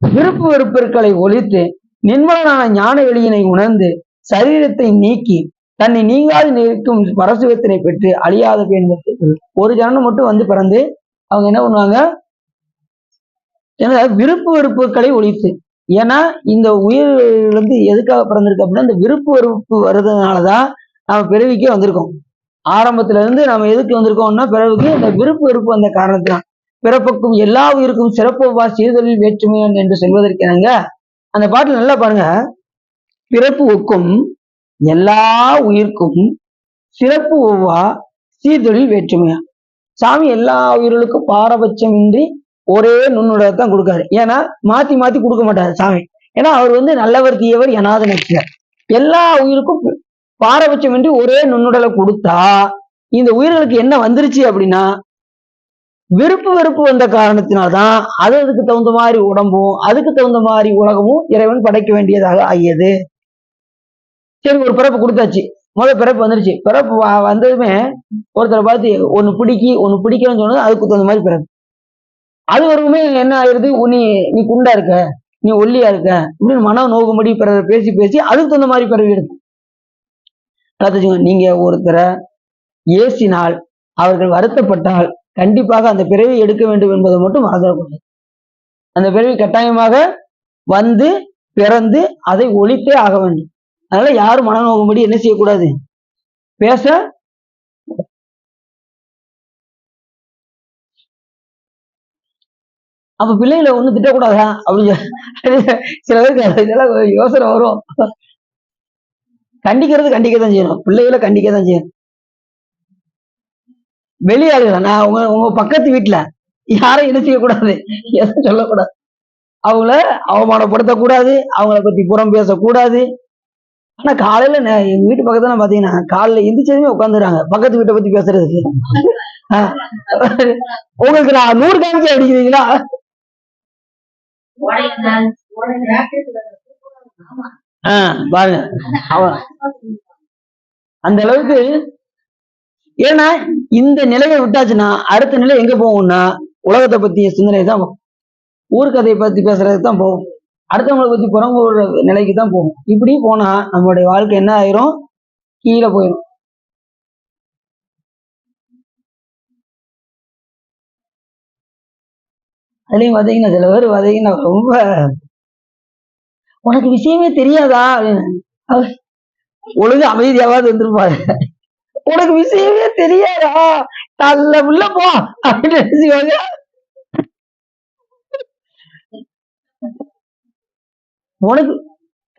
விருப்பு வெறுப்பொருட்களை ஒழித்து நிர்மலனான ஞான வெளியினை உணர்ந்து சரீரத்தை நீக்கி தன்னை நீங்காது நிற்கும் பரசுவத்தினை பெற்று அழியாத பேன்பத்தை ஒரு ஜனம் மட்டும் பிறந்து அவங்க என்ன பண்ணுவாங்க? விருப்பு வெறுப்புகளை ஒழித்து. ஏன்னா இந்த உயிர் எதுக்காக பிறந்திருக்கு அப்படின்னா இந்த விருப்பு வெறுப்பு வருதுனாலதான் நம்ம பிறவிக்கே வந்திருக்கோம். ஆரம்பத்துல இருந்து நம்ம எதுக்கு வந்திருக்கோம்னா பிறவுக்கு இந்த விருப்பு வெறுப்பு வந்த காரணத்தினால் பிறப்புக்கும் எல்லா உயிருக்கும் சிறப்புவா சீர்தொழில் வேற்றுமையன் என்று சொல்வதற்கெனங்க அந்த பாட்டுல நல்லா பாருங்க. பிறப்பு ஒக்கும் எல்லா உயிர்க்கும் சிறப்பு ஒவ்வா சீர்தொழில் வேற்றுமையா. சாமி எல்லா உயிர்களுக்கும் பாரபட்சமின்றி ஒரே நுண்ணுடத்தான் கொடுக்காரு. ஏன்னா மாத்தி மாத்தி கொடுக்க மாட்டாரு சாமி. ஏன்னா அவர் நல்லவர் தீயவர் எனாத நட்சர். எல்லா உயிருக்கும் பாரபட்சமின்றி ஒரே நுண்ணுடலை கொடுத்தா இந்த உயிர்களுக்கு என்ன வந்துருச்சு அப்படின்னா விருப்பு வெறுப்பு வந்த காரணத்தினால்தான் அதுக்கு தகுந்த மாதிரி உடம்பும் அதுக்கு தகுந்த மாதிரி உலகமும் இறைவன் படைக்க வேண்டியதாக ஆகியது. சரி, ஒரு பிறப்பு கொடுத்தாச்சு, முதல் பிறப்பு வந்துருச்சு. பிறப்பு வந்ததுமே ஒருத்தரை பார்த்து ஒன்னு பிடிக்கணும்னு சொன்னது அதுக்கு தகுந்த மாதிரி பிறப்பு. அது வரைக்குமே என்ன ஆயிருது? நீ குண்டா இருக்க, நீ ஒல்லியா இருக்க இப்படின்னு மனம் நோக்கும்படி பிறரை பேசி பேசி அதுக்கு தகுந்த மாதிரி பிறவி எடுக்கும். நீங்க ஒருத்தரை ஏசினால் அவர்கள் வருத்தப்பட்டால் கண்டிப்பாக அந்த பிறவி எடுக்க வேண்டும் என்பதை மட்டும் மறந்துடக்கூடாது. அந்த பிறவி கட்டாயமாக பிறந்து அதை ஒழித்தே ஆக வேண்டும். அதனால யாரும் மனநோக்கும்படி என்ன செய்யக்கூடாது? பேச அப்ப பிள்ளைகளை ஒண்ணு திட்டக்கூடாதா அப்படின்னு சில பேருக்கு இதெல்லாம் யோசனை வரும். கண்டிக்கத்தான் செய்யணும், பிள்ளைகளை கண்டிக்கத்தான் செய்யணும். வெளியாளுகளை நான் உங்க உங்க பக்கத்து வீட்டுல யாரும் என்ன செய்யக்கூடாது, எதுவும் சொல்லக்கூடாது, அவங்கள அவமானப்படுத்தக்கூடாது, அவங்கள பத்தி புறம் பேசக்கூடாது. ஆனா காலையில எங்க வீட்டு பக்கத்துல பாத்தீங்கன்னா காலையில எந்திரிச்சதுமே உட்காந்துறாங்க பக்கத்து வீட்டை பத்தி பேசுறதுக்கு. ஆஹ் உங்களுக்கு நான் 100 காமிச்சு அடிக்கிறீங்களா? பாருங்க அவன் அந்த அளவுக்கு. ஏன்னா இந்த நிலையை விட்டாச்சுன்னா அடுத்த நிலை எங்க போகும்னா உலகத்தை பத்திய சிந்தனை தான், ஊர்க்கதையை பத்தி பேசுறதுக்கு தான் போகும், அடுத்தவங்களை பத்தி புறம்புற நிலைக்கு தான் போகும். இப்படி போனா நம்மளுடைய வாழ்க்கை என்ன ஆயிரும், கீழே போயிடும். அதுலயும் பாத்தீங்கன்னா சில பேர் பாத்தீங்கன்னா ரொம்ப உனக்கு விஷயமே தெரியாதா அப்படின்னு ஒழுங்கு அமைதியாவது வந்துருப்பாரு. உனக்கு விஷயமே தெரியாதா, நல்ல உள்ள போ அப்படின்னு நினைச்சுவாங்க. உனக்கு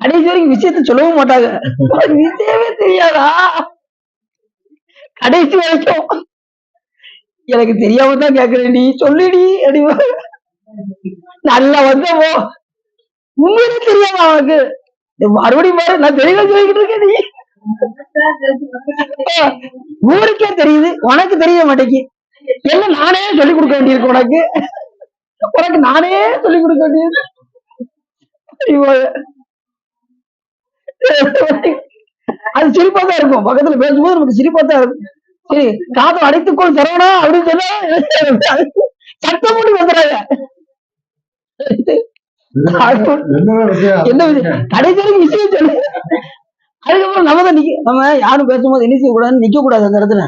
கடைசி வரைக்கும் விஷயத்த சொல்லவும் மாட்டாங்க. உனக்கு விஷயமே தெரியாதா கடைசி வரைக்கும், எனக்கு தெரியாம தான் கேக்குறேன், நீ சொல்லுடி அப்படி நல்லா வந்தவோ உண்மையிலே தெரியாம அவனுக்கு மறுபடியும் பாரு நான் தெளிவா சொல்லிக்கிட்டு இருக்கேன், நீ ஊருக்கே தெரியுது உனக்கு தெரிய மாட்டேங்கி, எல்லாம் நானே சொல்லிக் கொடுக்க வேண்டியிருக்கு உனக்கு, உனக்கு நானே சொல்லிக் கொடுக்க வேண்டியது. அது சிரிப்பா தான் இருக்கும், பக்கத்துல பேசும்போது நமக்கு சிரிப்பா தான் இருக்கும். சரி காதம் அடைத்துக்கொள் சரவணா அப்படின்னு சொன்னா சத்தம் போட்டு வந்துடுறாங்க. என்ன கடைசி வரைக்கும் விஷயம் சொல்லு. அதுக்கப்புறம் நம்ம தான் நம்ம யாரும் பேசும்போது என்ன செய்யக்கூடாதுன்னு நிக்க கூடாது, அந்த இடத்துல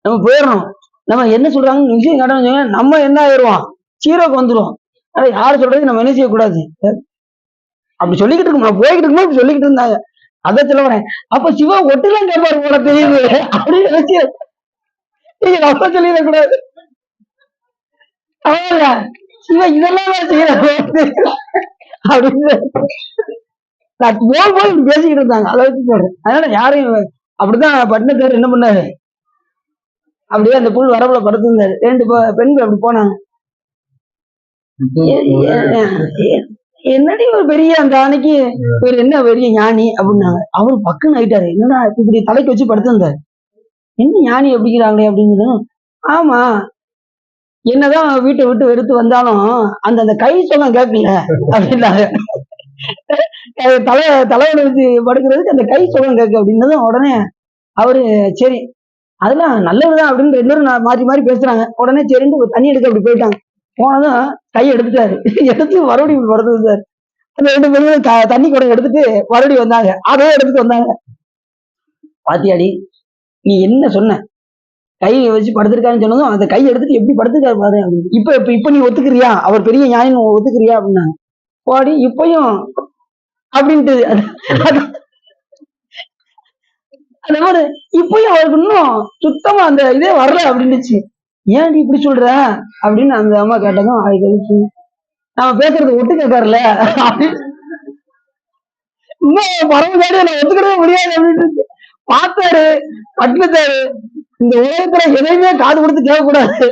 நம்ம போயிடணும். நம்ம என்ன சொல்றாங்கன்னு விஷயம் கேட்டோம்னு நம்ம என்ன ஆயிடுவோம், சீரோக்கு வந்துடும். ஆனா யாரு சொல்றது நம்ம என்ன செய்யக்கூடாது, அப்படி சொல்லிக்கிட்டு இருக்கோம். நான் போய்கிட்டு இருக்கும்போது இப்படி சொல்லிக்கிட்டு இருந்தாங்க, அதை சொல்ல வரேன். அப்ப சிவா ஒட்டுலாம் கேட்பாரு போல தெரியுது அப்படின்னு நினைச்சு நீங்க நம்ம சொல்லிடக்கூடாது. அவங்கள சிவா இதெல்லாம் செய்யற அப்படின்னு போய் இப்படி பேசிக்கிட்டு இருந்தாங்க, அதை வச்சு சொல்றேன். அதனால யாரையும் அப்படிதான் பட்டினத்தார் என்ன பண்ணாரு, அப்படியே அந்த புல் வரவுல படுத்திருந்தாரு, 2 பெண்கள் அப்படி போனாங்க. என்னடி ஒரு பெரிய அந்த அன்னைக்கு ஒரு என்ன பெரிய ஞானி அப்படின்னாங்க. அவரு பக்குன்னு ஆயிட்டாரு, என்னடா இப்படி தலைக்கு வச்சு படுத்திருந்தாரு, என்ன ஞானி அப்படிங்கிறாங்களே அப்படின்னு. ஆமா என்னதான் வீட்டை விட்டு வெறுத்து வந்தாலும் அந்த அந்த கை சொன்ன கேட்கல அப்படின்னாங்க. தலைவனை வச்சு படுக்கிறதுக்கு அந்த கை சுகம் கேட்கு அப்படின்னதும் உடனே அவரு சரி அதெல்லாம் நல்லதுதான் அப்படின்னு 2 பேரும் மாறி மாறி பேசுறாங்க. உடனே சரின்னு தண்ணி எடுக்க அப்படி போயிட்டாங்க. போனதும் கை எடுத்துட்டாரு, எடுத்து மறுபடியும் படுத்துட்டாரு. அந்த 2 பேரும் தண்ணி குடம் எடுத்துட்டு மறுபடியும் வந்தாங்க, அதே எடுத்துட்டு வந்தாங்க. பாத்தியாடி நீ என்ன சொன்ன, கை வச்சு படுத்திருக்காருன்னு சொன்னதும் அந்த கை எடுத்துட்டு எப்படி படுத்துருக்காரு பாரு அப்படின்னு. இப்ப நீ ஒத்துக்கிறியா, அவர் பெரிய ஞானின்னு ஒத்துக்கிறியா அப்படின்னாங்க. பாடி இப்பயும் அப்படின்ட்டு அந்த மாதிரி இப்பயும் அவருக்கு இன்னும் சுத்தமா அந்த இதே வரல அப்படின்னுச்சு. ஏன் நீ இப்படி சொல்ற அப்படின்னு அந்த அம்மா கேட்டதும் அது கழிச்சு நம்ம பேசுறது ஒட்டு கேட்காருல அப்படின்னு இன்னும் பரவதாடி நான் ஒத்துக்கவே முடியாது அப்படின்னு பார்த்தாரு. பட்டுத்தாரு இந்த உலகத்துல எதையுமே காது கொடுத்து கேட்கக்கூடாது,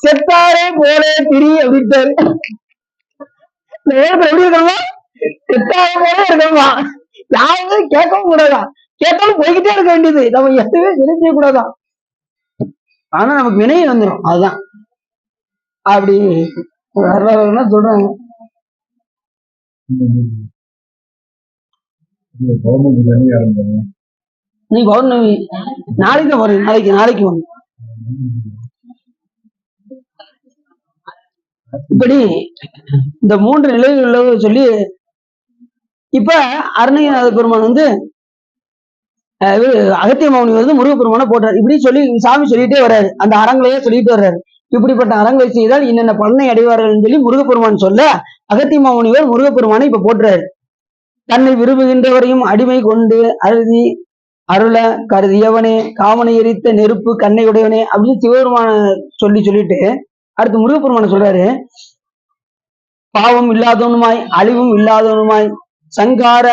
செத்தாரே போலே திரி அப்படின்ட்டாரு. இந்த உலகத்துல எப்படி இருக்கணுமா, செத்தாரே போலே இருக்கணுமா, யாருமே கேட்கவும் கூடாதான், கேட்டாலும் போய்கிட்டே இருக்க வேண்டியது, நம்ம எதுவுமே வினை செய்யக்கூடாதான். ஆனா நமக்கு வினை வந்துடும், அதுதான் அப்படி சொல்றாங்க. நீ பௌர்ணமி நாளைக்கு தான் போறீங்க, நாளைக்கு வந்து இப்படி இந்த 3 நிலைகள் சொல்லி இப்ப அருணகிரிநாத பெருமான் வந்து அகத்திய மௌனி வந்து முருகப்பெருமான போட்டார். இப்படி சொல்லி சாமி சொல்லிட்டே வர்றாரு, அந்த அறங்களையே சொல்லிட்டு வர்றாரு. இப்படிப்பட்ட அறங்களை செய்தால் என்னென்ன பலனை அடைவார்கள் சொல்லி முருகப்பெருமான் சொல்ல அகத்திய மௌனிவர் முருகப்பெருமானை இப்ப போட்டுறாரு. தன்னை விரும்புகின்றவரையும் அடிமை கொண்டு அருதி அருள கருதியவனே, காமனை எரித்த நெருப்பு கண்ணை உடையவனே அப்படின்னு சிவபெருமான சொல்லிட்டு அடுத்து முருகப்பெருமான சொல்றாரு. பாவம் இல்லாதவனுமாய் அழிவும் இல்லாதவனுமாய் சங்கார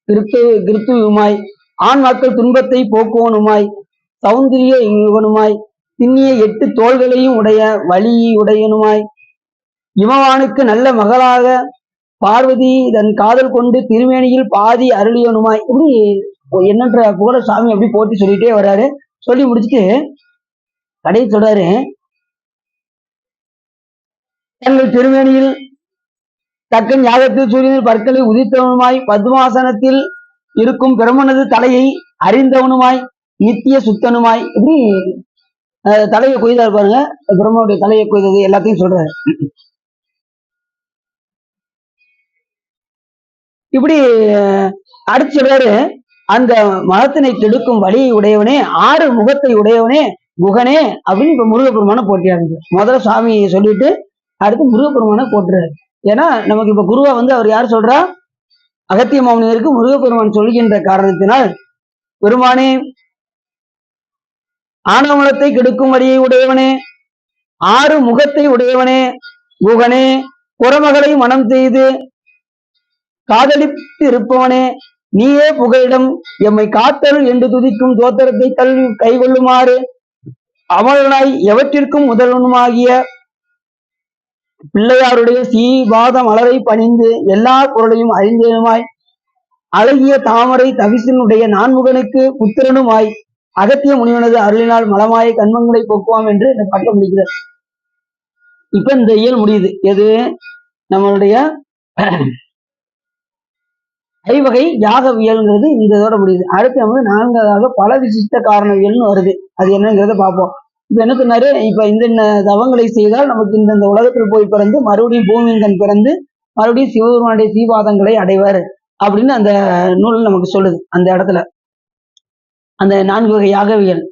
கிருத்துவுமாய் ஆண் மக்கள் துன்பத்தை போக்குவனுமாய் சௌந்தரிய இவனுமாய் திண்ணிய 8 தோள்களையும் உடைய வலியுடையனுமாய் இமவானுக்கு நல்ல மகளாக பார்வதி தன் காதல் கொண்டு திருமேனியில் பாதி அருளியனுமாய், இப்படி எண்ணற்ற புகழ சாமி அப்படி போட்டி சொல்லிட்டே வர்றாரு. சொல்லி முடிச்சுட்டு கடைசி சொல்றாரு, தங்கள் திருமேனியில் தக்கன் யாகத்தில் சூரியனில் பற்களை உதித்தவனுமாய் பத்மாசனத்தில் இருக்கும் பிரம்மனது தலையை அறிந்தவனுமாய் நித்திய சுத்தனுமாய், இப்படி தலையை கொய்தாரு பாருங்க, பிரம்மனுடைய தலையை கொய்தது எல்லாத்தையும் சொல்றாரு. இப்படி அடுத்து சொல்றாரு, அந்த மதத்தினை கெடுக்கும் வழியை உடையவனே, 6 முகத்தை உடையவனே, குகனே அப்படின்னு இப்ப முருகப்பெருமான போட்டியாங்க. முதல்ல சாமி சொல்லிட்டு அடுத்து முருகப்பெருமான போட்டுறாரு. ஏன்னா நமக்கு இப்ப குருவா அவர் யார் சொல்றா, அகத்திய மாமுனிவருக்கு முருகப்பெருமான் சொல்கின்ற காரணத்தினால், பெருமானே ஆணவமலத்தை கெடுக்கும் வழியை உடையவனே, 6 முகத்தை உடையவனே, குகனே, புறமகளை மனம் செய்து காதலித்து இருப்பவனே, நீயே புகலிடம் எம்மை காத்தல் என்று துதிக்கும் தோத்திரத்தை கைகொள்ளுமாறு அமலனாய் எவற்றிற்கும் முதல்வனுமாகிய பிள்ளையாருடைய சீபாத மலரை பணிந்து எல்லா பொருளையும் அறிந்தேனுமாய் அழகிய தாமரை தவிசனுடைய நான்முகனுக்கு புத்திரனுமாய் அகத்திய முனிவனது அருளினால் மலமாய கண்மங்களை போக்குவாம் என்று இந்த பட்டம் முடிக்கிறார். இப்ப இந்த இயல் முடியுது. எது? நம்மளுடைய ஐவகை யாகவியல்ங்கிறது இந்த இதோட முடியுது. அடுத்து 4வது பல விசிஷ்ட காரணவியல்னு வருது. அது என்னங்கிறத பார்ப்போம். இப்ப என்ன சொன்னாரு, இப்ப இந்த தவங்களை செய்தால் நமக்கு இந்த உலகத்தில் போய் பிறந்து மறுபடியும் பூமியின் கண் பிறந்து மறுபடியும் சிவபெருமானுடைய சீபாதங்களை அடைவார் அப்படின்னு அந்த நூல் நமக்கு சொல்லுது. அந்த இடத்துல அந்த 4 வகை யாகவியல்,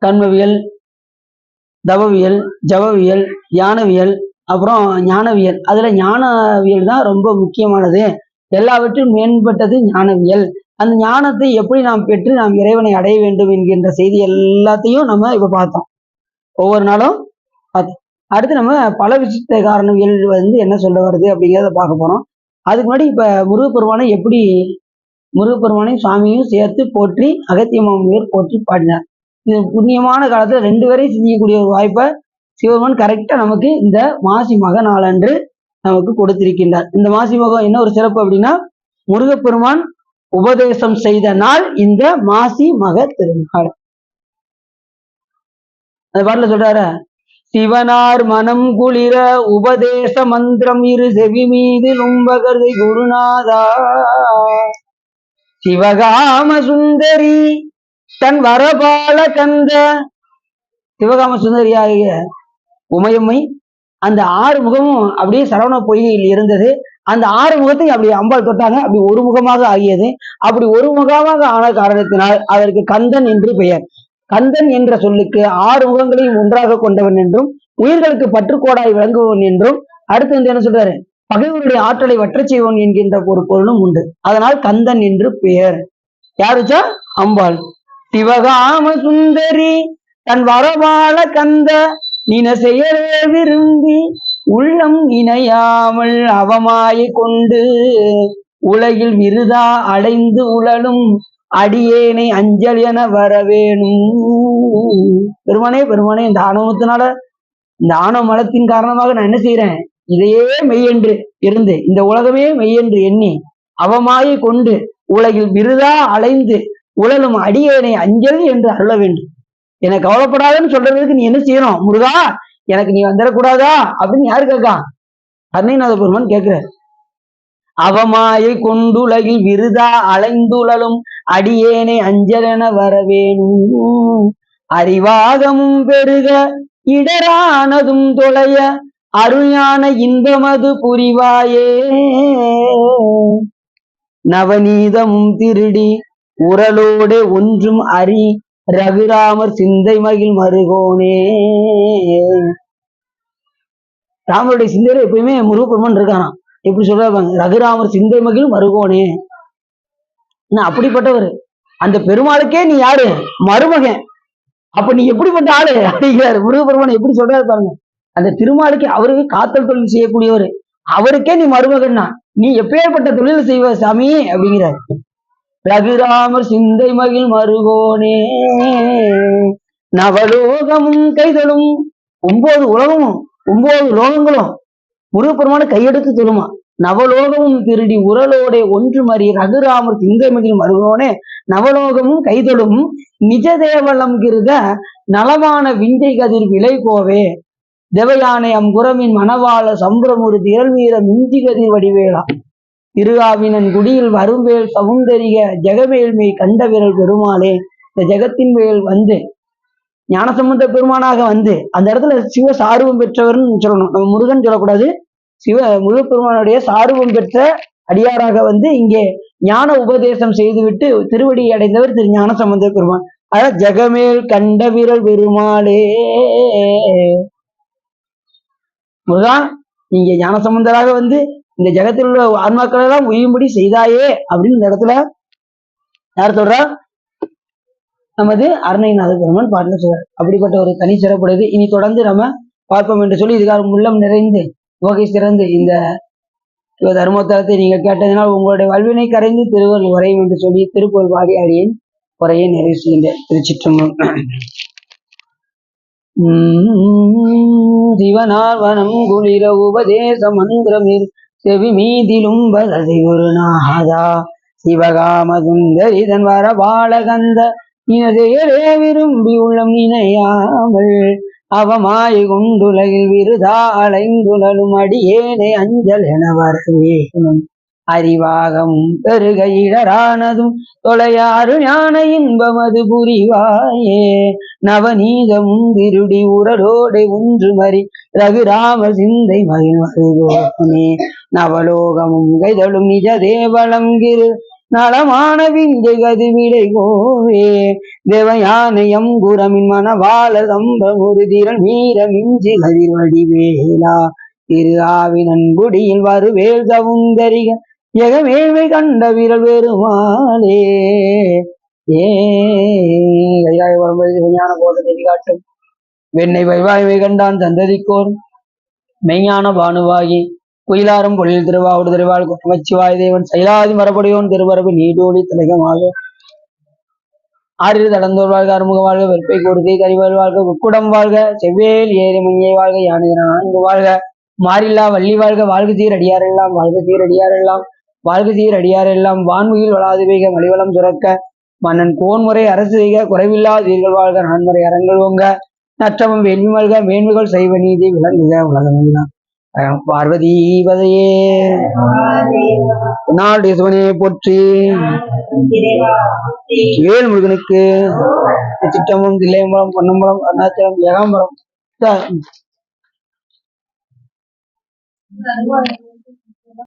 கர்மவியல், தவவியல், ஜவவியல், தியானவியல், அப்புறம் ஞானவியல். அதுல ஞானவியல் தான் ரொம்ப முக்கியமானது. எல்லாவற்றும் மேம்பட்டது ஞானவியல். அந்த ஞானத்தை எப்படி நாம் பெற்று நாம் இறைவனை அடைய வேண்டும் என்கின்ற செய்தி எல்லாத்தையும் நம்ம இப்ப பார்த்தோம். ஒவ்வொரு நாளும் அடுத்து நம்ம பல விசிஷ்ட காரணவியல் என்ன சொல்ல வருது அப்படிங்கிறத பார்க்க போறோம். அதுக்கு முன்னாடி இப்ப முருகப்பெருமானையும் சுவாமியும் சேர்த்து போற்றி அகத்திய மாமுனிவர் போற்றி பாடினார். இது புண்ணியமான காலத்துல 2 பேரையும் சிந்திக்கக்கூடிய ஒரு வாய்ப்பை சிவபெருமான் கரெக்டா நமக்கு இந்த மாசி மக நாளன்று நமக்கு கொடுத்திருக்கின்றார். இந்த மாசி மகம் என்ன ஒரு சிறப்பு அப்படின்னா, முருகப்பெருமான் உபதேசம் செய்த நாள் இந்த மாசி மக திருநாள். அந்த பாட்டுல சொல்றாரு, சிவனார் மனம் குளிர உபதேச மந்திரம் இரு செவி மீது நும்பகர்தை குருநாதா சிவகாம சுந்தரி தன் வரபால கந்த. சிவகாம சுந்தரியாகிய உமையம்மை அந்த 6 முகமும் அப்படியே சரவண பொய்கையில் இருந்தது. அந்த 6 முகத்தையும் அப்படி அம்பாள் தொட்டாங்க. அப்படி ஒரு முகமாக ஆகியது. அப்படி ஒரு முகமாக ஆன காரணத்தினால் அதற்கு கந்தன் என்று பெயர். கந்தன் என்ற சொல்லுக்கு 6 முகங்களையும் ஒன்றாக கொண்டவன் என்றும் உயிர்களுக்கு பற்றுக்கோடாய் விளங்குவன் என்றும், அடுத்து என்ன சொல்றாரு, பகைவருடைய ஆற்றலை வற்றச் செய்வன் என்கின்ற ஒரு பொருளும் உண்டு. அதனால் கந்தன் என்று பெயர். யாருச்சா? அம்பாள். சிவகாம சுந்தரி தன் வரவாள கந்த நின செயலே விரும்பி உள்ளம் இணையாமல் அவமாயை கொண்டு உலகில் விருதா அடைந்து உழலும் அடியேனை அஞ்சல் என வரவேணும். பெருமானே பெருமானே, இந்த ஆணவத்தினால, இந்த ஆணவ மலத்தின் காரணமாக நான் என்ன செய்யறேன், இதையே மெய்யென்று இருந்து இந்த உலகமே மெய்யென்று எண்ணி அவமாயை கொண்டு உலகில் விருதா அலைந்து உழலும் அடியேனை அஞ்சல் என்று அருள வேண்டும். எனக்கு கவலைப்படாதுன்னு சொல்றதுக்கு நீ என்ன செய்யணும் முருகா, எனக்கு நீ வந்துடக்கூடாதா அப்படின்னு யாரு கேட்கா? அருணைநாத பெருமான் கேட்கிறார். அவமாயை கொண்டுலகில் விருதா அலைந்துழலும் அடியேனை அஞ்சலென வரவேணும். அறிவாகமும் பெருக இடரானதும் தொலைய அருஞான இன்பமது புரிவாயே. நவநீதமும் திருடி உரலோடு ஒன்றும் அறி ரகுராமர் சிந்தை மகிழ் மருகோனே. ராமருடைய சிந்தையில எப்பயுமே முருகப்பெருமான் இருக்காராம். எப்படி சொல்றாங்க, ரகுராமர் சிந்தை மகிழ் மருகோனே. அப்படிப்பட்டவர். அந்த பெருமாளுக்கே நீ யாரு? மருமகன். அப்ப நீ எப்படிப்பட்ட ஆளு அப்படிங்கிறாரு முருகப்பெருமான். எப்படி சொல்றாரு பாருங்க. அந்த திருமாலுக்கு, அவருக்கு காத்தல் தொழில் செய்யக்கூடியவர், அவருக்கே நீ மருமகன்னா நீ எப்பேற்பட்ட தொழில் செய்வ சாமி அப்படிங்கிறார். ரகுராமர் சிந்தை மகிழ் மருகோனே. நவலோகமும் கைதொழும். 9 உலகமும் 9 லோகங்களும் முருகப்பெருமான கையெடுத்து தொழுமா. நவலோகமும் திருடி உரலோட ஒன்று மறி ரகுராமர் திங்கமிகில் மருகனோனே நவலோகமும் கைதொழும் நிஜதேவலம் கிருத நலமான விந்தை கதிர் விலை கோவே தேவயானை அம்புறமின் மணவாள சம்புரமுரு திரள்வீர மிஞ்சி கதிர் வடிவேளா திருஆவினன் குடியில் வரும்பேல் சவுந்தரிய ஜெகமேல்மை கண்ட விரல் பெருமாளே. இந்த ஜெகத்தின் மேல் வந்து ஞானசம்பந்த பெருமானாக வந்து அந்த இடத்துல சிவ சாருவம் பெற்றவர்னு சொல்லணும். நம்ம முருகன் சொல்லக்கூடாது, முருகப்பெருமானுடைய சாருவம் பெற்ற அடியாராக வந்து இங்கே ஞான உபதேசம் செய்துவிட்டு திருவடி அடைந்தவர் திரு ஞானசம்பந்த பெருமான். அதான் ஜெகமேல் கண்ட விரல் பெருமாளே. முருகா, நீங்க ஞானசம்பந்தராக வந்து இந்த ஜெகத்தில் உள்ள ஆன்மாக்கள் எல்லாம் உயும்படி செய்தாயே அப்படின்னு இந்த இடத்துல யார் சொல்றா? நமது அருணைநாத பெருமான் பாட்டுல சொல்றார். அப்படிப்பட்ட ஒரு தனி சிறப்புடையது. இனி தொடர்ந்து நம்ம பார்ப்போம் என்று சொல்லி இதுக்காக உள்ளம் நிறைந்து வகை சிறந்து இந்த தர்மோத்தரத்தை நீங்க கேட்டதினால் உங்களுடைய வல்வினை கரைந்து திருவருள் உரையும் என்று சொல்லி திருப்பூர் பாடி அடியின் உரையை நிறைவு செய்கின்றேன். திருச்சிற்றம்பலம். சிவனார்வனம் குளிர உபதேச மந்திரமிர் செவி மீதிலும் பததி குருநாதா சிவகாம சுந்தரிதன் வர பாலகந்த இனதையரே விரும்பி உள்ளம் நினையாமல் அவமாய் கொண்டுலகில் விருதா அலைந்துணலும் அடியேனை அஞ்சல் என வரவேணும் அறிவாகமும் பெருக இடரானதும் தொலையாறு ஞான இன்பமது புரிவாயே நவநீதமும் திருடி உரலோடை ஒன்று மறி ரகுராம சிந்தை மகிழ்வருகோனே நவலோகமும் கைதழும் நிஜ தேவலம் கிரு நலமான விந்தை கதிவிடை கோவே தேவயானையம் குரமின் மனவாள சம்பமுருதிரன் வீர மிஞ்சி கதிர்வடிவேலா திரு ஆவினன் குடியில் வருவேல் சவுந்தரிக ஜெகமேல்மை கண்ட விரல் பெருமாளே. கைலாய பரம்பரை ஞான போதனை காட்டும் வெண்ணை வைவாய்மை கண்டான் தந்ததிக்கோர் மெய்ஞான பானுவாகி குயிலாரும் பொழில் திருவாவுடு திருவாள் குற்றமச்சிவாய் தேவன் சைலாதி மரபடியோன் திருவரவு நீடோடி திலகமாக ஆறிரு தடந்தோர் வாழ்க அறுமுக வாழ்க வெற்பை கொடுக்கை கரிவல் வாழ்க குக்குடம் வாழ்க செவ்வேல் ஏரி மஞ்சை வாழ்க யானை நான்கு வாழ்க மாறில்லா வள்ளி வாழ்க வாழ்க சீர் அடியாரெல்லாம் வாழ்க சீர் அடியாரெல்லாம் வாழ்க சீர் அடியாரெல்லாம் வான்முகில் வளாது வைக மலிவளம் சுரக்க மன்னன் கோன்முறை அரசு செய்க குறைவில்லாதீர்கள் வாழ்க நான்முறை அரங்கள் ஓங்க நற்றமும் வேள்வி மல்க மேன்மைகள் செய்வ நீதி விளங்குக உலகமெல்லாம். பார்வதி பதையே நாளுடைய சிவனே போற்றி. வேல் முருகனுக்கு சிற்றம்பலம் தில்லையம்பலம் பொன்னம்பலம் அருணாச்சலம் ஏகாம்பரம்.